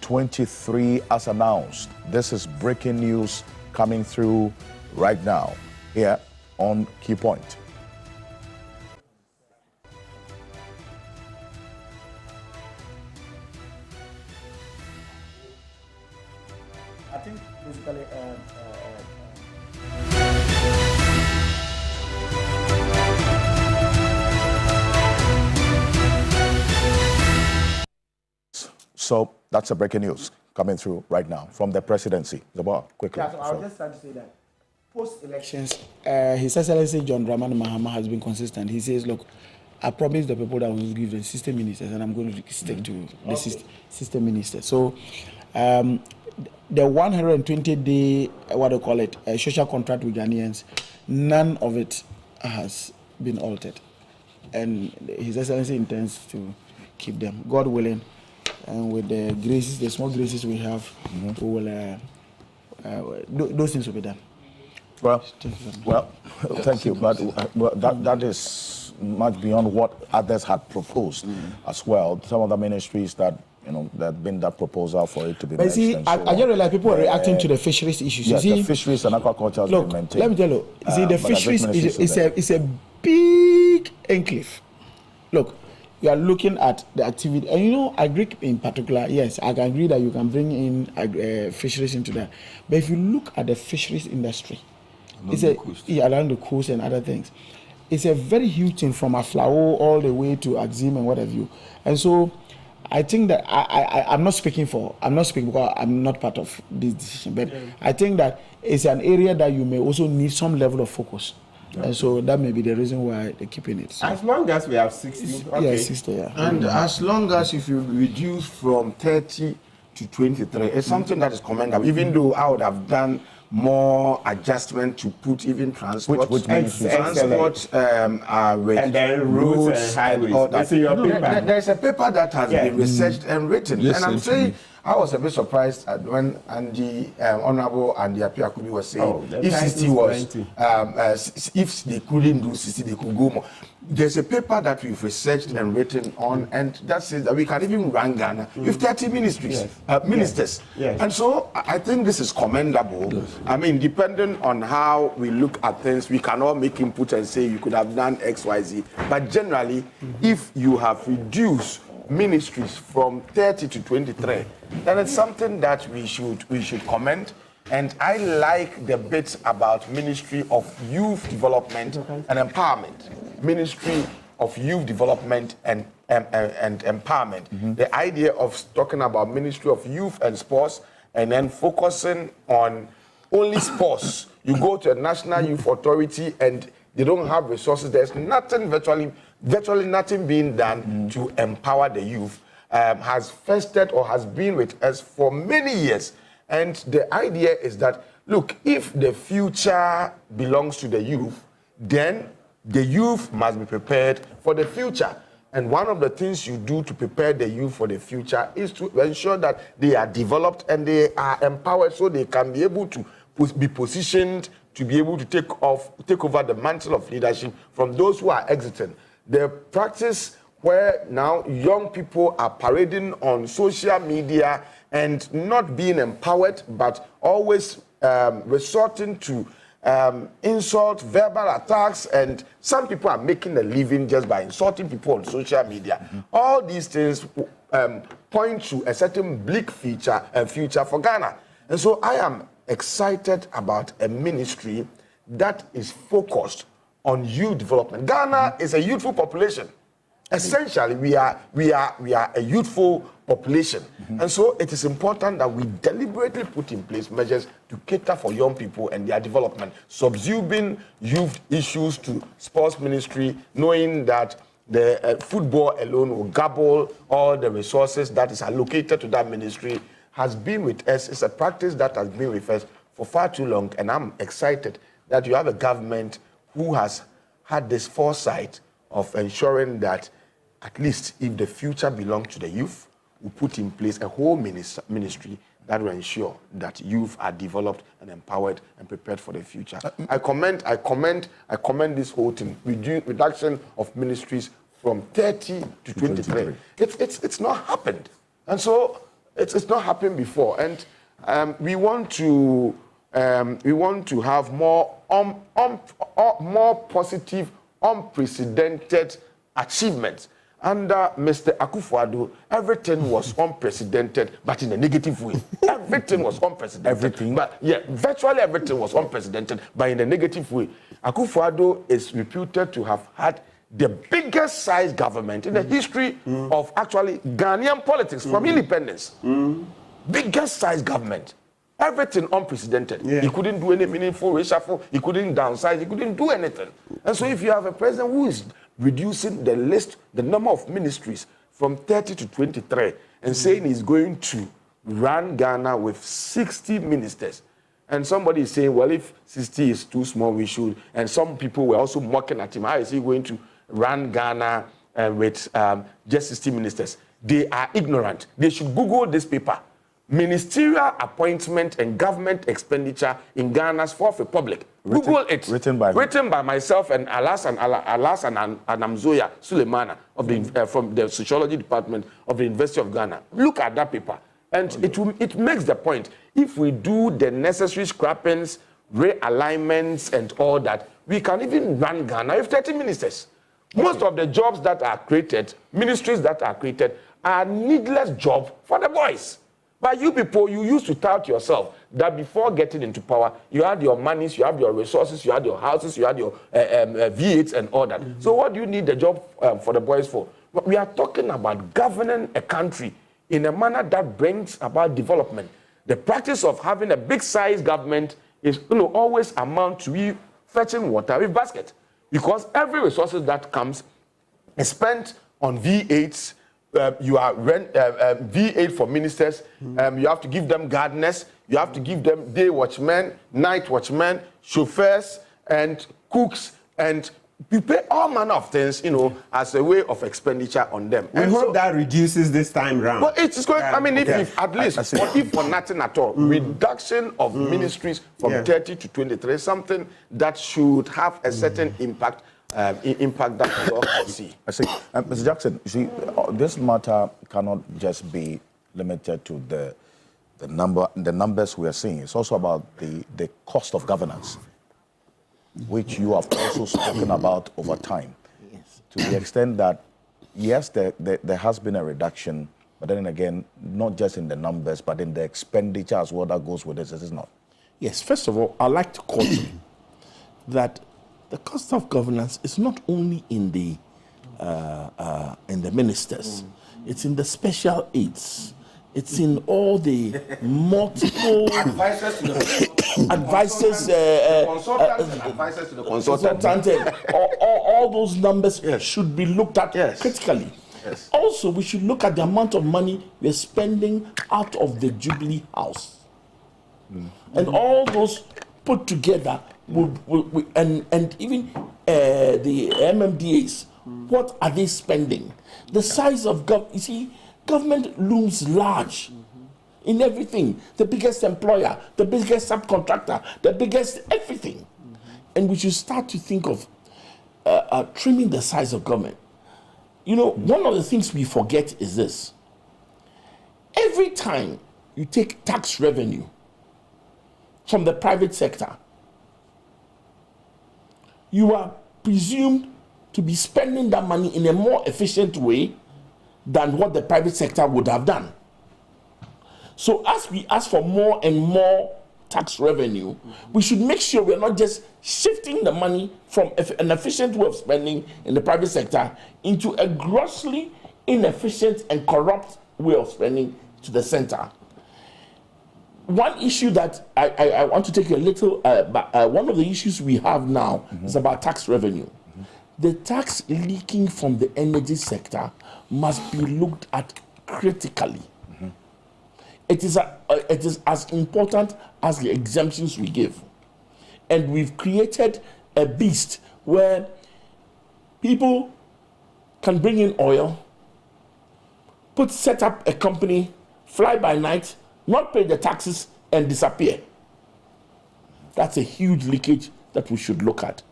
23 as announced. This is breaking news coming through right now here on Key Point. I think basically So that's a breaking news coming through right now from the presidency. Zabor, quickly. Yeah, so I was just trying to say that post-elections, His Excellency John Dramani Mahama has been consistent. He says, look, I promised the people that I will give the system ministers, and I'm going to stick to the system ministers. So the 120-day, what do you call it, social contract with Ghanaians, none of it has been altered. And His Excellency intends to keep them, God willing. And with the graces, the small graces we have, we will, those things will be done. Well, thank you. But that is much beyond what others had proposed as well. Some of the ministries that, there had been that proposal for it to be mentioned. But see, I just realize people are reacting to the fisheries issues. Yes, the fisheries and aquaculture has been maintained. Let me tell you, the fisheries is a big enclave. Look, you are looking at the activity, and agri in particular, yes, I can agree that you can bring in fisheries into that. But if you look at the fisheries industry, around the coast and other things, it's a very huge thing from Aflao all the way to Axim and what have you. And so I think that I'm not speaking because I'm not part of this decision, but I think that it's an area that you may also need some level of focus. And so that may be the reason why they're keeping it. So. As long as we have 60. Okay. Yeah, 60, yeah. And as long as if you reduce from 30 to 23, it's something that is commendable, even though I would have done more adjustment to put even transport, transport and then roads and highways. And all that. There's a paper that has been researched and written. Yes, and I'm saying, I was a bit surprised when Andy, Honorable Andy Apiakubi was saying, if 60 was, if they couldn't do 60, they could go more. There's a paper that we've researched and written on, and that says that we can even run Ghana with 30 ministries, ministers. Yes. And so I think this is commendable. Yes. I mean, depending on how we look at things, we can all make input and say you could have done X, Y, Z. But generally, if you have reduced ministries from 30 to 23, then it's something that we should commend. And I like the bits about Ministry of Youth Development and Empowerment. Ministry of Youth Development and Empowerment. The idea of talking about Ministry of Youth and Sports and then focusing on only sports. You go to a National Youth Authority and they don't have resources. There's nothing, virtually nothing being done to empower the youth. Has festered or has been with us for many years. And the idea is that, look, if the future belongs to the youth, then the youth must be prepared for the future. And one of the things you do to prepare the youth for the future is to ensure that they are developed and they are empowered so they can be able to be positioned to be able to take over the mantle of leadership from those who are exiting. The practice where now young people are parading on social media and not being empowered, but always resorting to insult, verbal attacks, and some people are making a living just by insulting people on social media. All these things point to a certain bleak future for Ghana. And so I am excited about a ministry that is focused on youth development. Ghana is a youthful population. Essentially, we are a youthful population. And so it is important that we deliberately put in place measures to cater for young people and their development, subsuming youth issues to sports ministry, knowing that the football alone will gobble all the resources that is allocated to that ministry, has been with us. It's a practice that has been with us for far too long, and I'm excited that you have a government who has had this foresight of ensuring that at least if the future belongs to the youth, we put in place a whole ministry that will ensure that youth are developed and empowered and prepared for the future. I commend this whole thing, reduction of ministries from 30 to 23. It's not happened. And so it's not happened before. And we want to have more positive, unprecedented achievements. Under Mr. Akufo-Addo, everything was unprecedented, but in a negative way. Everything was unprecedented. Everything? But yeah, virtually everything was unprecedented, but in a negative way. Akufo-Addo is reputed to have had the biggest size government in the history of actually Ghanaian politics from independence. Biggest size government. Everything unprecedented. Yeah. He couldn't do any meaningful reshuffle. He couldn't downsize. He couldn't do anything. And so if you have a president who is reducing the number of ministries from 30 to 23 and saying he's going to run Ghana with 60 ministers, and somebody is saying, well, if 60 is too small, we should. And some people were also mocking at him. How is he going to run Ghana with just 60 ministers? They are ignorant. They should Google this paper. Ministerial appointment and government expenditure in Ghana's Fourth Republic. Google it. Written by myself and Alas and Amzoya Suleimana of the from the sociology department of the University of Ghana. Look at that paper, and it makes the point. If we do the necessary scrappings, realignments, and all that, we can even run Ghana with 30 ministers. Most of the jobs that are created, ministries that are created, are needless jobs for the boys. But you people, you used to tout yourself that before getting into power, you had your monies, you had your resources, you had your houses, you had your V8s and all that. So what do you need the job for the boys for? We are talking about governing a country in a manner that brings about development. The practice of having a big-size government is always amount to you fetching water with basket. Because every resources that comes is spent on V8s. You are V8 for ministers. You have to give them gardeners. You have to give them day watchmen, night watchmen, chauffeurs, and cooks, and you pay all manner of things, as a way of expenditure on them. We hope that reduces this time round. Well, it's going. I mean, if at least, if for nothing at all, reduction of ministries from 30 to 23, something that should have a certain impact. Impact that we all can see. I see. Mr. Jackson, you see, this matter cannot just be limited to the numbers we are seeing. It's also about the cost of governance, which you have also spoken about over time. Yes. To the extent that, yes, there has been a reduction, but then again, not just in the numbers, but in the expenditure as well that goes with this, is it not? Yes, first of all, I'd like to caution that the cost of governance is not only in the ministers, it's in the special aids, it's in all the multiple advisors to the advisors, advisors to the consultant. All those numbers should be looked at critically. Yes. Also, we should look at the amount of money we're spending out of the Jubilee House, and all those put together. And even the MMDAs, what are they spending? The size of government, you see, government looms large in everything. The biggest employer, the biggest subcontractor, the biggest everything. And we should start to think of trimming the size of government. One of the things we forget is this. Every time you take tax revenue from the private sector, you are presumed to be spending that money in a more efficient way than what the private sector would have done. So as we ask for more and more tax revenue, we should make sure we're not just shifting the money from an efficient way of spending in the private sector into a grossly inefficient and corrupt way of spending to the center. One issue that I want to take a little, one of the issues we have now is about tax revenue. The tax leaking from the energy sector must be looked at critically. It is as important as the exemptions we give. And we've created a beast where people can bring in oil, set up a company, fly by night, not pay the taxes, and disappear. That's a huge leakage that we should look at.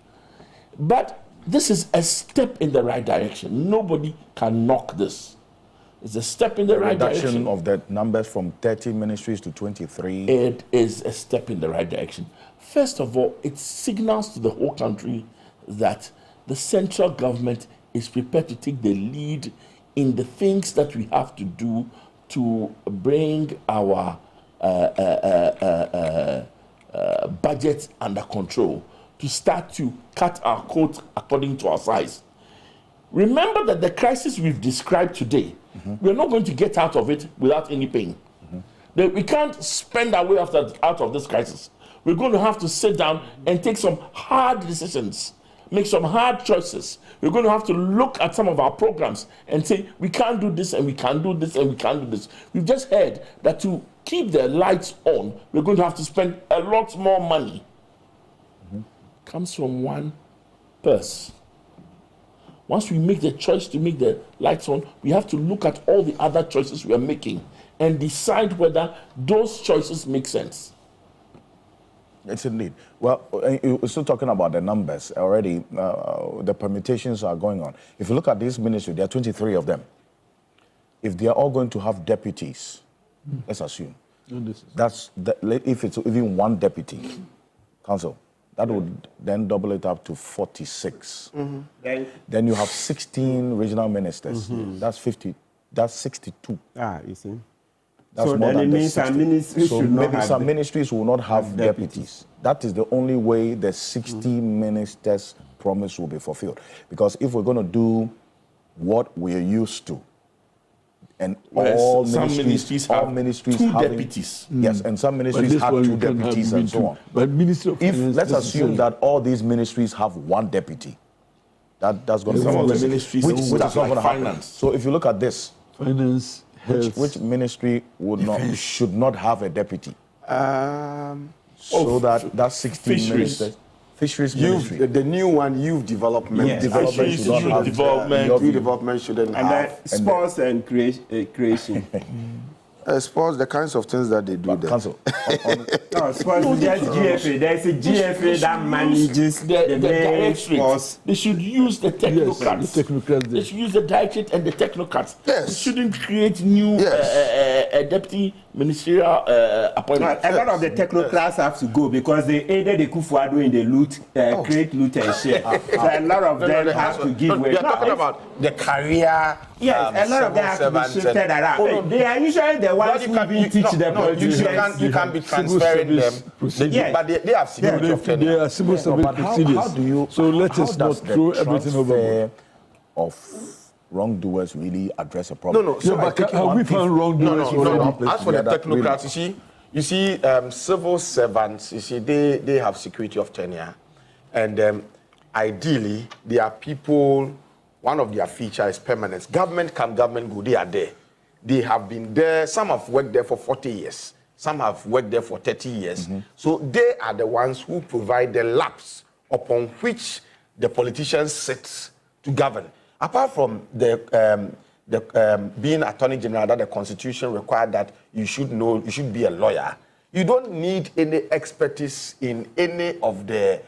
But this is a step in the right direction. Nobody can knock this. It's a step in the right direction. Reduction of the numbers from 30 ministries to 23. It is a step in the right direction. First of all, it signals to the whole country that the central government is prepared to take the lead in the things that we have to do to bring our budget under control, to start to cut our coat according to our size. Remember that the crisis we've described today, we're not going to get out of it without any pain. We can't spend our way out of this crisis. We're going to have to sit down and take some hard decisions, make some hard choices. We're going to have to look at some of our programs and say, we can't do this, and we can't do this, and we can't do this. We've just heard that to keep the lights on, we're going to have to spend a lot more money. Comes from one purse. Once we make the choice to make the lights on, we have to look at all the other choices we are making and decide whether those choices make sense. It's indeed. Well, we're still talking about the numbers already. The permutations are going on. If you look at this ministry, there are 23 of them. If they are all going to have deputies, let's assume, if it's even one deputy, council, that would then double it up to 46. Then you have 16 regional ministers. That's 50. That's 62. You see. That's so more then than it means some ministries should not maybe have some ministries will not have deputies. That is the only way the 60 ministers promise will be fulfilled. Because if we're going to do what we're used to, and all ministries have two deputies. Yes, and some ministries have two deputies and so on. But let's assume that all these ministries have one deputy. That's going to be some of the ministries which is not going to happen. Finance. So if you look at this, finance, which ministry should not have a deputy? So that's 16 ministers. Fisheries ministry. The new one, youth development. Youth development shouldn't have. And then sports and creation. Sports, the kinds of things that they do there. Council. No, sports is just GFA. There's a GFA that manages the main sports. They should use the technocrats. Yes, the technocrats. They should use the directorate and the technocrats. Yes. They shouldn't create new deputy ministerial appointments. A lot of the technocrats have to go because they aided the Kufuado in the loot, create loot and share. So a lot of them have to give way. You're talking about the career. Yes, a lot of them have to be shifted around. They are usually the ones who teach them. You can be transferring them. But they have security of tenure. They are civil service procedures. So let us not throw everything overboard. Of wrongdoers really address a problem. No. So but have we found wrongdoers? No. As for the technocrats, you see, civil servants, they have security of tenure. And ideally, they are people, one of their features is permanence. Government come, government go, they are there. They have been there, some have worked there for 40 years. Some have worked there for 30 years. So they are the ones who provide the laps upon which the politicians sit to govern. Apart from the being Attorney General, that the Constitution required that you should be a lawyer. You don't need any expertise in any of the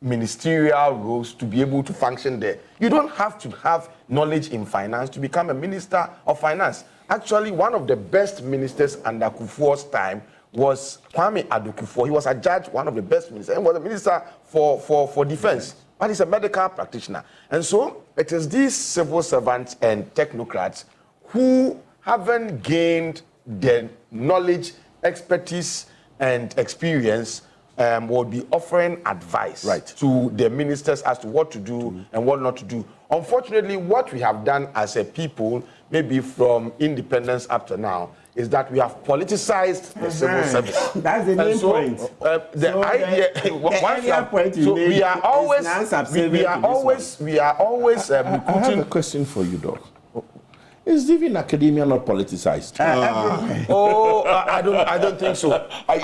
ministerial roles to be able to function there. You don't have to have knowledge in finance to become a minister of finance. Actually, one of the best ministers under Kufuor's time was Kwame Ado-Kufuor. He was a judge, one of the best ministers, and was a minister for defense. But he's a medical practitioner. And so it is these civil servants and technocrats who haven't gained the knowledge, expertise, and experience will be offering advice to the ministers as to what to do and what not to do. Unfortunately, what we have done as a people, maybe from independence up to now, is that we have politicized the civil service. That's the main point. The idea, point you made we are always, recruiting. I have a question for you, Doc. Is even academia not politicized? I don't think so. I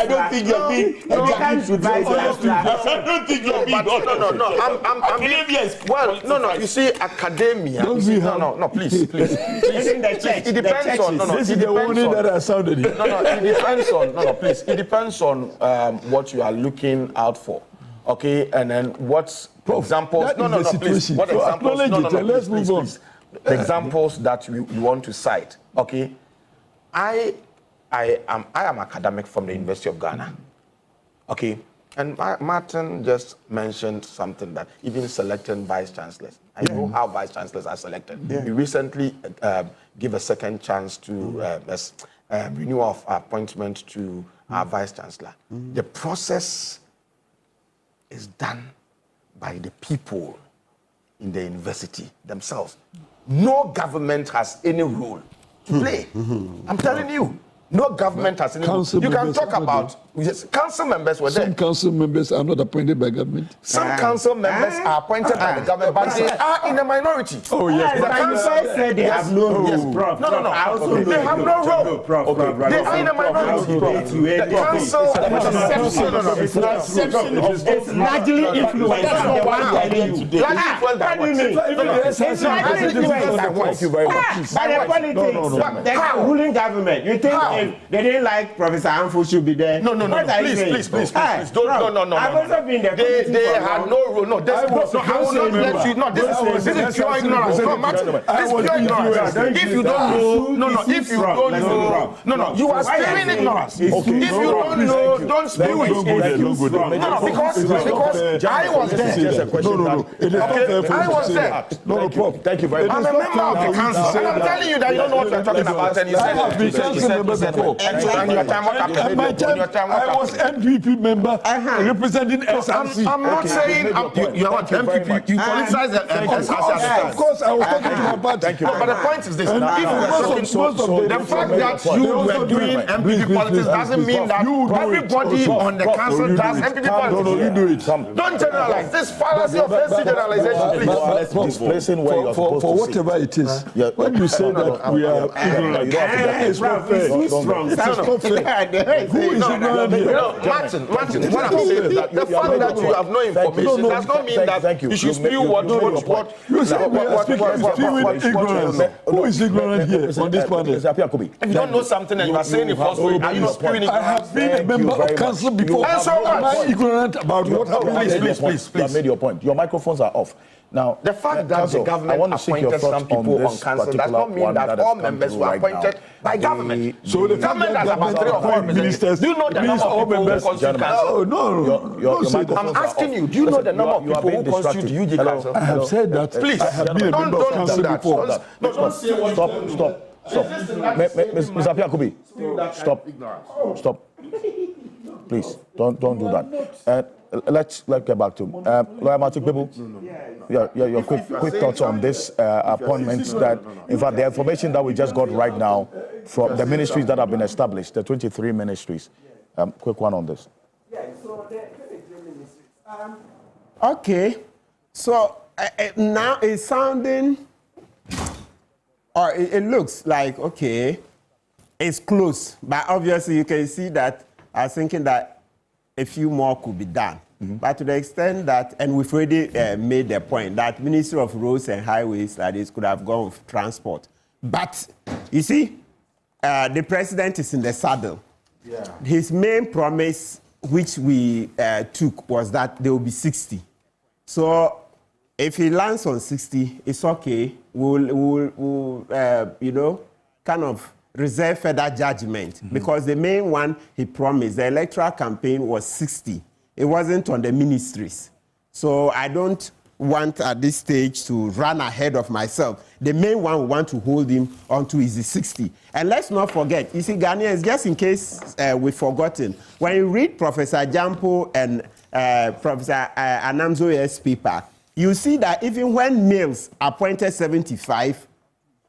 don't think you're being. I don't think you're being. No. You see, academia. No. Please. It depends on. This is the warning that I sounded. It depends on. Please. It depends on what you are looking out for. Okay, and then what's examples? Please. What examples? Let's move on. The examples that you want to cite. Okay, I am academic from the University of Ghana. Okay, and Martin just mentioned something that even selecting vice chancellors. I know how vice chancellors are selected. We recently give a second chance to renewal of appointment to our vice chancellor. The process is done by the people in the university themselves. No government has any role to play. I'm telling you, no government has any role. You can talk about council members were there. Some council members are not appointed by government. Some council members are appointed by the government, but they are in a minority. Oh yes, the council said they have no role. Yes. No. They have no role. They are in a minority. The council it's largely influenced. That's not what I'm telling you. Thank you very much. By the politics, the ruling government. You think if they didn't like Professor Anfu should be there? No. Please. Don't. No. I've also been there. They had no role. No, I will not let you. No, this is pure ignorance. No, Martin, this is pure ignorance. If you don't know, if you don't know, you are spewing ignorance. If you don't know, don't spew it. No, because I was there. I was there. No, Prof. Thank you very much. I'm a member of the council, and I'm telling you that you don't know what you're talking about. And you said, and your time, what happened? I was MPP member representing SRC. I'm not saying you are what MPP. You politicize the SRC. Of course, I was talking to my party. Thank you. But the point is this: if we were talking, the fact that you were doing MPP politics doesn't mean that everybody on the council does MPP politics. No, you do it. Don't generalize. This fallacy of fancy generalization, please. For whatever it is, when you say that we are ignorant, it's not fair. It's not fair. Who is ignorant here? Martin, what I'm saying is that the fact that you have no information does not mean that you should spew what. You say we are spewing ignorance. Who is ignorant here on this panel? If you don't know something and you are saying it falsely, are you not spewing ignorance? I have been a member of council before. And so am I ignorant about what happened? Please. You have made your point. Your microphones are off. Now, the fact that the government appointed some people on council does not mean that all members were appointed by government. So the government has about 3 or 4 ministers. Do you know the number of people who constitute council? No. I'm asking you, do you know the number of people who constitute UG council? I have said that. Please, I have been a member of council before. Stop. Mr. Piakubi, stop. Please, don't do that. Let's get back to Lawyer Martin People. Your quick thoughts on this appointment. That, in fact, the information that we just got right now from the ministries that have been established, the 23 ministries. Quick one on this. So the 23 ministries. Okay, so now it's sounding, or it looks like, okay, it's close, but obviously you can see that I was thinking that a few more could be done. But to the extent that, and we've already made the point, that Ministry of Roads and Highways, that is, could have gone with transport. But, you see, the president is in the saddle. Yeah. His main promise, which we took, was that there will be 60. So, if he lands on 60, it's okay. We'll kind of reserve further judgment, because the main one he promised, the electoral campaign, was 60. It wasn't on the ministries. So I don't want at this stage to run ahead of myself. The main one we want to hold him onto is the 60. And let's not forget, you see, Ghanaians, just in case we've forgotten, when you read Professor Jampo and Professor Anamzoye's paper, you see that even when Mills appointed 75,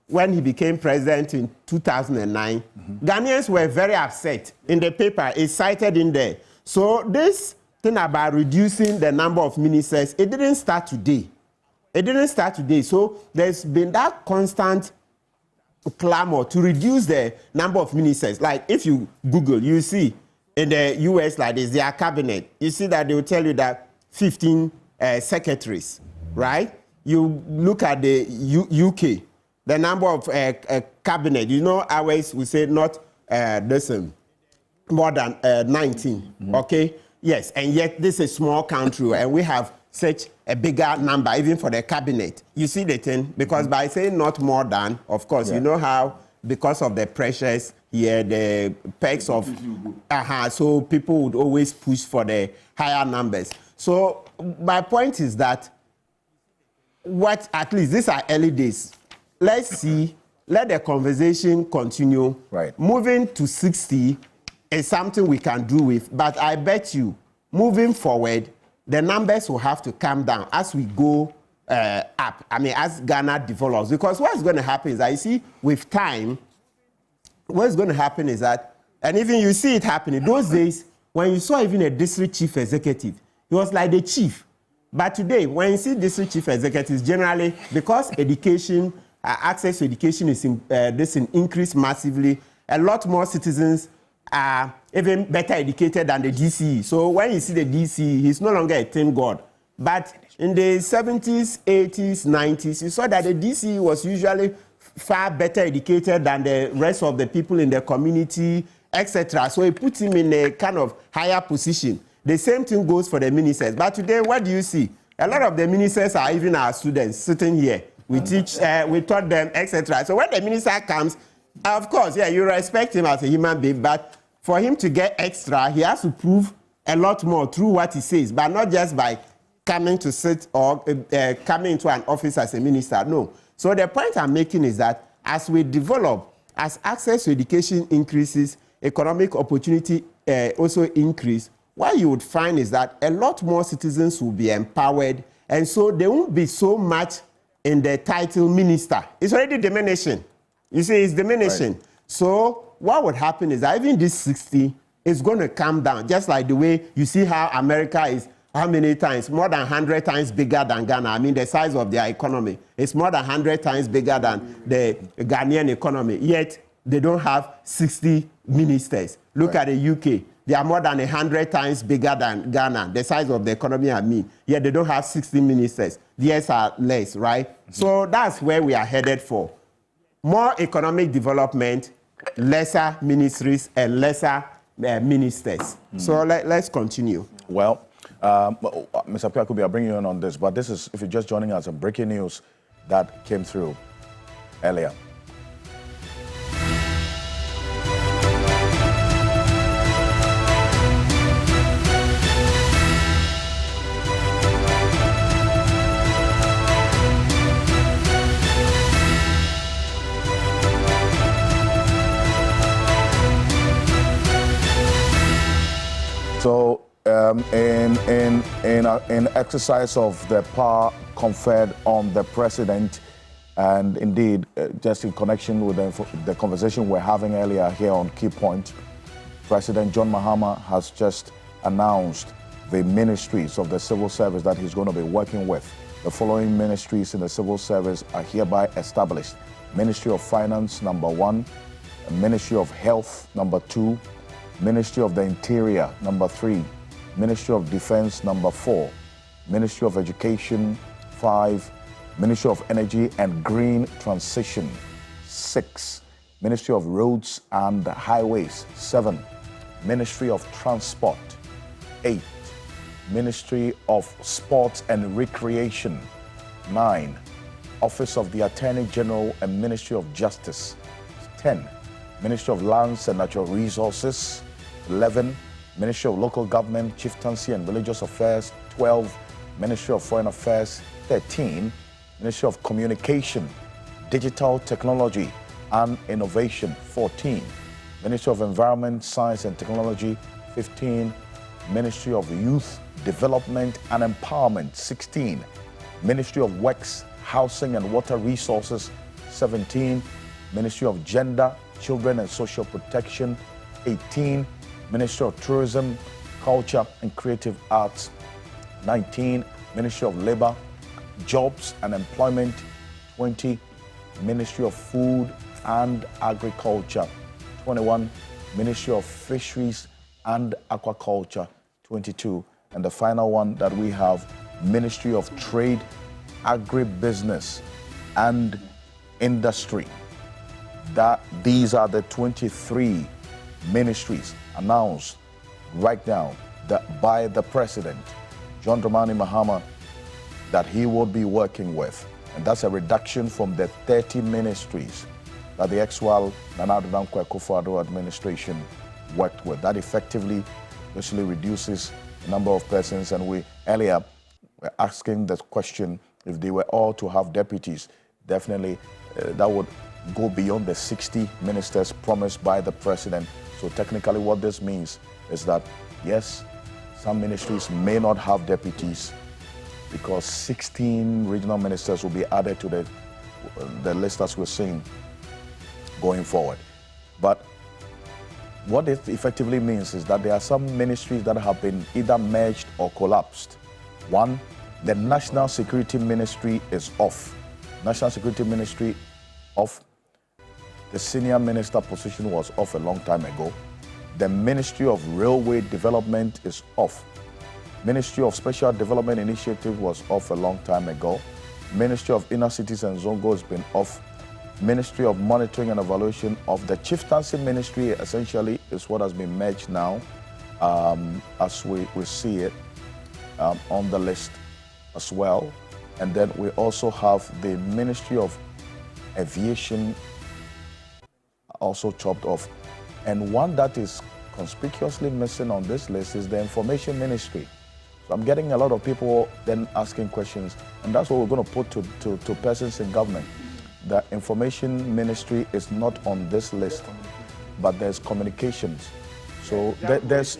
when he became president in 2009, Ghanaians were very upset. In the paper, it's cited in there. So this thing about reducing the number of ministers, it didn't start today. It didn't start today. So there's been that constant clamor to reduce the number of ministers. Like if you Google, you see in the US like this, their cabinet, you see that they will tell you that 15 secretaries, right? You look at the UK, the number of cabinet, you know, ours we say not more than 19, okay? Yes, and yet this is a small country and we have such a bigger number, even for the cabinet. You see the thing? Because by saying not more than, of course, you know how, because of the pressures here, the perks of, so people would always push for the higher numbers. So my point is that, at least these are early days. Let's see, let the conversation continue. Right. Moving to 60 is something we can do with, but I bet you, moving forward, the numbers will have to come down as we go up. I mean, as Ghana develops. Because what's going to happen is that, you see, with time, what's going to happen is that, and even you see it happening, those days, when you saw even a district chief executive, he was like the chief. But today, when you see district chief executives, generally, because education, access to education is increased massively, a lot more citizens are even better educated than the DCE. So when you see the DCE, he's no longer a tin god. But in the 70s, 80s, 90s, you saw that the DCE was usually far better educated than the rest of the people in the community, etc. So it puts him in a kind of higher position. The same thing goes for the ministers. But today, what do you see? A lot of the ministers are even our students sitting here. We teach, we taught them, etc. So when the minister comes, of course, yeah, you respect him as a human being, but for him to get extra, he has to prove a lot more through what he says, but not just by coming to sit or coming into an office as a minister. No. So the point I'm making is that as we develop, as access to education increases, economic opportunity also increase, what you would find is that a lot more citizens will be empowered, and so there won't be so much in the title minister. It's already diminishing. You see, it's diminishing. Right. So what would happen is that even this 60 is going to come down, just like the way you see how America is, how many times? More than 100 times bigger than Ghana. I mean, the size of their economy is more than 100 times bigger than the Ghanaian economy. Yet, they don't have 60 ministers. Look at the UK. They are more than 100 times bigger than Ghana, the size of the economy, I mean. Yet, they don't have 60 ministers. Theirs are less, right? So that's where we are headed for. More economic development, lesser ministries, and lesser ministers. So let's continue. Well, Mr. Piakubi, I'll bring you in on this, but this is, if you're just joining us, a breaking news that came through earlier. So, in exercise of the power conferred on the president, and indeed, just in connection with the conversation we're having earlier here on Key Point, President John Mahama has just announced the ministries of the civil service that he's going to be working with. The following ministries in the civil service are hereby established: Ministry of Finance, number 1; Ministry of Health, number 2; Ministry of the Interior, number 3; Ministry of Defense, number 4; Ministry of Education, 5; Ministry of Energy and Green Transition, 6; Ministry of Roads and Highways, 7; Ministry of Transport, 8; Ministry of Sports and Recreation, 9; Office of the Attorney General and Ministry of Justice, 10; Ministry of Lands and Natural Resources, 11; Ministry of Local Government, Chieftaincy and Religious Affairs, 12; Ministry of Foreign Affairs, 13, Ministry of Communication, Digital Technology and Innovation. 14, Ministry of Environment, Science and Technology. 15, Ministry of Youth Development and Empowerment. 16, Ministry of Works, Housing and Water Resources. 17, Ministry of Gender, Children and Social Protection. 18, Ministry of Tourism, Culture and Creative Arts. 19, Ministry of Labor, Jobs and Employment. 20, Ministry of Food and Agriculture. 21, Ministry of Fisheries and Aquaculture. 22, and the final one that we have, Ministry of Trade, Agribusiness and Industry. These are the 23 ministries announced right now by the President, John Dramani Mahama, that he will be working with. And that's a reduction from the 30 ministries that the ex-Wal Nana Addo Dankwa Akufo-Addo administration worked with. That effectively basically reduces the number of persons. And we earlier were asking the question, if they were all to have deputies, definitely that would go beyond the 60 ministers promised by the President. So technically what this means is that, yes, some ministries may not have deputies because 16 regional ministers will be added to the list as we're seeing going forward. But what it effectively means is that there are some ministries that have been either merged or collapsed. One, the National Security Ministry is off. National Security Ministry off. The senior minister position was off a long time ago. The Ministry of Railway Development is off. Ministry of Special Development Initiative was off a long time ago. Ministry of Inner Cities and Zongo has been off. Ministry of Monitoring and Evaluation of the Chieftaincy Ministry essentially is what has been merged now, as we see it on the list as well. And then we also have the Ministry of Aviation also chopped off. And one that is conspicuously missing on this list is the Information Ministry. So I'm getting a lot of people then asking questions, and that's what we're going to put to persons in government. The Information Ministry is not on this list, but there's communications. So there is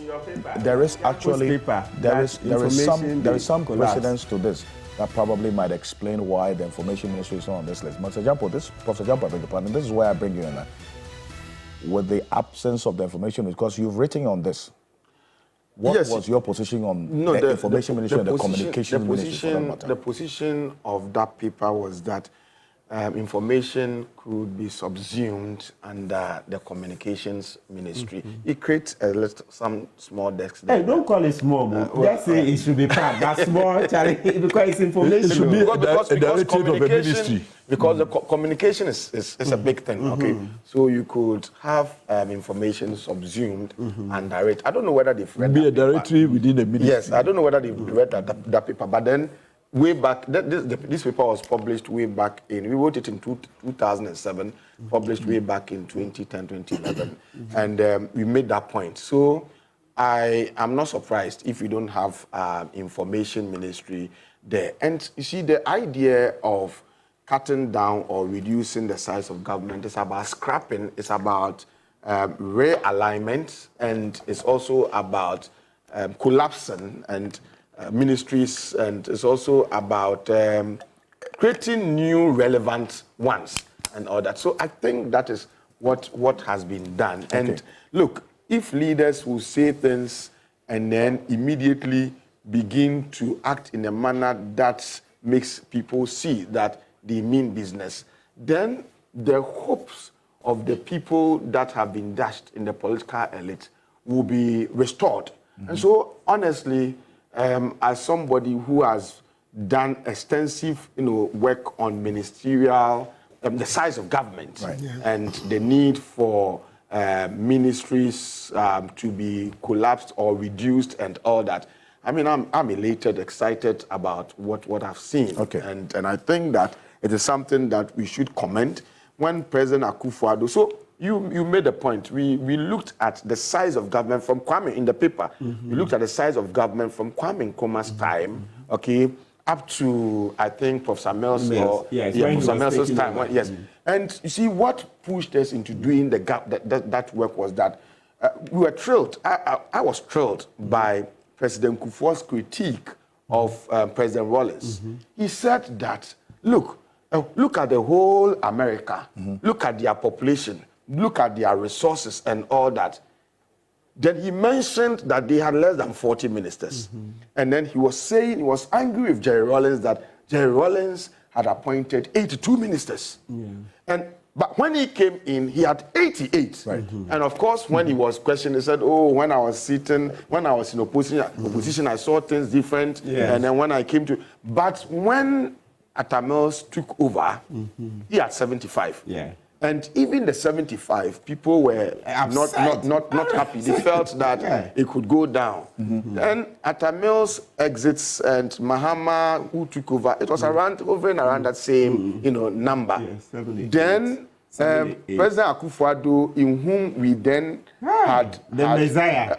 some precedence to this that probably might explain why the Information Ministry is not on this list. Professor Jampo, I beg your pardon, this is why I bring you in with the absence of the information, because you've written on this. What was your position on the Information Ministry and the Communication Ministry? The position of that paper was that information could be subsumed under the Communications Ministry. It creates some small desks there. Hey, don't call it small, just say it should be part. That's small, Charlie, because it's information. It should be because communication, because the communication is a big thing, okay? So you could have information subsumed and direct. I don't know whether they've read that a directory within the ministry. Yes, I don't know whether they've read that paper, but then way back, this paper was published way back in, we wrote it in 2007, published way back in 2010, 2011, and we made that point. So I am not surprised if we don't have Information Ministry there. And you see, the idea of cutting down or reducing the size of government is about scrapping, it's about realignment, and it's also about collapsing and ministries, and it's also about creating new relevant ones and all that. So I think that is what has been done. Okay. And look, if leaders will say things and then immediately begin to act in a manner that makes people see that they mean business, then the hopes of the people that have been dashed in the political elite will be restored. And so honestly, as somebody who has done extensive, work on ministerial, the size of government, and the need for ministries to be collapsed or reduced and all that. I mean, I'm elated, excited about what I've seen. Okay. And I think that it is something that we should commend when President Akufo-Addo. So you made a point. We looked at the size of government from Kwame in the paper. We looked at the size of government from Kwame Nkrumah's time, okay, up to, I think, Professor Mills or Professor Mills' time. Yes. And you see, what pushed us into doing that work was that we were thrilled. I was thrilled by President Kufuor's critique of President Rawlings. He said that, look at the whole America, look at their population, look at their resources and all that. Then he mentioned that they had less than 40 ministers. And then he was saying, he was angry with Jerry Rawlings that Jerry Rawlings had appointed 82 ministers. But when he came in, he had 88. And of course, when he was questioned, he said, oh, when I was in opposition, I saw things different. And then when I came to... But when Atta Mills took over, he had 75. And even the 75, people were not happy. They felt that it could go down. Then Atta Mills exits and Mahama, who took over, it was around that same number. Then President Akufo-Addo, in whom we then had the Messiah,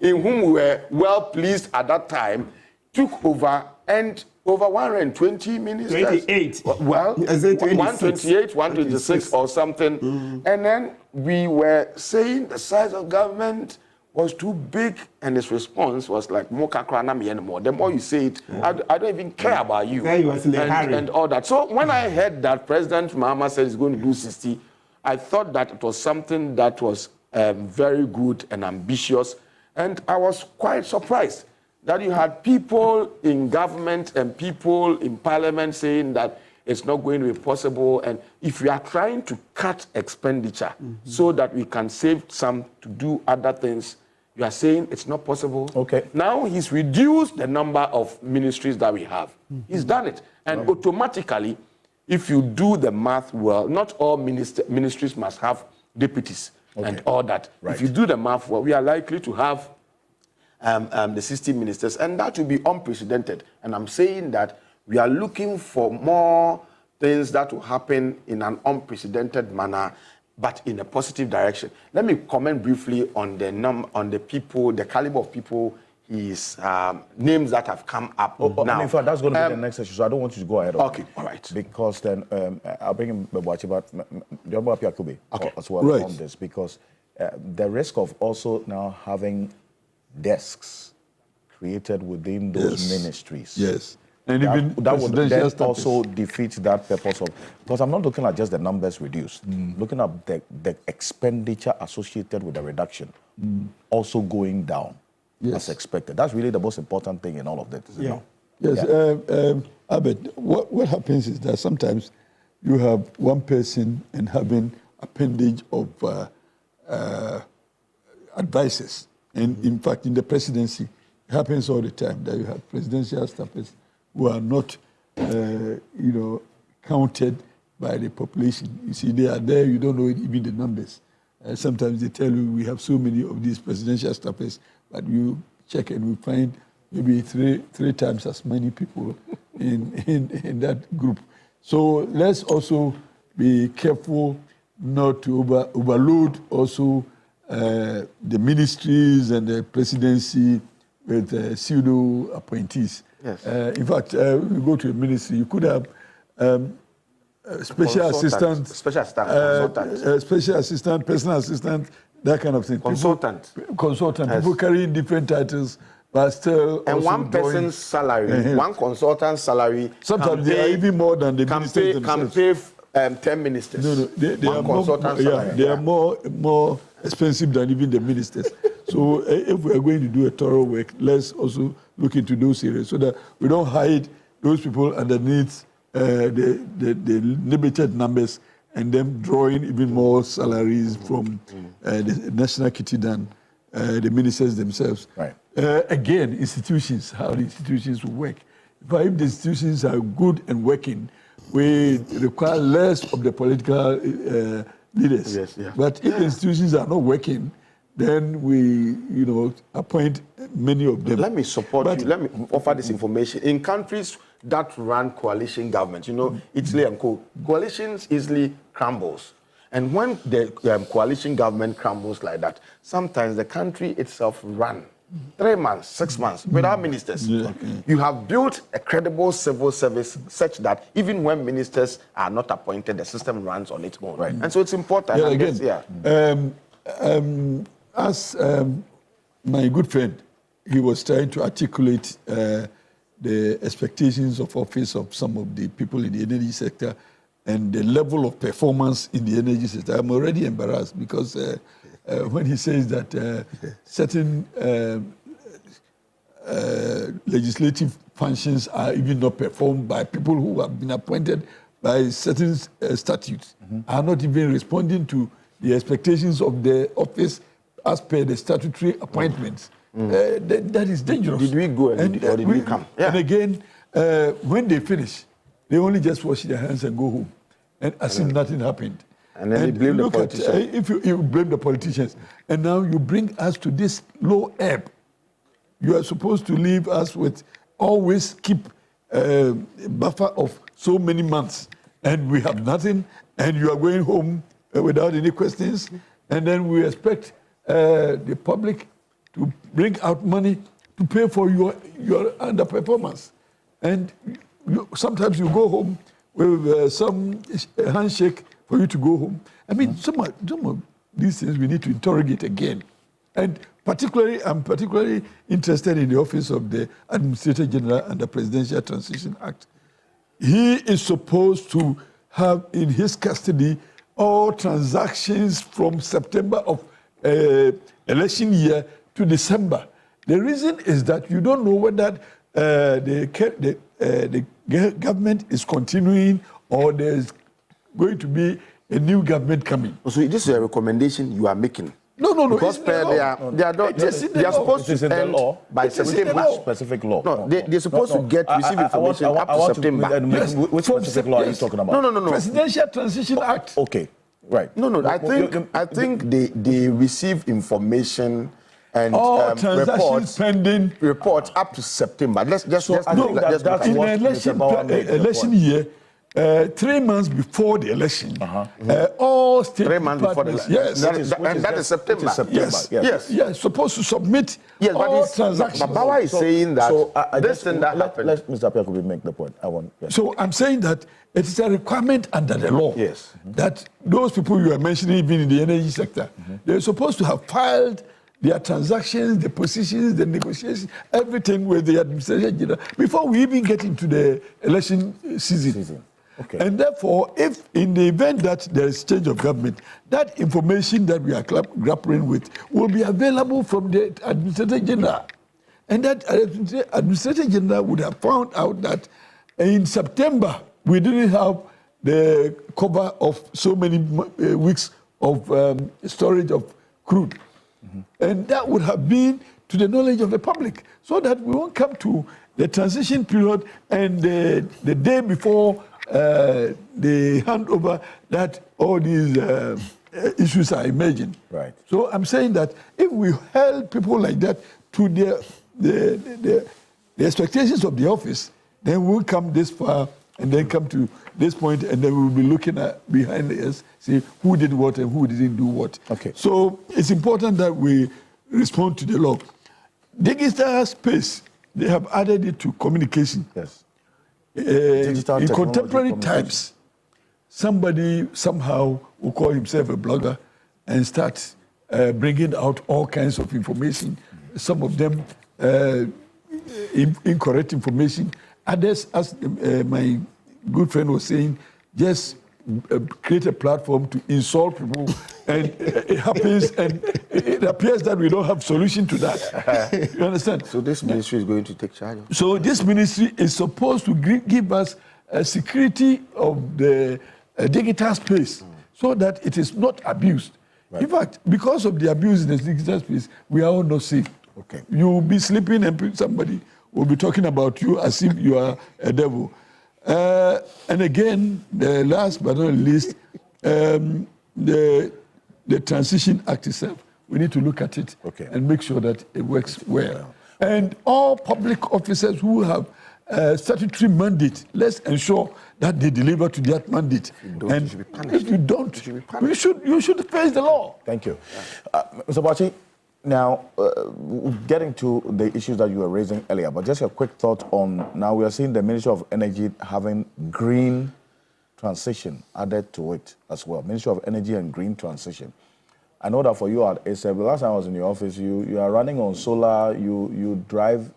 in whom we were well pleased at that time, took over and over 120 ministers. 28. Well, 128, 126 or something. And then we were saying the size of government was too big, and his response was like, the more you say it, I don't even care about you. And all that. So when I heard that President Mahama said he's going to do 60, I thought that it was something that was very good and ambitious. And I was quite surprised that you had people in government and people in parliament saying that it's not going to be possible. And if we are trying to cut expenditure so that we can save some to do other things, you are saying it's not possible. Now he's reduced the number of ministries that we have. He's done it. And automatically, if you do the math well, not all ministries must have deputies and all that. If you do the math well, we are likely to have the 60 ministers, and that will be unprecedented. And I'm saying that we are looking for more things that will happen in an unprecedented manner, but in a positive direction. Let me comment briefly on the people, the caliber of people, his names that have come up now. In fact, that's going to be the next issue, so I don't want you to go ahead. Okay, all right. Because then I'll bring him but as well on this, because the risk of also now having desks created within those ministries. And even that would then also defeat that purpose of, because I'm not looking at just the numbers reduced, looking at the expenditure associated with the reduction also going down as expected. That's really the most important thing in all of this. Abed, what happens is that sometimes you have one person and having appendage of advisors. And in fact, in the presidency, it happens all the time that you have presidential staffers who are not, counted by the population. You see, they are there, you don't know even the numbers. Sometimes they tell you we have so many of these presidential staffers, but you check and we find maybe three times as many people in that group. So let's also be careful not to overload also the ministries and the presidency with pseudo appointees. In fact, we go to a ministry, you could have special assistant, personal assistant, that kind of thing. Consultant. People carrying different titles, but still. And one person's salary, one consultant's salary. Sometimes they are even more than the ministers themselves. Can pay 10 ministers. They are more expensive than even the ministers. So if we are going to do a thorough work, let's also look into those areas so that we don't hide those people underneath the limited numbers and them drawing even more salaries from the national kitty than the ministers themselves. Again, institutions, how the institutions will work. If the institutions are good and working, we require less of the political leaders. But if the institutions are not working, then we, appoint many of them. Let me support you. Let me offer this information. In countries that run coalition governments, Italy and co, coalitions easily crumbles. And when the coalition government crumbles like that, sometimes the country itself run 3 months, 6 months, without ministers. You have built a credible civil service such that even when ministers are not appointed, the system runs on its own. And so it's important. As my good friend, he was trying to articulate the expectations of office of some of the people in the energy sector and the level of performance in the energy sector. I'm already embarrassed because when he says that certain legislative functions are even not performed by people who have been appointed by certain statutes, are not even responding to the expectations of the office as per the statutory appointments. That is dangerous. Did we go or did we come? And again, when they finish, they only just wash their hands and go home, and as if nothing happened. And then they blame the politicians. If you blame the politicians, and now you bring us to this low ebb, you are supposed to leave us with always keep a buffer of so many months, and we have nothing, and you are going home without any questions, and then we expect the public to bring out money to pay for your underperformance. And sometimes you go home with some handshake for you to go home. I mean, some of these things we need to interrogate again. And I'm particularly interested in the office of the Administrator General and the Presidential Transition Act. He is supposed to have in his custody all transactions from September of election year to December. The reason is that you don't know whether the government is continuing or there's going to be a new government coming. So this is a recommendation you are making? No. Because they are supposed to end by September. Specific law. No, they're supposed to receive information up to September. Which specific law are you talking about? No. Presidential Transition Act. Okay, right. No. I think they receive information and transactions pending report up to September. In the election year, 3 months before the election, all state 3 months before the election. Yes, that is September. Yes, supposed to submit all transactions. But Bawa is saying that this thing that happened. Let Mr. Piakobi make the point. So I'm saying that it is a requirement under the law that those people you are mentioning, even in the energy sector, they're supposed to have filed their transactions, the positions, the negotiations, everything with the Administration General before we even get into the election season. Okay. And therefore, if in the event that there is change of government, that information that we are grappling with will be available from the Administrator General. And that Administrator General would have found out that in September, we didn't have the cover of so many weeks of storage of crude. And that would have been to the knowledge of the public, so that we won't come to the transition period and the day before the handover that all these issues are emerging. Right. So I'm saying that if we held people like that to the expectations of the office, then we'll come this far and then come to this point, and then we'll be looking at behind us, see who did what and who didn't do what. Okay. So it's important that we respond to the law. Digital space, they have added it to communication. Yes. In contemporary times, somebody somehow will call himself a blogger and start bringing out all kinds of information. Some of them incorrect information. Others, as my good friend was saying, just create a platform to insult people, and it happens, and it appears that we don't have solution to that. You understand? So this ministry is going to take charge of it? So this ministry is supposed to give us a security of the digital space so that it is not abused. Right. In fact, because of the abuse in the digital space, we are all not safe. Okay. You will be sleeping and somebody will be talking about you as if you are a devil. And again, the last but not least, the Transition Act itself, we need to look at it and make sure that it works well. And all public officers who have statutory mandate, let's ensure that they deliver to that mandate. If you don't, you should face the law. Thank you. Mr. Bachi, Now, getting to the issues that you were raising earlier, but just a quick thought on, now we are seeing the Ministry of Energy having green transition added to it as well. Ministry of Energy and green transition. I know that for you at ASEP, the last time I was in your office, you are running on solar, you drive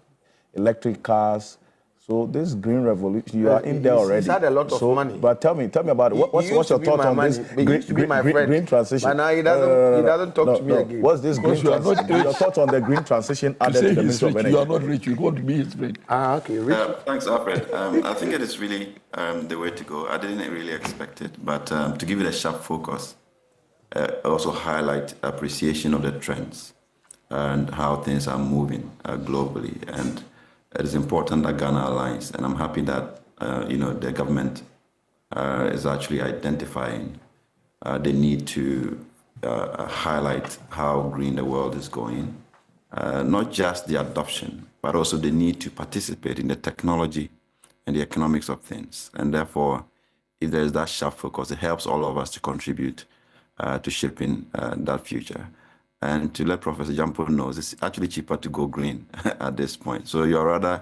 electric cars. So this green revolution, you are in there already. He's had a lot of money. But tell me about it. What's your thought on this green transition? But now he doesn't talk to me again. What's this green transition? Your thoughts on the green transition added to the Ministry of Energy? You are not rich. You want to be his friend. Okay, rich. Thanks, Alfred. I think it is really the way to go. I didn't really expect it, but to give it a sharp focus, also highlight appreciation of the trends and how things are moving globally. And it is important that Ghana aligns, and I'm happy that the government is actually identifying the need to highlight how green the world is going, not just the adoption, but also the need to participate in the technology and the economics of things. And therefore, if there is that sharp focus, it helps all of us to contribute to shaping that future. And to let Professor Jampo know, it's actually cheaper to go green at this point. So you're rather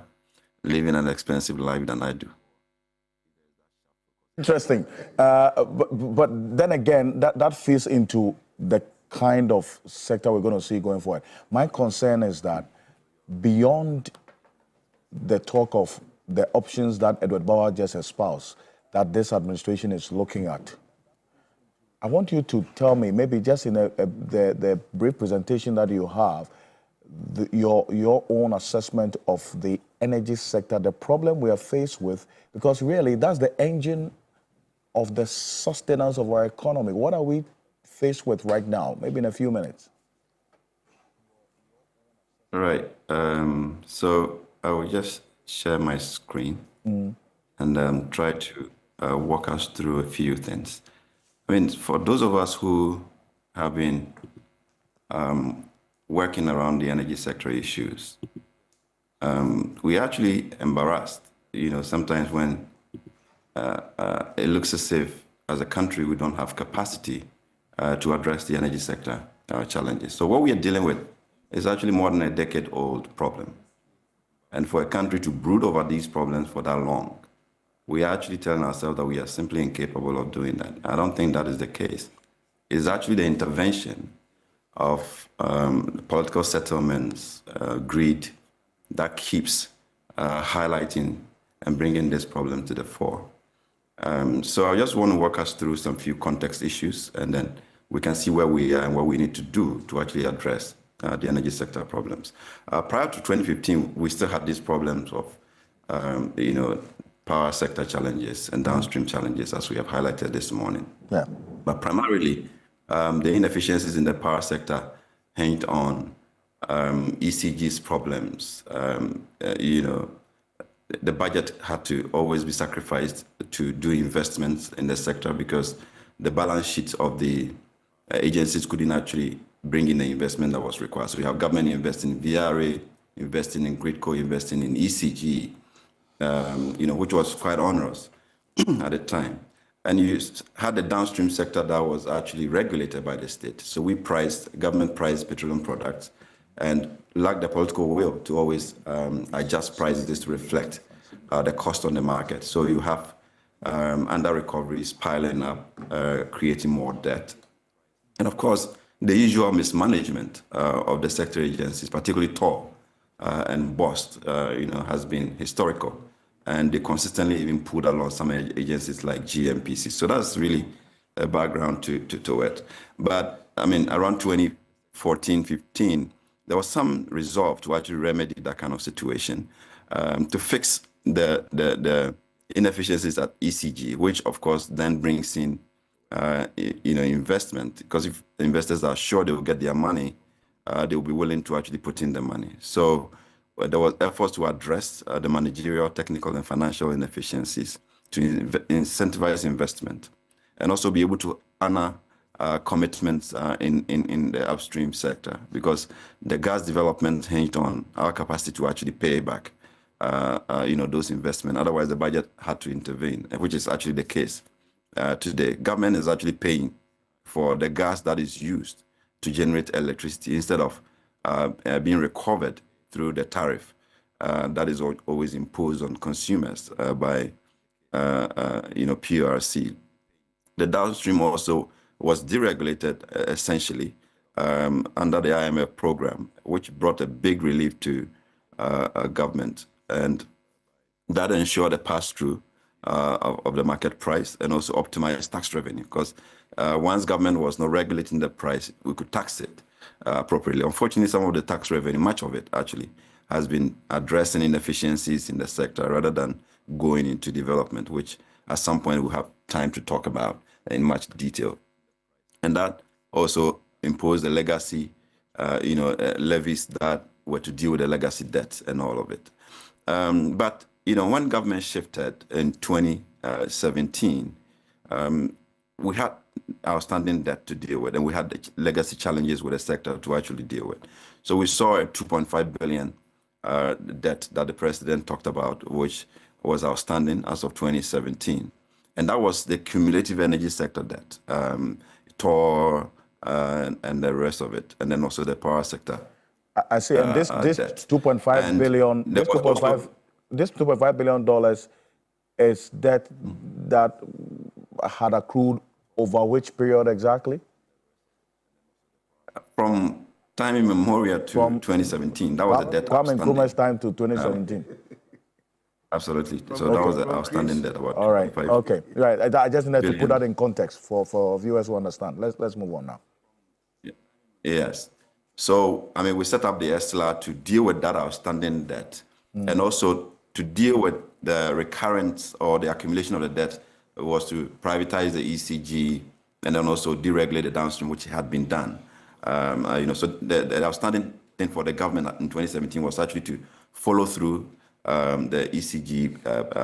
living an expensive life than I do. Interesting. But then again, that fits into the kind of sector we're going to see going forward. My concern is that beyond the talk of the options that Edward Bauer just espoused, that this administration is looking at, I want you to tell me, maybe just in the brief presentation that you have, your own assessment of the energy sector, the problem we are faced with, because really that's the engine of the sustenance of our economy. What are we faced with right now? Maybe in a few minutes. All right. So I will just share my screen and try to walk us through a few things. I mean, for those of us who have been working around the energy sector issues, we actually embarrassed, sometimes when it looks as if, as a country, we don't have capacity to address the energy sector challenges. So what we are dealing with is actually more than a decade-old problem. And for a country to brood over these problems for that long, we are actually telling ourselves that we are simply incapable of doing that. I don't think that is the case. It's actually the intervention of political settlements, greed, that keeps highlighting and bringing this problem to the fore. So I just want to walk us through some few context issues, and then we can see where we are and what we need to do to actually address the energy sector problems. Prior to 2015, we still had these problems of, power sector challenges and downstream challenges, as we have highlighted this morning. Yeah. But primarily, the inefficiencies in the power sector hinged on ECG's problems. The budget had to always be sacrificed to do investments in the sector because the balance sheets of the agencies couldn't actually bring in the investment that was required. So we have government investing in VRA, investing in GridCo, investing in ECG, which was quite onerous at the time. And you had the downstream sector that was actually regulated by the state. So government priced petroleum products and lacked the political will to always adjust prices to reflect the cost on the market. So you have under recoveries piling up, creating more debt. And of course, the usual mismanagement of the sector agencies, particularly TOR and BOST, has been historical. And they consistently even pulled along some agencies like GMPC. So that's really a background to it. But I mean, around 2014, 15, there was some resolve to actually remedy that kind of situation, to fix the inefficiencies at ECG, which of course then brings in investment, because if investors are sure they will get their money, they will be willing to actually put in the money. So there was efforts to address the managerial, technical, and financial inefficiencies to incentivize investment, and also be able to honor commitments in the upstream sector, because the gas development hinged on our capacity to actually pay back those investments. Otherwise, the budget had to intervene, which is actually the case today. Government is actually paying for the gas that is used to generate electricity instead of being recovered through the tariff that is always imposed on consumers by PRC. The downstream also was deregulated essentially under the IMF program, which brought a big relief to government, and that ensured a pass-through of the market price and also optimized tax revenue, because once government was not regulating the price, we could tax it appropriately. Unfortunately, some of the tax revenue, much of it actually, has been addressing inefficiencies in the sector rather than going into development, which at some point we'll have time to talk about in much detail. And that also imposed the legacy, levies that were to deal with the legacy debts and all of it. But when government shifted in 2017, we had outstanding debt to deal with, and we had the legacy challenges with the sector to actually deal with. So we saw a 2.5 billion debt that the president talked about, which was outstanding as of 2017. And that was the cumulative energy sector debt, TOR, and the rest of it, and then also the power sector. I see, and this 2.5 billion, this 2.5 billion dollars is debt that had accrued over which period exactly? From time immemorial to 2017. That was the debt outstanding. From Nkrumah's time to 2017. Absolutely. So that was the outstanding debt. About all right. Okay. Right. I just needed to put that in context for viewers who understand. Let's move on now. Yes. So we set up the SLR to deal with that outstanding debt, and also to deal with the recurrence or the accumulation of the debt was to privatize the ECG and then also deregulate the downstream, which had been done. So the outstanding thing for the government in 2017 was actually to follow through the ECG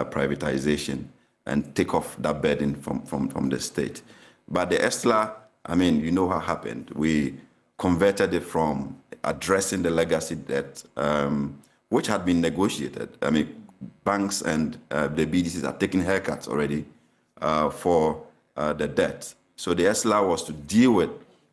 privatization and take off that burden from the state. But the ESLA, what happened. We converted it from addressing the legacy debt, which had been negotiated. Banks and the BDCs are taking haircuts already for the debt. So the ESLA was to deal with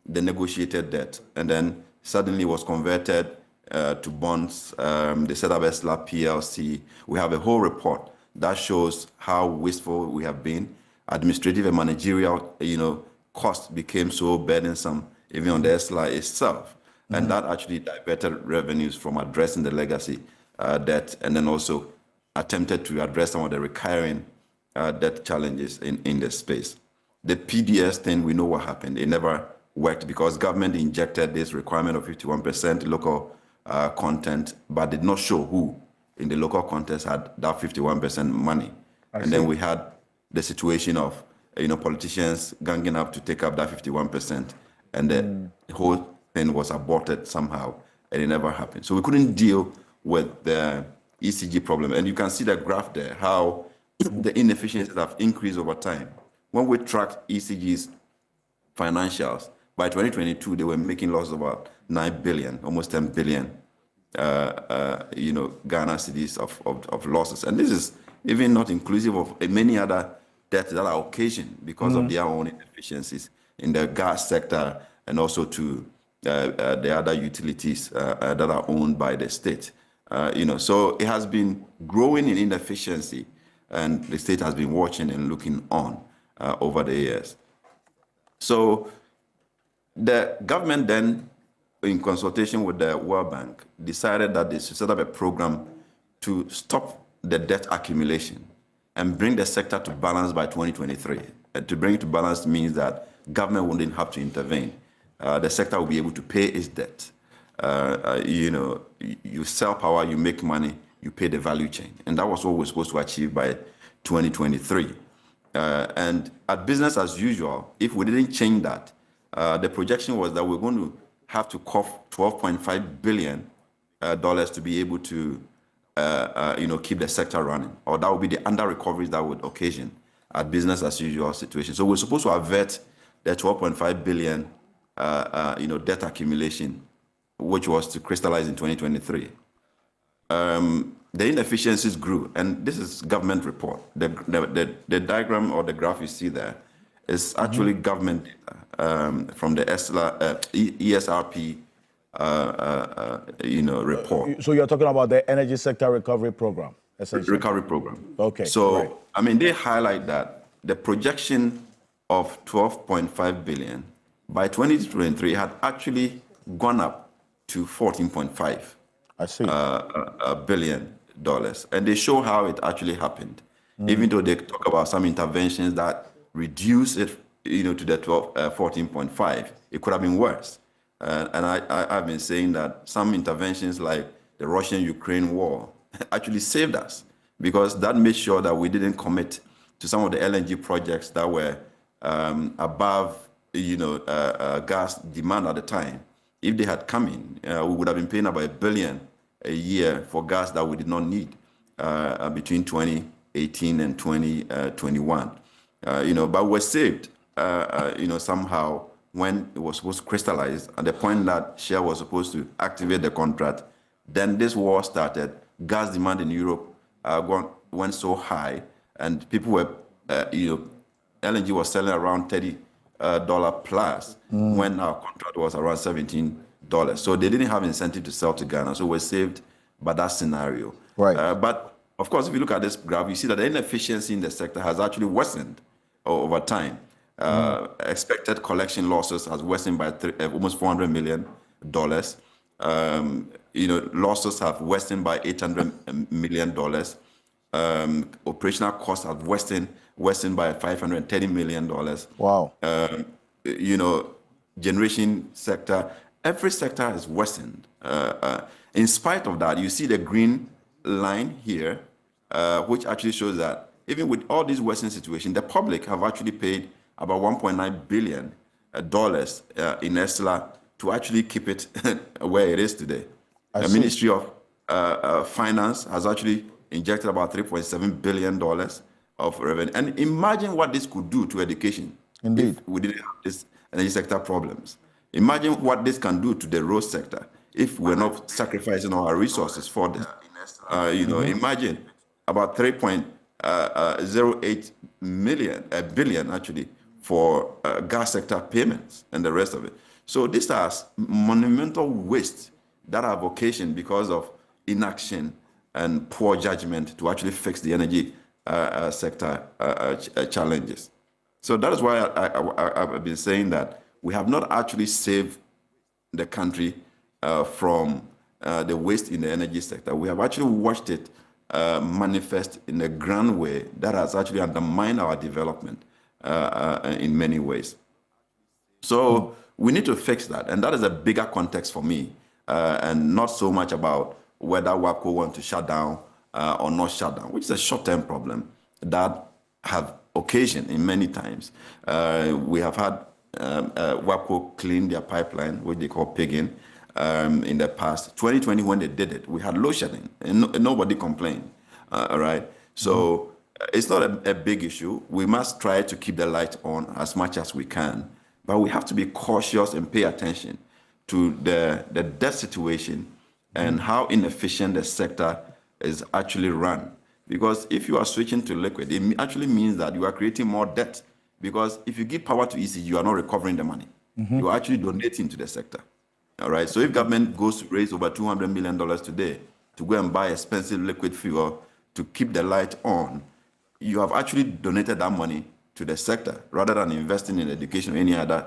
the negotiated debt, and then suddenly was converted to bonds. They set up ESLA PLC. We have a whole report that shows how wasteful we have been. Administrative and managerial, costs became so burdensome, even on the ESLA itself. And that actually diverted revenues from addressing the legacy debt, and then also attempted to address some of the recurring debt challenges in the space. The PDS thing, we know what happened. It never worked because government injected this requirement of 51% local content, but did not show who in the local context had that 51% money. And then we had the situation of politicians ganging up to take up that 51%, and the whole thing was aborted somehow, and it never happened. So we couldn't deal with the ECG problem, and you can see the graph there, how the inefficiencies have increased over time. When we tracked ECG's financials, by 2022, they were making losses of about 9 billion, almost 10 billion, Ghana cedis of losses. And this is even not inclusive of many other debts that are occasioned because of their own inefficiencies in the gas sector and also to the other utilities that are owned by the state. So it has been growing in inefficiency, and the state has been watching and looking on over the years. So the government then, in consultation with the World Bank, decided that they should set up a program to stop the debt accumulation and bring the sector to balance by 2023. To bring it to balance means that government wouldn't have to intervene. The sector will be able to pay its debt. You sell power, you make money, you pay the value chain. And that was what we're supposed to achieve by 2023. And at business as usual, if we didn't change that, the projection was that we're going to have to cough $12.5 billion to be able to keep the sector running, or that would be the under recoveries that would occasion at business as usual situation. So we're supposed to avert the 12.5 billion debt accumulation, which was to crystallize in 2023. The inefficiencies grew, and this is government report. The diagram or the graph you see there is actually government data from the ESRP report. So you're talking about the energy sector recovery program, essentially? Recovery program. Okay. So, right. I mean, they highlight that the projection of 12.5 billion by 2023 had actually gone up to 14.5 billion dollars, and they show how it actually happened. Even though they talk about some interventions that reduce it, to the 14.5, it could have been worse. And I've been saying that some interventions like the Russian-Ukraine war actually saved us, because that made sure that we didn't commit to some of the LNG projects that were above, gas demand at the time. If they had come in, we would have been paying about $1 billion a year for gas that we did not need between 2018 and 2021. But we're saved, somehow when it was supposed to crystallize at the point that Shell was supposed to activate the contract. Then this war started. Gas demand in Europe went so high, and people were, LNG was selling around $30 plus when our contract was around $17. So they didn't have incentive to sell to Ghana. So we're saved by that scenario. Right. But of course, if you look at this graph, you see that the inefficiency in the sector has actually worsened over time. Expected collection losses has worsened by almost $400 million. Losses have worsened by $800 million. Operational costs have worsened by $530 million. Wow. Generation sector, every sector has worsened. In spite of that, you see the green line here, which actually shows that even with all these worsening situations, the public have actually paid about $1.9 billion in ESLA to actually keep it where it is today. The Ministry of Finance has actually injected about $3.7 billion of revenue. And imagine what this could do to education. Indeed. If we didn't have this energy sector problems. Imagine what this can do to the road sector if we're not sacrificing our resources for this. Imagine about 3.08 billion actually for gas sector payments and the rest of it. So these are monumental wastes that are vocation because of inaction and poor judgment to actually fix the energy sector challenges. So that is why I've been saying that we have not actually saved the country from the waste in the energy sector. We have actually watched it manifest in a grand way that has actually undermined our development in many ways. So we need to fix that, and that is a bigger context for me, and not so much about whether WAPCO want to shut down or not shut down, which is a short-term problem that have occasion in many times. We have had WAPCO clean their pipeline, which they call pigging, in the past. 2020, when they did it, we had load shedding, and nobody complained. All right, so it's not a big issue. We must try to keep the light on as much as we can, but we have to be cautious and pay attention to the debt situation and how inefficient the sector is actually run. Because if you are switching to liquid, it actually means that you are creating more debt. Because if you give power to ECG, you are not recovering the money. You are actually donating to the sector. All right. So if government goes to raise over $200 million today to go and buy expensive liquid fuel to keep the light on, you have actually donated that money to the sector rather than investing in education or any other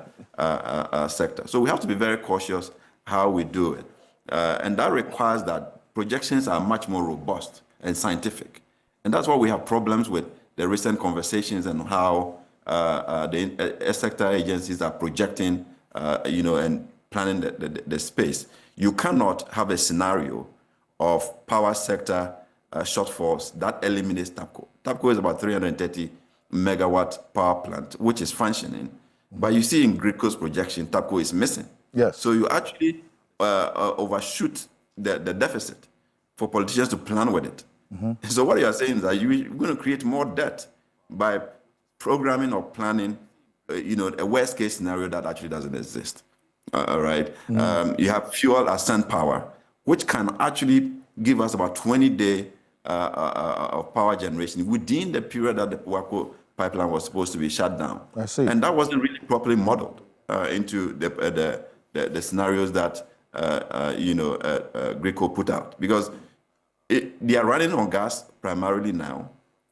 sector. So we have to be very cautious how we do it. And that requires that projections are much more robust and scientific. And that's why we have problems with the recent conversations and how the sector agencies are projecting, and planning the space. You cannot have a scenario of power sector shortfalls that eliminates TAPCO. TAPCO is about 330 megawatt power plant, which is functioning. But you see in GRIDCO's projection, TAPCO is missing. Yes. So you actually overshoot the deficit for politicians to plan with it. So what you are saying is that you're going to create more debt by programming or planning, a worst case scenario that actually doesn't exist. All right. You have fuel ascent power, which can actually give us about 20-day of power generation within the period that the WAPCO pipeline was supposed to be shut down. I see. And that wasn't really properly modeled into the scenarios that Greco put out, because they are running on gas primarily now,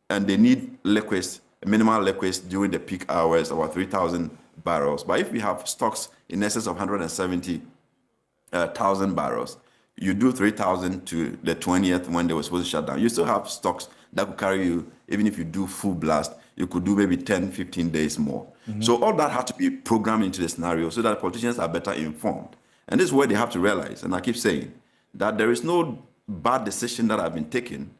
and they need liquids, minimal liquids during the peak hours, about 3,000 barrels. But if we have stocks in excess of 170,000 barrels, you do 3,000 to the 20th when they were supposed to shut down. You still have stocks that could carry you, even if you do full blast, you could do maybe 10, 15 days more. So all that had to be programmed into the scenario so that politicians are better informed. And this is where they have to realize, and I keep saying, that there is no bad decision that have been taken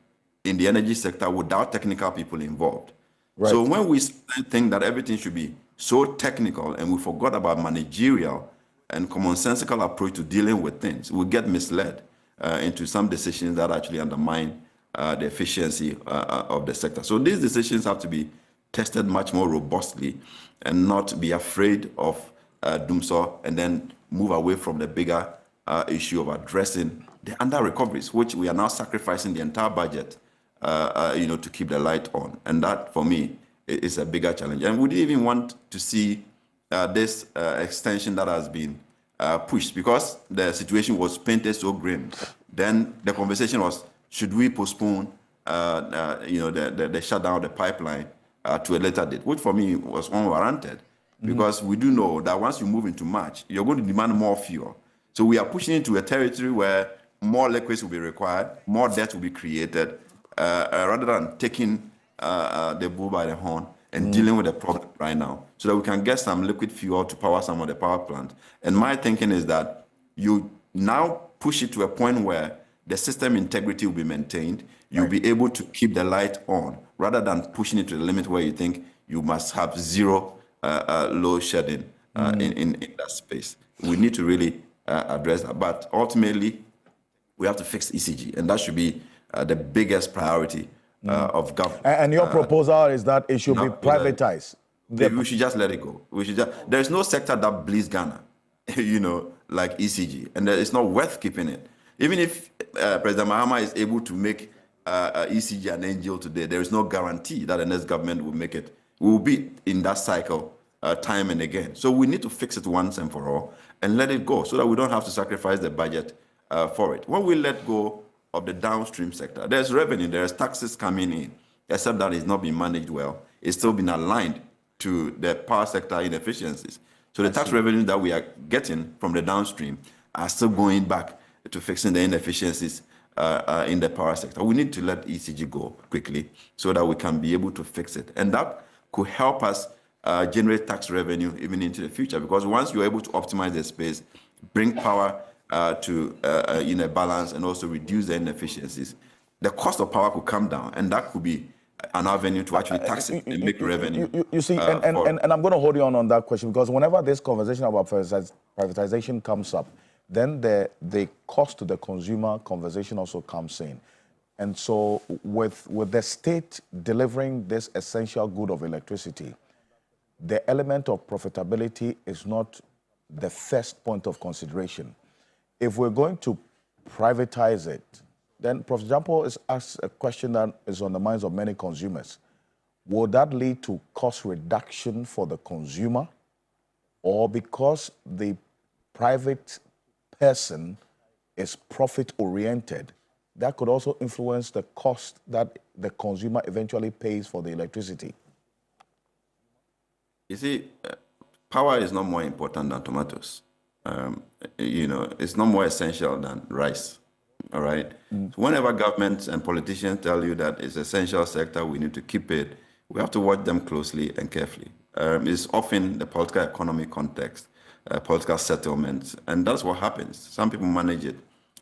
in the energy sector without technical people involved. Right. So when we think that everything should be so technical and we forgot about managerial and commonsensical approach to dealing with things, we get misled into some decisions that actually undermine the efficiency of the sector. So these decisions have to be tested much more robustly and not be afraid of doomsday and then move away from the bigger issue of addressing the under-recoveries, which we are now sacrificing the entire budget to keep the light on. And that, for me, is a bigger challenge. And we didn't even want to see this extension that has been pushed because the situation was painted so grim. Then the conversation was, should we postpone the shutdown of the pipeline to a later date, which for me was unwarranted, because we do know that once you move into March, you're going to demand more fuel. So we are pushing into a territory where more liquids will be required, more debt will be created, rather than taking the bull by the horn and dealing with the problem right now, so that we can get some liquid fuel to power some of the power plant. And my thinking is that you now push it to a point where the system integrity will be maintained. You'll be able to keep the light on, rather than pushing it to the limit where you think you must have zero load shedding in that space. We need to really address that. But ultimately, we have to fix ECG, and that should be the biggest priority of government. And your proposal is that it should be privatized. We should just let it go. There's no sector that bleeds Ghana, like ECG, and it's not worth keeping it. Even if President Mahama is able to make ECG an NGO today, there is no guarantee that the next government will make it. We will be in that cycle time and again. So we need to fix it once and for all and let it go so that we don't have to sacrifice the budget for it. When we let go of the downstream sector, there's revenue, there's taxes coming in, except that it's not being managed well. It's still been aligned to the power sector inefficiencies. So the tax revenue that we are getting from the downstream are still going back to fixing the inefficiencies in the power sector. We need to let ECG go quickly so that we can be able to fix it. And that could help us generate tax revenue even into the future, because once you're able to optimize the space, bring power to balance, and also reduce the inefficiencies, the cost of power could come down, and that could be an avenue to actually tax it and make revenue. You see, and I'm going to hold you on that question, because whenever this conversation about privatization comes up, then the cost to the consumer conversation also comes in. And so with the state delivering this essential good of electricity, the element of profitability is not the first point of consideration. If we're going to privatize it, then Prof. Jampo is asked a question that is on the minds of many consumers. Would that lead to cost reduction for the consumer, or because the private person is profit-oriented, that could also influence the cost that the consumer eventually pays for the electricity? You see, power is not more important than tomatoes. It's not more essential than rice, all right? So whenever governments and politicians tell you that it's an essential sector, we need to keep it, we have to watch them closely and carefully. It's often the political economy context, political settlements, and that's what happens. Some people manage it,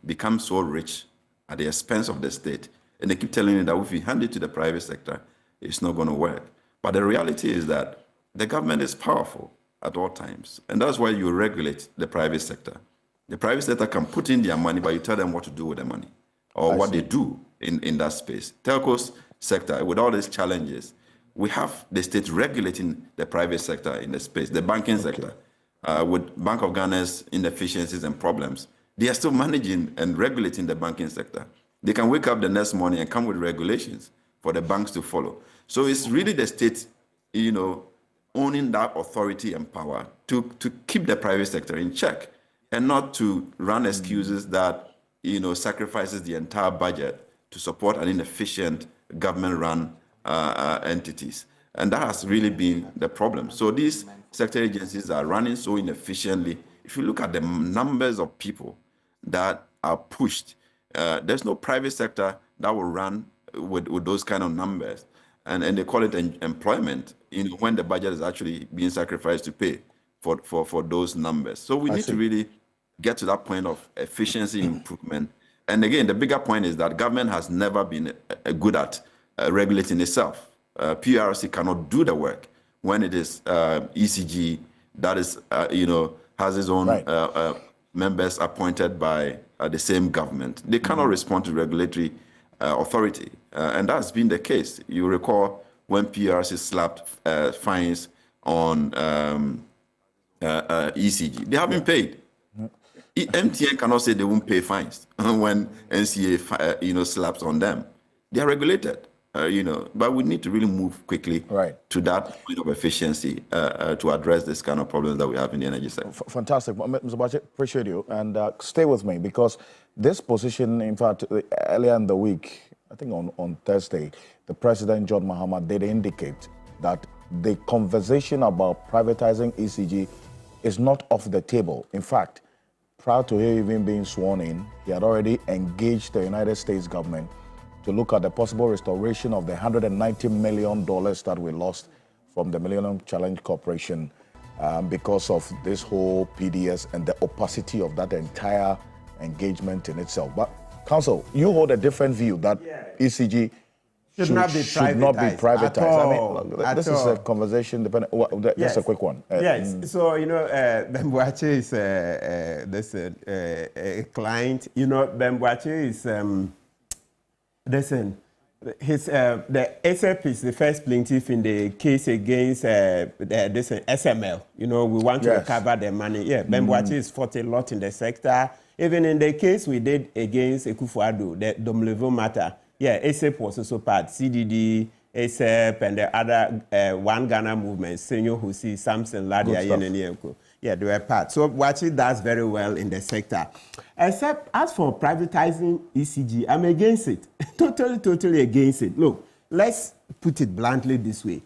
become so rich at the expense of the state, and they keep telling you that if you hand it to the private sector, it's not going to work. But the reality is that the government is powerful at all times, and that's why you regulate the private sector. The private sector can put in their money, but you tell them what to do with the money, or what they do in that space. Telco's sector, with all these challenges, we have the state regulating the private sector in the space, the banking sector. With Bank of Ghana's inefficiencies and problems, they are still managing and regulating the banking sector. They can wake up the next morning and come with regulations for the banks to follow. So it's really the state, owning that authority and power to keep the private sector in check. and not to run excuses that, sacrifices the entire budget to support an inefficient government-run entities. And that has really been the problem. So these sector agencies are running so inefficiently. If you look at the numbers of people that are pushed, there's no private sector that will run with those kind of numbers. And they call it employment, when the budget is actually being sacrificed to pay for those numbers. So we need to really get to that point of efficiency improvement. And again, the bigger point is that government has never been good at regulating itself. PRC cannot do the work when it is ECG that is, has its own members appointed by the same government. They cannot respond to regulatory authority, and that's been the case. You recall when PRC slapped fines on ECG, they haven't paid. MTN cannot say they won't pay fines when NCA, slaps on them. They are regulated, but we need to really move quickly to that point of efficiency to address this kind of problems that we have in the energy sector. Fantastic. Mr. Bache, appreciate you. And stay with me, because this position, in fact, earlier in the week, I think on Thursday, the President, John Mahama, did indicate that the conversation about privatizing ECG is not off the table. In fact, prior to him even being sworn in, he had already engaged the United States government to look at the possible restoration of the $190 million that we lost from the Millennium Challenge Corporation because of this whole PDS and the opacity of that entire engagement in itself. But, Council, you hold a different view that ECG should not be privatized. I mean, this is a conversation depending. Just a quick one. Yes. So Bembuache is a client. Bembuache is the ASAP is the first plaintiff in the case against SML. We want to recover the money. Yeah, Bembuache has fought a lot in the sector. Even in the case we did against Akufo-Addo, the Domlevo matter. Yeah, ASAP was also part. CDD, ASAP, and the other One Ghana movement, Senyo Husi, Samson, Ladia, Yenenyenko. Yeah, they were part. So Wachi does very well in the sector. Except as for privatizing ECG, I'm against it. Totally against it. Look, let's put it bluntly this way.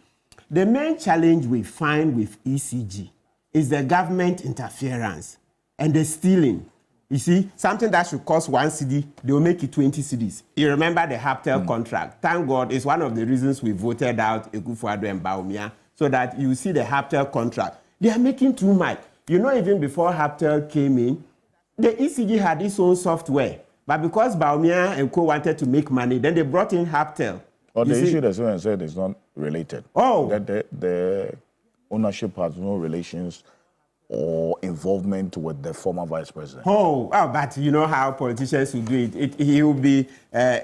The main challenge we find with ECG is the government interference and the stealing. You see, something that should cost 1 cedi, they will make it 20 cedis. You remember the Haptel contract. Thank God, it's one of the reasons we voted out Akufo-Addo and Bawumia, so that you see the Haptel contract. They are making too much. Even before Haptel came in, the ECG had its own software. But because Bawumia and co wanted to make money, then they brought in Haptel. Well, the issue that someone said is not related. Oh. That the ownership has no relations or involvement with the former vice president. But you know how politicians will do it. He will be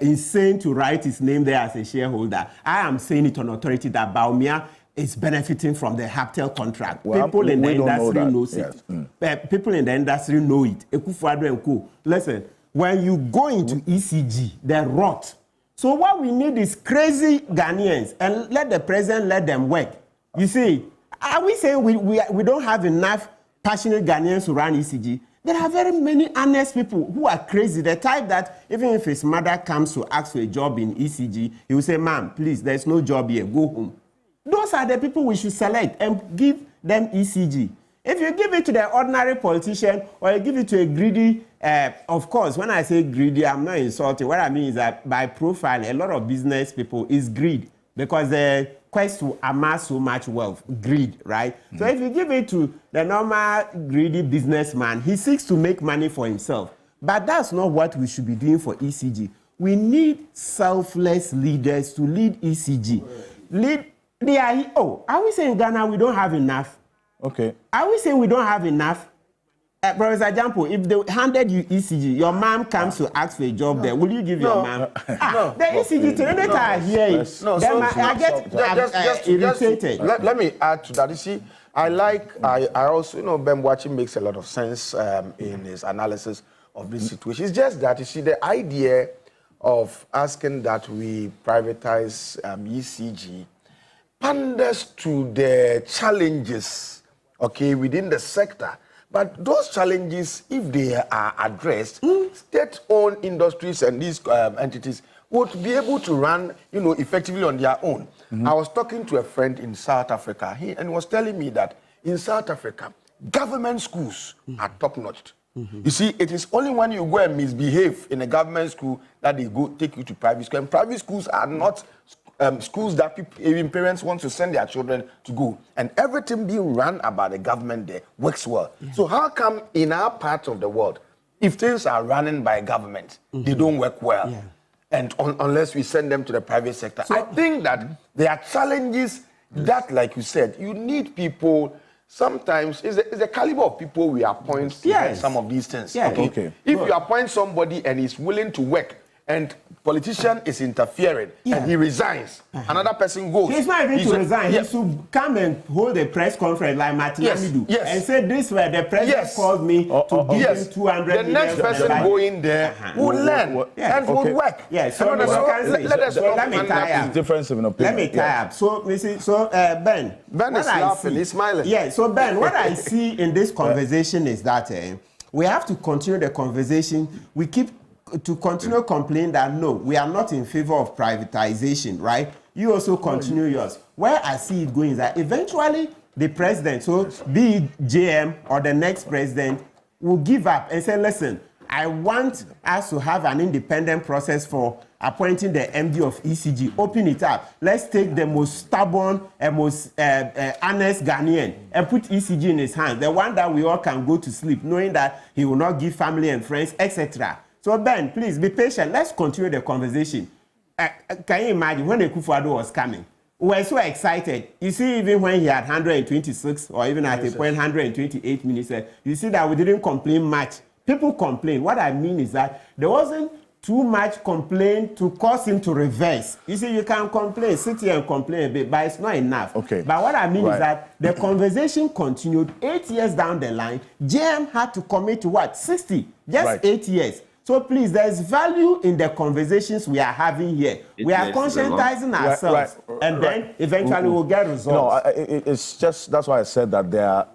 insane to write his name there as a shareholder. I am saying it on authority that Bawumia is benefiting from the Haptel contract. Well, people in the industry know it. Yes. People in the industry know it. Akufo-Addo and co. Listen, when you go into ECG, they're rot. So what we need is crazy Ghanaians, and let the president let them work. You see, are we saying we don't have enough passionate Ghanaians who run ECG? There are very many honest people who are crazy. The type that even if his mother comes to ask for a job in ECG, he will say, "Ma'am, please, there's no job here. Go home." Those are the people we should select and give them ECG. If you give it to the ordinary politician or you give it to a greedy, of course, when I say greedy, I'm not insulting. What I mean is that by profile, a lot of business people is greed because the quest to amass so much wealth, greed, right? So if you give it to the normal greedy businessman, he seeks to make money for himself. But that's not what we should be doing for ECG. We need selfless leaders to lead ECG. Are we saying Ghana we don't have enough? Okay. Are we saying we don't have enough? For example, if they handed you ECG, your mom comes to ask for a job there, will you give your mom? The ECG today I hear it. I get irritated. Let me add to that. You see, I also Bembuache makes a lot of sense in his analysis of this situation. It's just that, you see, the idea of asking that we privatize ECG panders to the challenges, within the sector. But those challenges, if they are addressed, state-owned industries and these entities would be able to run, effectively on their own. I was talking to a friend in South Africa, and he was telling me that in South Africa, government schools are top-notch. You see, it is only when you go and misbehave in a government school that they go take you to private school. And private schools are not schools that even parents want to send their children to go. And everything being run about the government there works well. So how come in our part of the world, if things are running by government, they don't work well? And unless we send them to the private sector. So, I think that there are challenges that, like you said, you need people. Sometimes it's the caliber of people we appoint to get some of these things. If you appoint somebody and he's willing to work, and politician is interfering, and he resigns, another person goes. He's not even to resign. He should come and hold a press conference like Martin Amidu and say, this way the president called me to give him 200 million. The next person going there will learn and will work. So let me tie up. Difference in opinion. Let me tie up. So, Ben is laughing, he's smiling. So Ben, what I see in this conversation is that we have to continue the conversation. We keep to continue complaining that no, we are not in favor of privatization, right? You also continue yours. Where I see it going is that eventually the president, so be it JM or the next president, will give up and say, listen, I want us to have an independent process for appointing the MD of ECG. Open it up. Let's take the most stubborn and most honest Ghanaian and put ECG in his hands, the one that we all can go to sleep, knowing that he will not give family and friends, etc. So Ben, please be patient. Let's continue the conversation. Can you imagine when Akufo-Addo was coming? We were so excited. You see, even when he had 126 or even at a point 128 minutes, you see that we didn't complain much. People complain. What I mean is that there wasn't too much complaint to cause him to reverse. You see, you can complain, sit here and complain a bit, but it's not enough. But what I mean is that the conversation continued 8 years down the line. JM had to commit to what? 60, just 8 years. So please, there's value in the conversations we are having here. We are conscientizing ourselves, and then eventually we'll get results. It's just, that's why I said that there are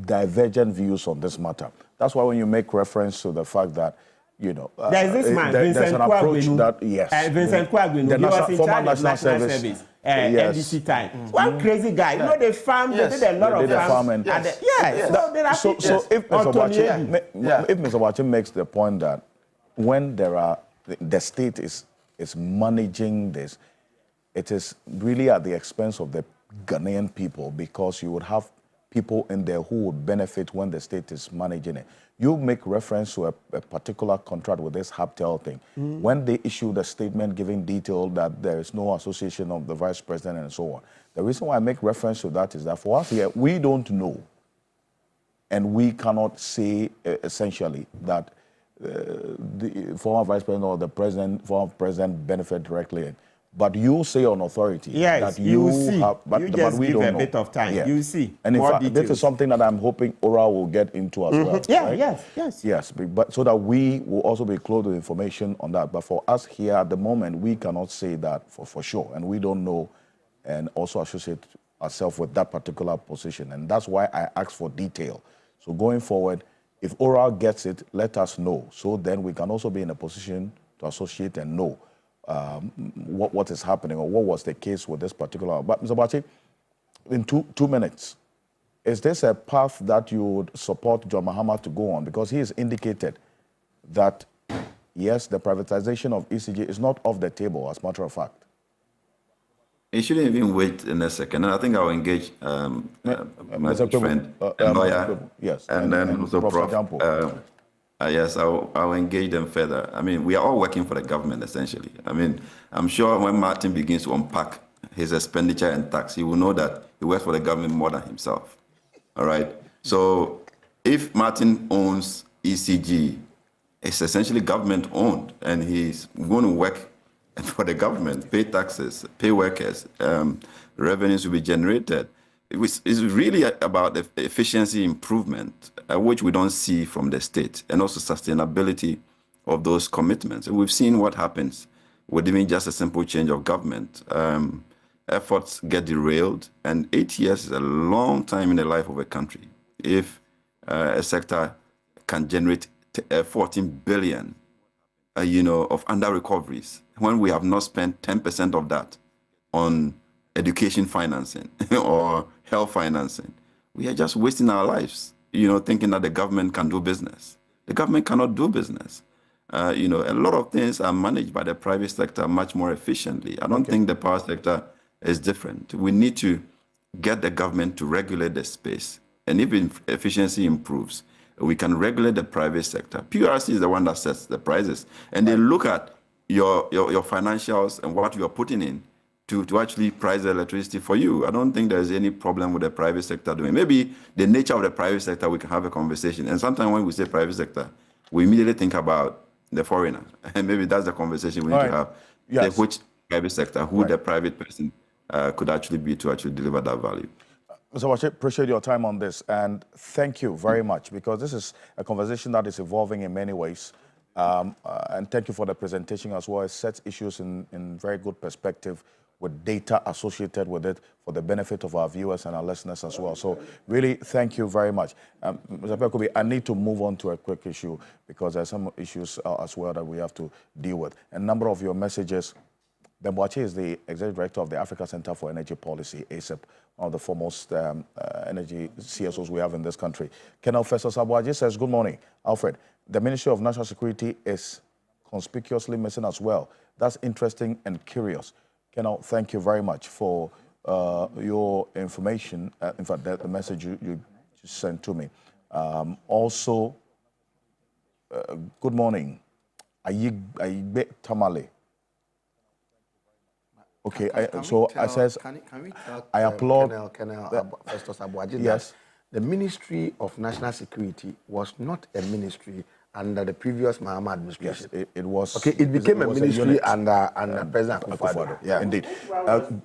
divergent views on this matter. That's why when you make reference to the fact that, there's this man, Vincent Kwagwenu. Vincent Kwagwenu, he was in charge of National Service. NDC time. One crazy guy. They farm, they did a lot of farming. So if Mr. Wachi makes the point that when the state is managing this, it is really at the expense of the Ghanaian people, because you would have people in there who would benefit when the state is managing it. You make reference to a particular contract with this Habtel thing. When they issued a statement giving detail that there is no association of the vice president and so on. The reason why I make reference to that is that for us here, we don't know. And we cannot say essentially that the former vice president or the former president benefit directly. But you say on authority that you see. But we don't know. Bit of time. You see. And in fact, this is something that I'm hoping Ora will get into as well. Yes, but so that we will also be close with information on that. But for us here at the moment, we cannot say that for sure, and we don't know, and also associate ourselves with that particular position. And that's why I asked for detail. So going forward, if Ora gets it, let us know. So then we can also be in a position to associate and know what is happening or what was the case with this particular. But Mr. Bachi, in two minutes, is this a path that you would support John Mahama to go on? Because he has indicated that, yes, the privatization of ECG is not off the table, as a matter of fact. He shouldn't even wait in a second. And I think I'll engage my friend, lawyer, and then also Prof. Yes, I'll engage them further. I mean, we are all working for the government, essentially. I mean, I'm sure when Martin begins to unpack his expenditure and tax, he will know that he works for the government more than himself. All right? So if Martin owns ECG, it's essentially government-owned, and he's going to work for the government, pay taxes, pay workers, revenues will be generated. It's really about the efficiency improvement, which we don't see from the state, and also sustainability of those commitments. And we've seen what happens with even just a simple change of government. Efforts get derailed, and 8 years is a long time in the life of a country. If a sector can generate 14 billion, of under recoveries when we have not spent 10% of that on education financing or health financing. We are just wasting our lives, thinking that the government can do business. The government cannot do business. A lot of things are managed by the private sector much more efficiently. I don't think the power sector is different. We need to get the government to regulate the space. And if efficiency improves, we can regulate the private sector. PRC is the one that sets the prices. And they look at your financials and what you are putting in to actually price the electricity for you. I don't think there's any problem with the private sector doing. Maybe the nature of the private sector, we can have a conversation. And sometimes when we say private sector, we immediately think about the foreigner. And maybe that's the conversation we need to have. Yes. Which private sector, who the private person could actually be to actually deliver that value. Mr. Wache, appreciate your time on this, and thank you very much, because this is a conversation that is evolving in many ways. And thank you for the presentation as well. It sets issues in very good perspective with data associated with it for the benefit of our viewers and our listeners as well. So really, thank you very much. Mr. Pekubi, I need to move on to a quick issue because there are some issues as well that we have to deal with. A number of your messages. Ben Boakye is the Executive Director of the Africa Center for Energy Policy, ACEP, one of the foremost energy CSOs we have in this country. Colonel Festus Abuaji says, good morning, Alfred. The Ministry of National Security is conspicuously missing as well. That's interesting and curious. Colonel, thank you very much for your information. In fact, the message you sent to me. Also, good morning, Ayigbe Tamale. Okay, I applaud. Colonel Festus Abuaji, yes. The Ministry of National Security was not a ministry under the previous Mahama administration. Yes, it was. Okay, it became a ministry under President Akufo-Addo. Yeah, indeed.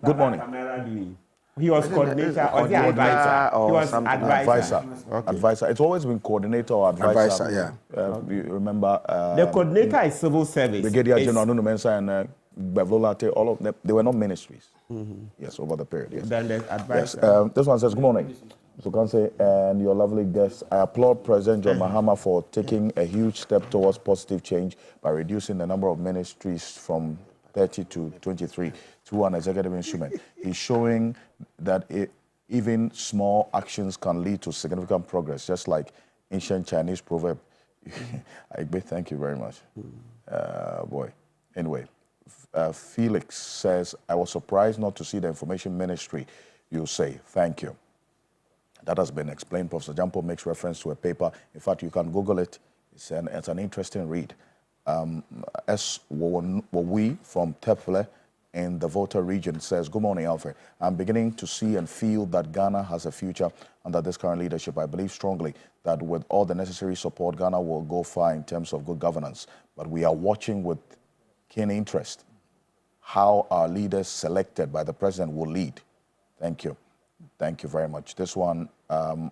Good morning. He was coordinator or the advisor? He was advisor. Okay. Advisor. It's always been coordinator or advisor. Advisor, yeah. You remember? The coordinator is civil service. Brigadier General Nunu Mensah and Bevolate, all of them, they were not ministries. Yes, over the period. Yes. Then there's advisor. Yes. This one says, good morning, Mr. Kanse and your lovely guests. I applaud President John Mahama for taking a huge step towards positive change by reducing the number of ministries from 30 to 23 through an executive instrument. He's showing that even small actions can lead to significant progress, just like ancient Chinese proverb. Thank you very much. Boy. Anyway. Felix says, I was surprised not to see the information ministry, you say. Thank you. That has been explained. Professor Jampo makes reference to a paper. In fact, you can Google it. It's an interesting read. S. Wowi from Teple in the Volta region says, good morning, Alfred. I'm beginning to see and feel that Ghana has a future under this current leadership. I believe strongly that with all the necessary support, Ghana will go far in terms of good governance. But we are watching with keen interest how our leaders selected by the president will lead. Thank you. Thank you very much. This one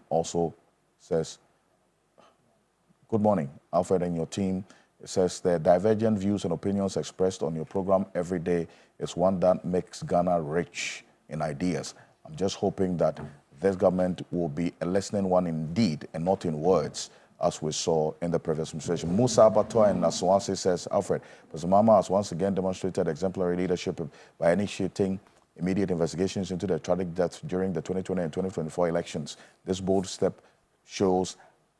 also says, good morning, Alfred and your team. It says the divergent views and opinions expressed on your program every day is one that makes Ghana rich in ideas. I'm just hoping that this government will be a listening one indeed and not in words, as we saw in the previous administration. Musa Abattoir in Aswansi says, Alfred, President Mahama has once again demonstrated exemplary leadership by initiating immediate investigations into the tragic deaths during the 2020 and 2024 elections. This bold step shows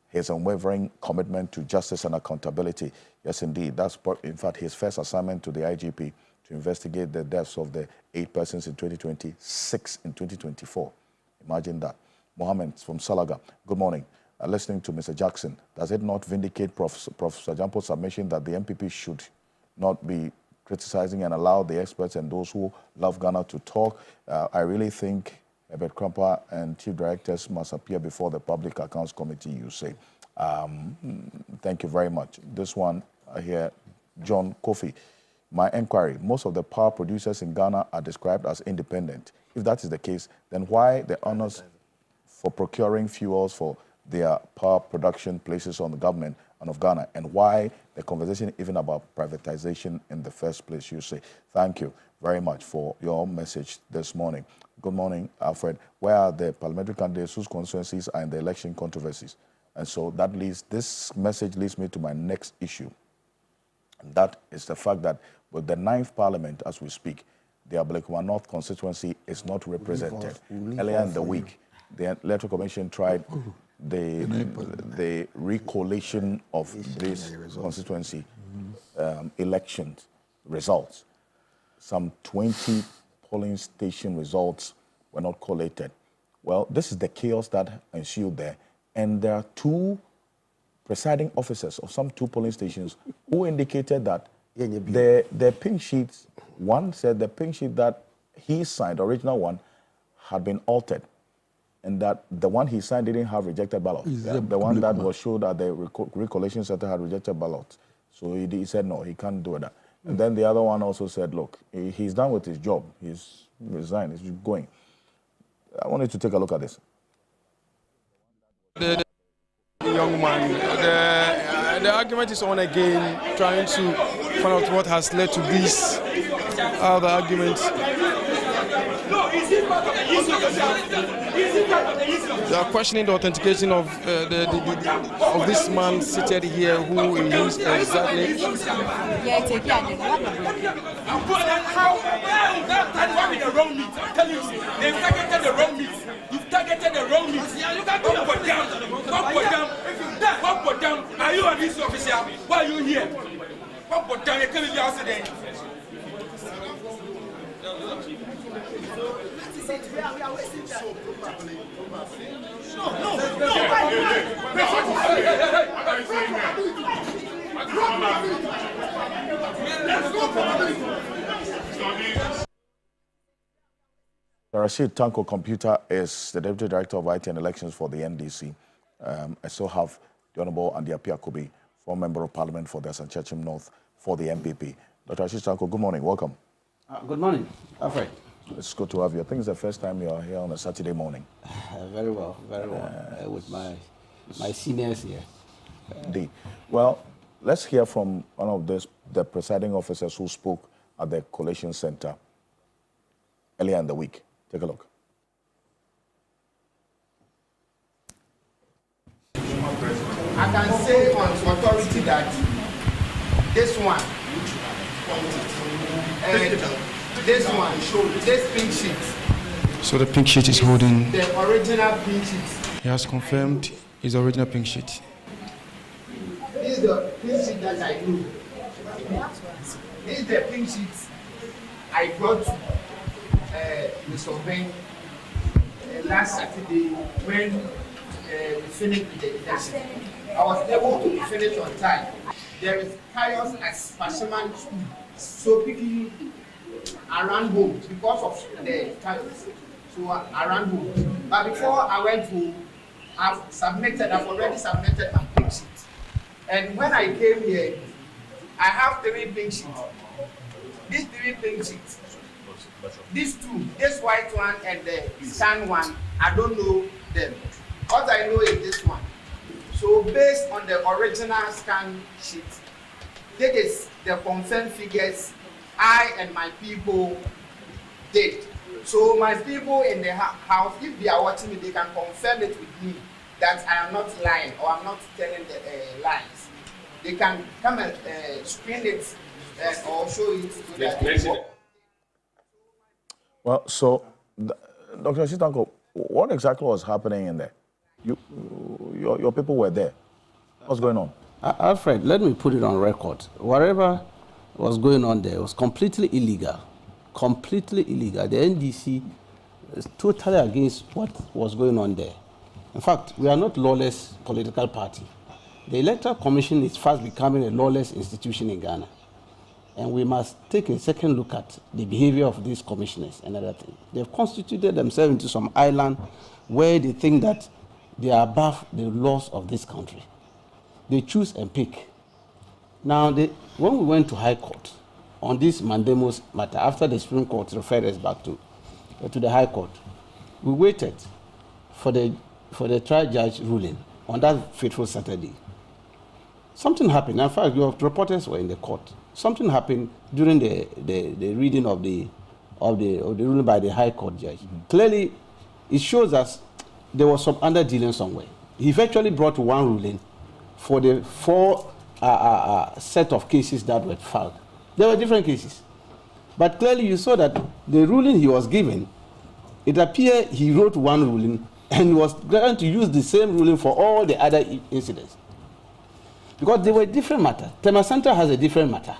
his unwavering commitment to justice and accountability. Yes, indeed. That's, in fact, his first assignment to the IGP to investigate the deaths of the 8 persons in 2020, 6 in 2024. Imagine that. Mohammed from Salaga, good morning. Listening to Mr. Jackson, does it not vindicate Professor Jampo's submission that the MPP should not be criticizing and allow the experts and those who love Ghana to talk? I really think Herbert Krampa and chief directors must appear before the Public Accounts Committee, you say. Thank you very much. This one here, John Kofi. My inquiry, most of the power producers in Ghana are described as independent. If that is the case, then why the honors for procuring fuels for their power production places on the government and of Ghana, and why the conversation even about privatization in the first place, you say. Thank you very much for your message this morning. Good morning, Alfred. Where are the parliamentary candidates whose constituencies are in the election controversies? And so this message leads me to my next issue. And that is the fact that with the 9th Parliament, as we speak, the Ablekuma North constituency is not represented. Earlier in the week, the Electoral Commission tried the recollation of this constituency election results. Some 20 polling station results were not collated. Well, this is the chaos that ensued there. And there are 2 presiding officers of some 2 polling stations who indicated that the pink sheets, one said the pink sheet that he signed, the original one, had been altered. And that the one he signed didn't have rejected ballots. The one that was showed at the recollation center had rejected ballots. So he said, no, he can't do that. And then the other one also said, look, he's done with his job. He's resigned, he's going. I wanted to take a look at this. The young man, the argument is on again, trying to find out what has led to this other argument. They are questioning the authentication of this man seated here, who is exactly. The wrong meat. I'm telling you, they've targeted the wrong meat. You've targeted the wrong meat. Come put down. Are you a police officer? Why are you here? Come put down. You can't be outside. Rashid Tanko Computer is the Deputy Director of IT and Elections for the NDC. I still have the Honorable Andiapia Kobi, former Member of Parliament for the Asanchachim North for the MPP. Dr. Rashid Tanko, good morning. Welcome. Good morning, Alfred. It's good to have you. I think it's the first time you're here on a Saturday morning. Very well, with my seniors here. Indeed. Well, let's hear from one of the presiding officers who spoke at the Collation Center earlier in the week. Take a look. I can say on authority that this one, this pink sheet. So the pink sheet is holding. The original pink sheet. He has confirmed his original pink sheet. This is the pink sheet that I do. This is the pink sheet I brought to Mr. Ben last Saturday when we finished with the election. I was able to finish on time. There is chaos at Pashaman School, so people around home because of the chaos. So around home. But before I went home, I've already submitted my pink sheet. And when I came here, I have 3 pink sheets. These 3 pink sheets. These 2, this white one and the scan one, I don't know them. What I know is this one. So based on the original scan sheet, this is the confirmed figures I and my people did. So my people in the house, if they are watching me, they can confirm it with me that I am not lying or I'm not telling the lies. They can come and screen it or show it to the. Well, so, Dr. Shitanko, what exactly was happening in there? Your people were there. What's going on? Alfred, let me put it on record. Whatever was going on there was completely illegal. Completely illegal. The NDC is totally against what was going on there. In fact, we are not lawless political party. The Electoral Commission is fast becoming a lawless institution in Ghana. And we must take a second look at the behavior of these commissioners and other things. They've constituted themselves into some island where they think that they are above the laws of this country. They choose and pick. Now, when we went to High Court on this Mandemos matter, after the Supreme Court referred us back to the High Court, we waited for the trial judge ruling on that fateful Saturday. Something happened. In fact, your reporters were in the court. Something happened during the reading of the ruling by the High Court judge. Clearly, it shows us there was some under dealing somewhere. he virtually brought one ruling for the 4 set of cases that were filed. There were different cases. But clearly you saw that the ruling he was given, it appeared he wrote one ruling and was going to use the same ruling for all the other incidents. Because they were different matters. Tema Center has a different matter.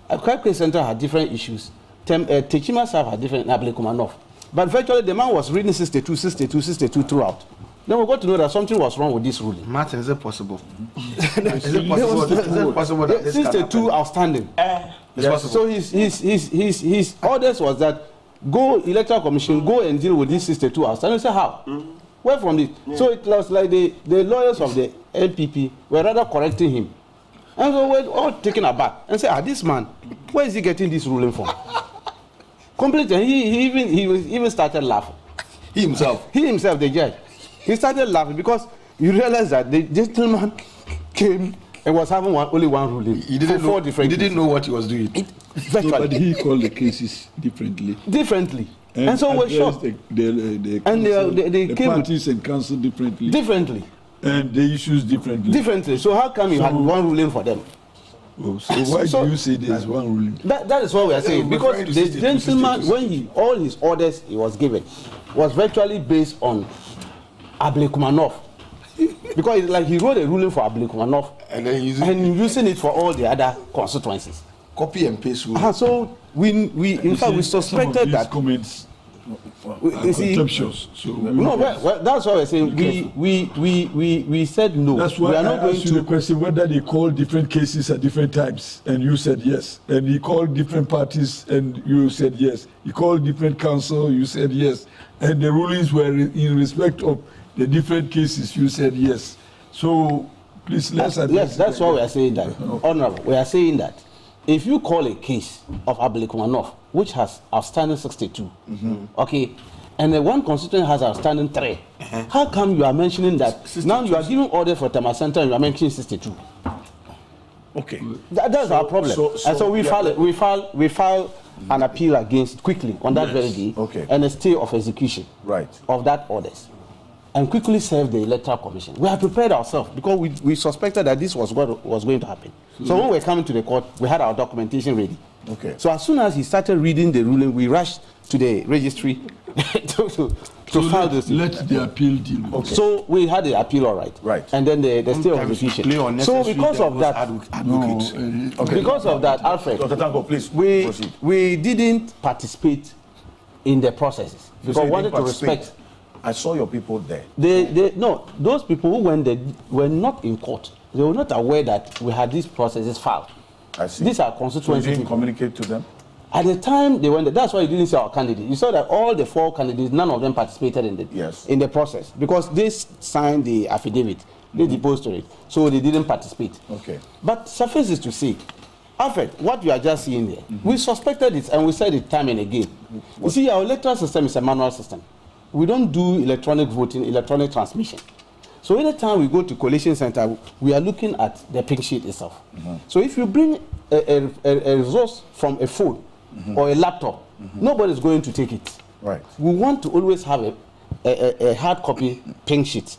Kwakwe Center had different issues. Techima South had different Ablekumanov. But virtually the man was reading 62 throughout. Then we got to know that something was wrong with this ruling. Martin, is it possible? Is it possible that this 62 outstanding. Yes. So his orders was that go electoral commission, go and deal with this 62 outstanding. I said how? Where from it? So it was like the lawyers of the NPP were rather correcting him. And so we're all taken aback and say, this man, where is he getting this ruling from? Completely. He even started laughing. He himself, the judge. He started laughing because you realize that the gentleman came and was having only one ruling. He didn't know what he was doing. But he called the cases differently. And so we're shocked. The parties and council differently. And the issues differently. So how come you had one ruling for them? Oh, so why do you say there is one ruling? That is what we are saying. Because the gentleman, when all his orders he was given, was virtually based on Ablekumanov. Because it's like he wrote a ruling for Ablekumanov and using it for all the other constituencies. Copy and paste ruling. So in fact we suspected that comments contemptuous. So that's what we're saying. We said no. That's why we are not I asked you the question whether they called different cases at different times, and you said yes. And he called different parties, and you said yes. He called different council, you said yes. And the rulings were in respect of the different cases, you said yes. So please let's address. Yes, that's why we are saying that. Honorable, we are saying that if you call a case of Ablekumanov, which has outstanding 62, okay, and the one constituent has outstanding 3, how come you are mentioning that 62. Now you are giving order for Tema Center and you are mentioning 62? Okay. That's our problem. So we file an appeal against quickly on that very day, and a stay of execution of that orders, and quickly serve the electoral commission. We have prepared ourselves because we suspected that this was what was going to happen. So when we were coming to the court, we had our documentation ready. So as soon as he started reading the ruling, we rushed to the registry to file this. Let the appeal deal. So we had the appeal, all right. And then the stay of execution. So because of that, because of that, Alfred, Dr. Tanko, please we didn't participate in the processes because we wanted to respect. I saw your people there. No, those people who went there were not in court. They were not aware that we had these processes filed. I see. These are constituency. So you didn't communicate to them? At the time they went there, that's why you didn't see our candidate. You saw that all the 4 candidates, none of them participated in the process because they signed the affidavit, they deposed to it, so they didn't participate. But suffice it to say, Alfred, what you are just seeing there, we suspected it and we said it time and again. You see, our electoral system is a manual system. We don't do electronic voting, electronic transmission. So anytime we go to collation center, we are looking at the pink sheet itself. So if you bring a resource from a phone or a laptop, nobody's going to take it. We want to always have a hard copy pink sheet.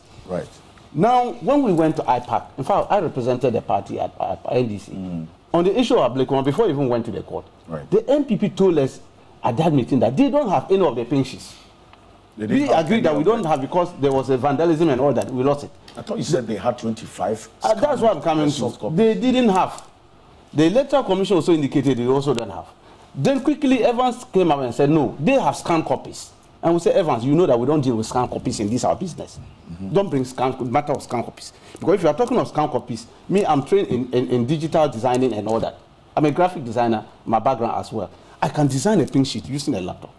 Now, when we went to IPAC, in fact, I represented the party at NDC. On the issue of Blakemore, before we even went to the court, the NPP told us at that meeting that they don't have any of the pink sheets. We agreed that we don't have because there was a vandalism and all that. We lost it. I thought you said they had 25. That's what I'm coming to. They didn't have. The electoral commission also indicated they also don't have. Then quickly Evans came up and said, no, they have scanned copies. And we said, Evans, you know that we don't deal with scanned copies in this our business. Don't bring matter of scanned copies. Because if you are talking of scanned copies, me, I'm trained in digital designing and all that. I'm a graphic designer, my background as well. I can design a pink sheet using a laptop.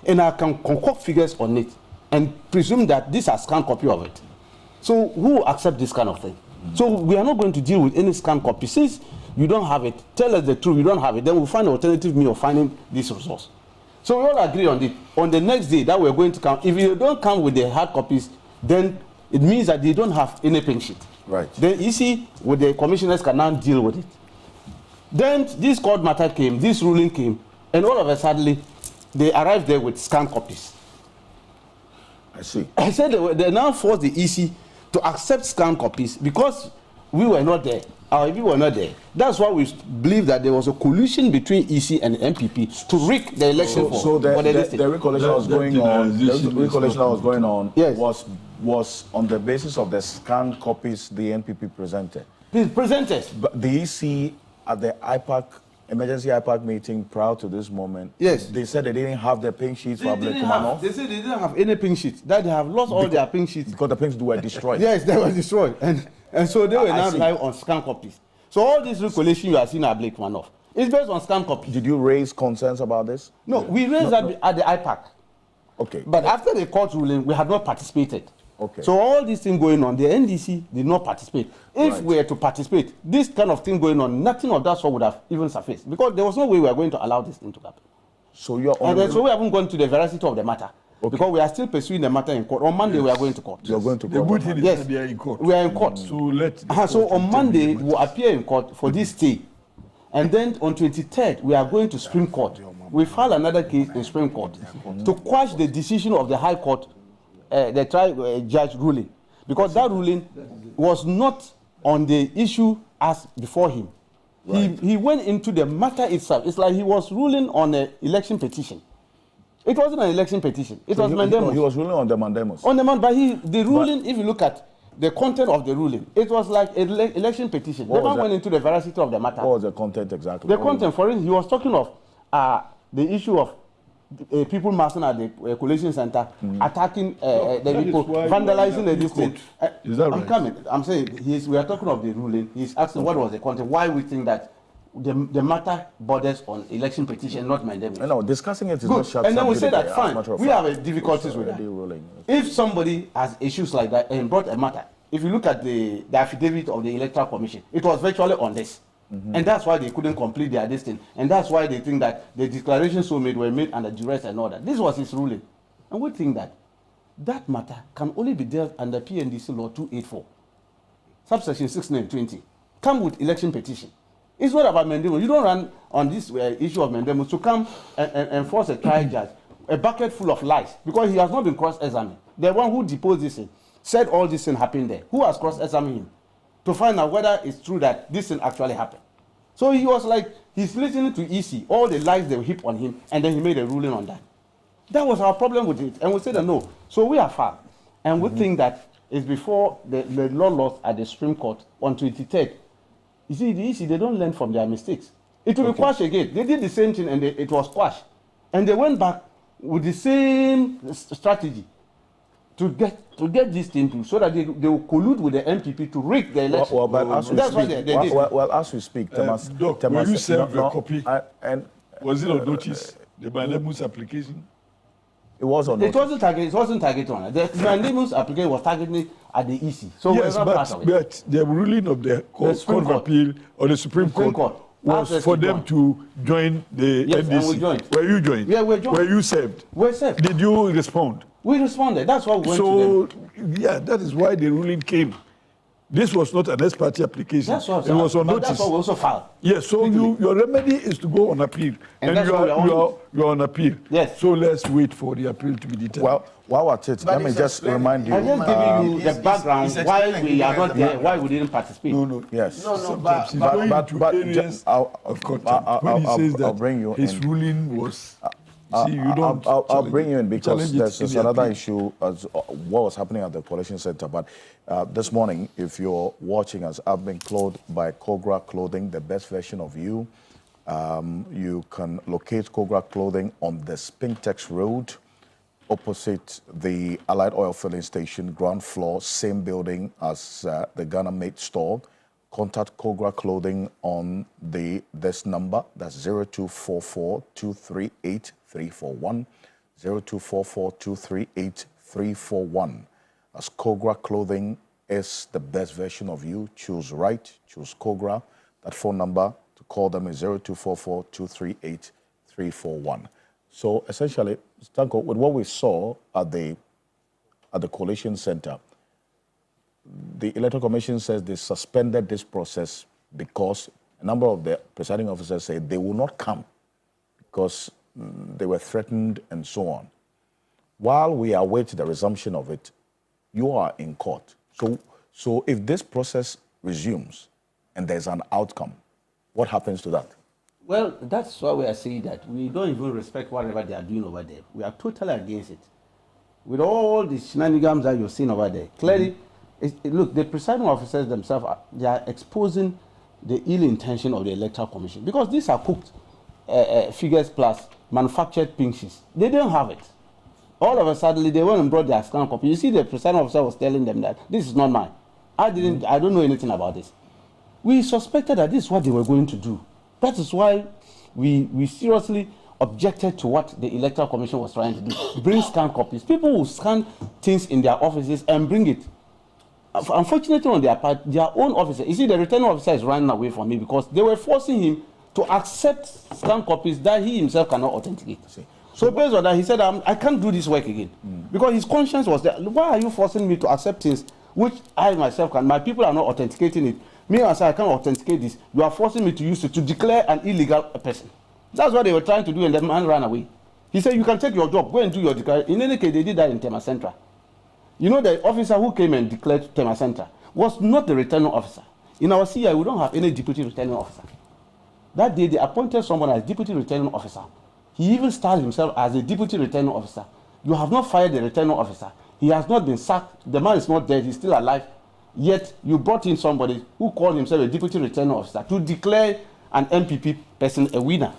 And I can concoct figures on it and presume that this is a scanned copy of it. So who will accept this kind of thing? So we are not going to deal with any scanned copy. Since you don't have it, tell us the truth, you don't have it, then we'll find an alternative means of finding this resource. So we all agree on it. On the next day that we're going to come, if you don't come with the hard copies, then it means that they don't have any pink sheet. Then you see, with the commissioners can now deal with it. Then this court matter came, this ruling came, and all of a sudden, they arrived there with scanned copies. I see. I said they now forced the EC to accept scanned copies because we were not there. Our MP were not there. That's why we believe that there was a collusion between EC and MPP to rig the election So the recollection that was going on. The recollection that was going on was on the basis of the scanned copies the NPP presented. Presented. But the EC at the emergency IPAC meeting prior to this moment, yes, they said they didn't have the pink sheets for Abdul Kumanov. They said they didn't have any pink sheets. That they have lost all their pink sheets because the pink sheets were destroyed. Yes, they were destroyed, and so they were now relying on scanned copies. So all this recollection you are seeing at Blake Manoff is based on scanned copies. Did you raise concerns about this? No, we raised that at the IPAC. Okay. But after the court ruling, we had not participated. Okay. So all this thing going on, the NDC did not participate. If we were to participate, this kind of thing going on, nothing of that sort would have even surfaced because there was no way we were going to allow this thing to happen. So you're and then, so we haven't gone to the veracity of the matter. Okay. Because we are still pursuing the matter in court. On Monday, we are going to court. You're going to court. The good thing is that they are in court. We are in court. So on Monday, we will appear in court for this stay. And then on 23rd, we are going to Supreme Court. We file another case in Supreme Court to quash the decision of the High Court, the trial judge ruling. Because that ruling was not on the issue as before him. Right. He went into the matter itself. It's like he was ruling on an election petition. It wasn't an election petition. It was mandamus. He was ruling on the mandamus. On the mandamus, but the ruling, if you look at the content of the ruling, it was like an election petition. The man went into the veracity of the matter. What was the content exactly? The content, for instance, he was talking of the issue of people marching at the collation center, attacking the people, vandalizing the district. Is that right? I'm coming. I'm saying we are talking of the ruling. He's asking what was the content, why we think that the matter borders on election petition, not mandamus. No, discussing it is not short. And then we say that, fine, we have difficulties with that. If somebody has issues like that and brought a matter, if you look at the affidavit of the Electoral Commission, it was virtually on this. And that's why they couldn't complete their destiny. And that's why they think that the declarations so made were made under duress and all that. This was his ruling. And we think that that matter can only be dealt under PNDC Law 284, subsection 6920. Come with election petition. It's not about mandamus. You don't run on this issue of mandamus to come and force a trial judge a bucket full of lies because he has not been cross-examined. The one who deposed this thing said all this thing happened there. Who has cross-examined him to find out whether it's true that this thing actually happened? So he was like, he's listening to EC, all the lies they heap on him, and then he made a ruling on that. That was our problem with it. And we said that no. So we are far. And we think that it's before the law lost at the Supreme Court on 23rd. You see, the EC, they don't learn from their mistakes. It will be quashed again. They did the same thing and it was quashed. And they went back with the same strategy to get this thing through so that they will collude with the MPP to rig the election. That's why they did. Well, as we speak, Doc, will you serve a copy? Was it on notice, the mandamus application? It was on notice. It wasn't targeted on it. The mandamus application was targeted at the EC. So yes, but the ruling of the Court of Appeal or the Supreme Court was for them to join the NDC. And we joined. Were you joined? Yeah, we joined. Were you served? We served. Did you respond? We responded. That's why we went to them. Yeah, that is why the ruling came. This was not an ex-party application. That's what it was on notice. That's what we also filed. Yes, so your remedy is to go on appeal. And you are on appeal. Yes. So let's wait for the appeal to be determined. Well, while at it, let me just remind you. I'm just giving you the background why we are not there, why we didn't participate. Yes. But of course, when he says that his ruling was... I'll bring you in because there's another issue as what was happening at the Coalition Center. But this morning, if you're watching us, I've been clothed by Kogra Clothing, the best version of you. You can locate Kogra Clothing on the Spintex Road, opposite the Allied Oil Filling Station, ground floor, same building as the Ghana Made store. Contact Kogra Clothing on this number. That's 0244 238 341, 0244 238 341. As Kogra Clothing is the best version of you, choose right, choose Kogra. That phone number to call them is 0244 238 341. So essentially, Stanko, with what we saw at the Coalition Center, the Electoral Commission says they suspended this process because a number of the presiding officers say they will not come because they were threatened and so on. While we await the resumption of it, you are in court. So if this process resumes and there's an outcome, what happens to that? Well, that's why we are saying that we don't even respect whatever they are doing over there. We are totally against it. With all the shenanigans that you're seeing over there, clearly, look, the presiding officers themselves, they are exposing the ill intention of the Electoral Commission, because these are cooked figures plus manufactured pink sheets. They don't have it. All of a sudden, they went and brought their scan copy. You see, the presiding officer was telling them that this is not mine. I don't know anything about this. We suspected that this is what they were going to do. That is why we seriously objected to what the Electoral Commission was trying to do. Bring scan copies. People will scan things in their offices and bring it. Unfortunately, on their part, their own officer, you see, the returning officer is running away from me because they were forcing him to accept scan copies that he himself cannot authenticate. So based on that, he said, I can't do this work again. Because his conscience was there. Why are you forcing me to accept things which I myself can? My people are not authenticating it. Me, I say, I can't authenticate this. You are forcing me to use it to declare an illegal person. That's what they were trying to do, and the man ran away. He said, you can take your job, go and do your declaration. In any case, they did that in Tema Central. You know, the officer who came and declared Tema Central was not the returning officer. In our CI, we don't have any deputy returning officer. That day, they appointed someone as deputy returning officer. He even styled himself as a deputy returning officer. You have not fired the returning officer. He has not been sacked. The man is not dead. He's still alive. Yet, you brought in somebody who called himself a deputy returning officer to declare an MPP person a winner.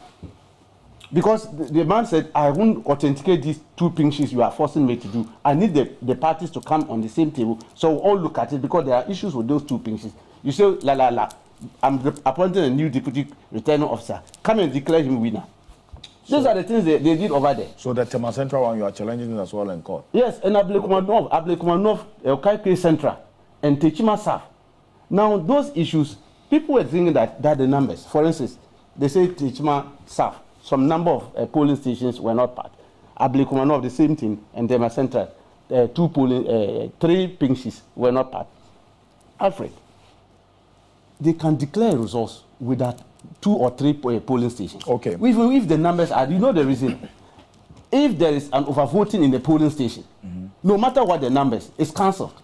Because the man said, I won't authenticate these two pink sheets you are forcing me to do. I need the parties to come on the same table so we'll all look at it, because there are issues with those two pink sheets. You say, I'm appointing a new deputy returning officer. Come and declare him winner. Those are the things they did over there. So the Tema Central one, you are challenging it as well in court? Yes, and Ablekumanov, Kaikre Central, and Techima South. Now, those issues, people were thinking that the numbers. For instance, they say Techima South, some number of polling stations were not part. Ablekumanov, the same thing, and Tema Central, 3 pink sheets were not part. Alfred, they can declare results with that 2 or 3 polling stations. Okay. If the numbers are, you know the reason. If there is an overvoting in the polling station, no matter what the numbers, it's cancelled.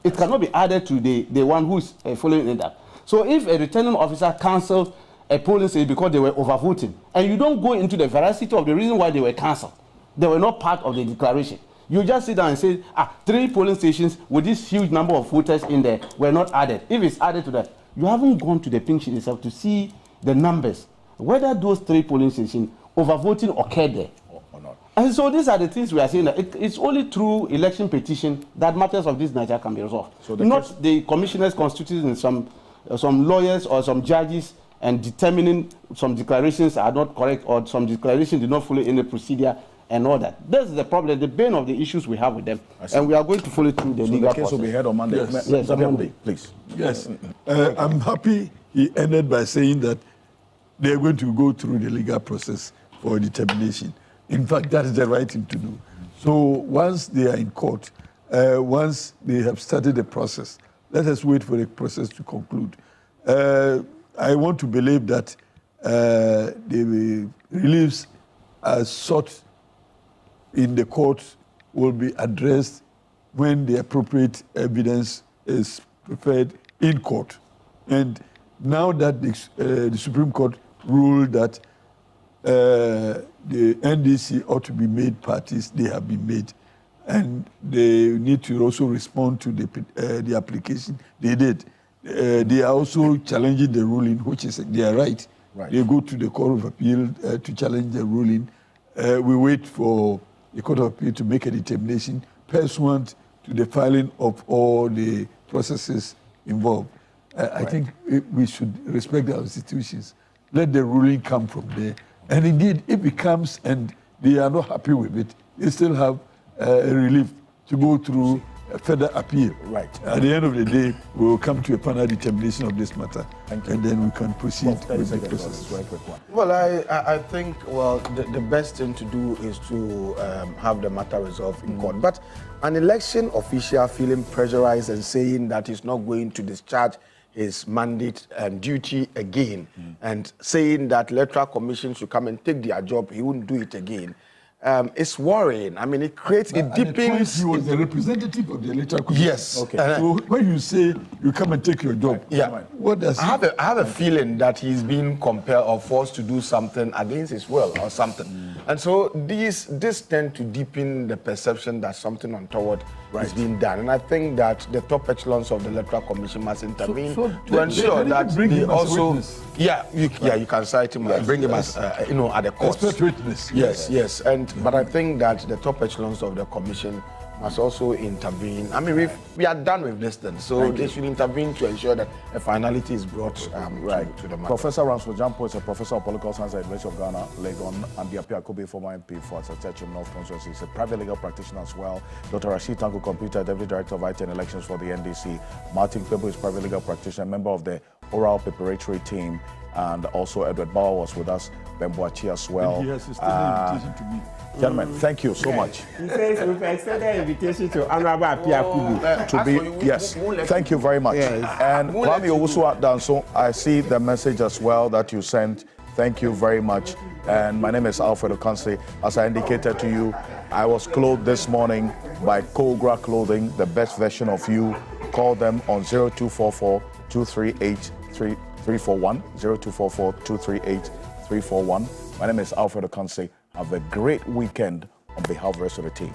It cannot be added to the one who is following it up. So if a returning officer cancels a polling station because they were overvoting, and you don't go into the veracity of the reason why they were cancelled, they were not part of the declaration. You just sit down and say, 3 polling stations with this huge number of voters in there were not added. If it's added to that, you haven't gone to the pink sheet itself to see the numbers, whether those 3 polling stations overvoting occurred there or not. And so these are the things we are saying, that it's only through election petition that matters of this nature can be resolved. So the commissioners constituting some lawyers or some judges and determining some declarations are not correct or some declarations did not follow any procedure and all that. That's the problem, the bane of the issues we have with them. And we are going to follow through the legal process. The case will be heard on Monday. Yes, on Monday. Please. Yes. I'm happy he ended by saying that they're going to go through the legal process for determination. In fact, that is the right thing to do. So once they are in court, once they have started the process, let us wait for the process to conclude. I want to believe that the reliefs as sought in the court will be addressed when the appropriate evidence is prepared in court. And now that the Supreme Court ruled that the NDC ought to be made parties, they have been made. And they need to also respond to the application. They did. They are also challenging the ruling, which is their right. They go to the Court of Appeal to challenge the ruling. We wait for the Court of Appeal to make a determination pursuant to the filing of all the processes involved. I think we should respect our institutions. Let the ruling come from there. And indeed, if it comes and they are not happy with it, they still have a relief to go through a further appeal. Right. At the end of the day, we will come to a final determination of this matter. And then we can proceed with the process. Well, I think, the best thing to do is to have the matter resolved in court. But an election official feeling pressurized and saying that he's not going to discharge his mandate and duty again, and saying that electoral commission should come and take their job, he wouldn't do it again. it's worrying. I mean, it creates, it deepens. He was the representative of the electoral commission. Yes. Okay. So when you say you come and take your job, what does I have a feeling that he's being compelled or forced to do something against his will or something. And so this tend to deepen the perception that something untoward is being done. And I think that the top echelons of the electoral commission must intervene to ensure that they also, you can cite him, bring him as at the court. Expert witness. Yes. But I think that the top echelons of the commission must also intervene. I mean, we are done with this then, so they should intervene to ensure that a finality is brought to the matter. Professor Ransford Jampo is a professor of political science at the University of Ghana, Legon, and Biapia Kobe, former MP for Asatechum North Constituency. He's a private legal practitioner as well. Dr. Rashid Tanko Computer, Deputy Director of IT and Elections for the NDC. Martin Kwebo is private legal practitioner, member of the oral preparatory team, and also Edward Bauer was with us, Bemboachi as well. And he has extended invitation to me. Gentlemen, thank you so much. He says we've extended invitation to Honorable Apia Kubu. Yes, thank you very much. Yes. And Kwame Owusu Danso, I see the message as well that you sent. Thank you very much. And my name is Alfred Okanse. As I indicated to you, I was clothed this morning by Kogra Clothing, the best version of you. Call them on 0244 238 341, 0244 238 341. My name is Alfred Okanse. Have a great weekend on behalf of the rest of the team.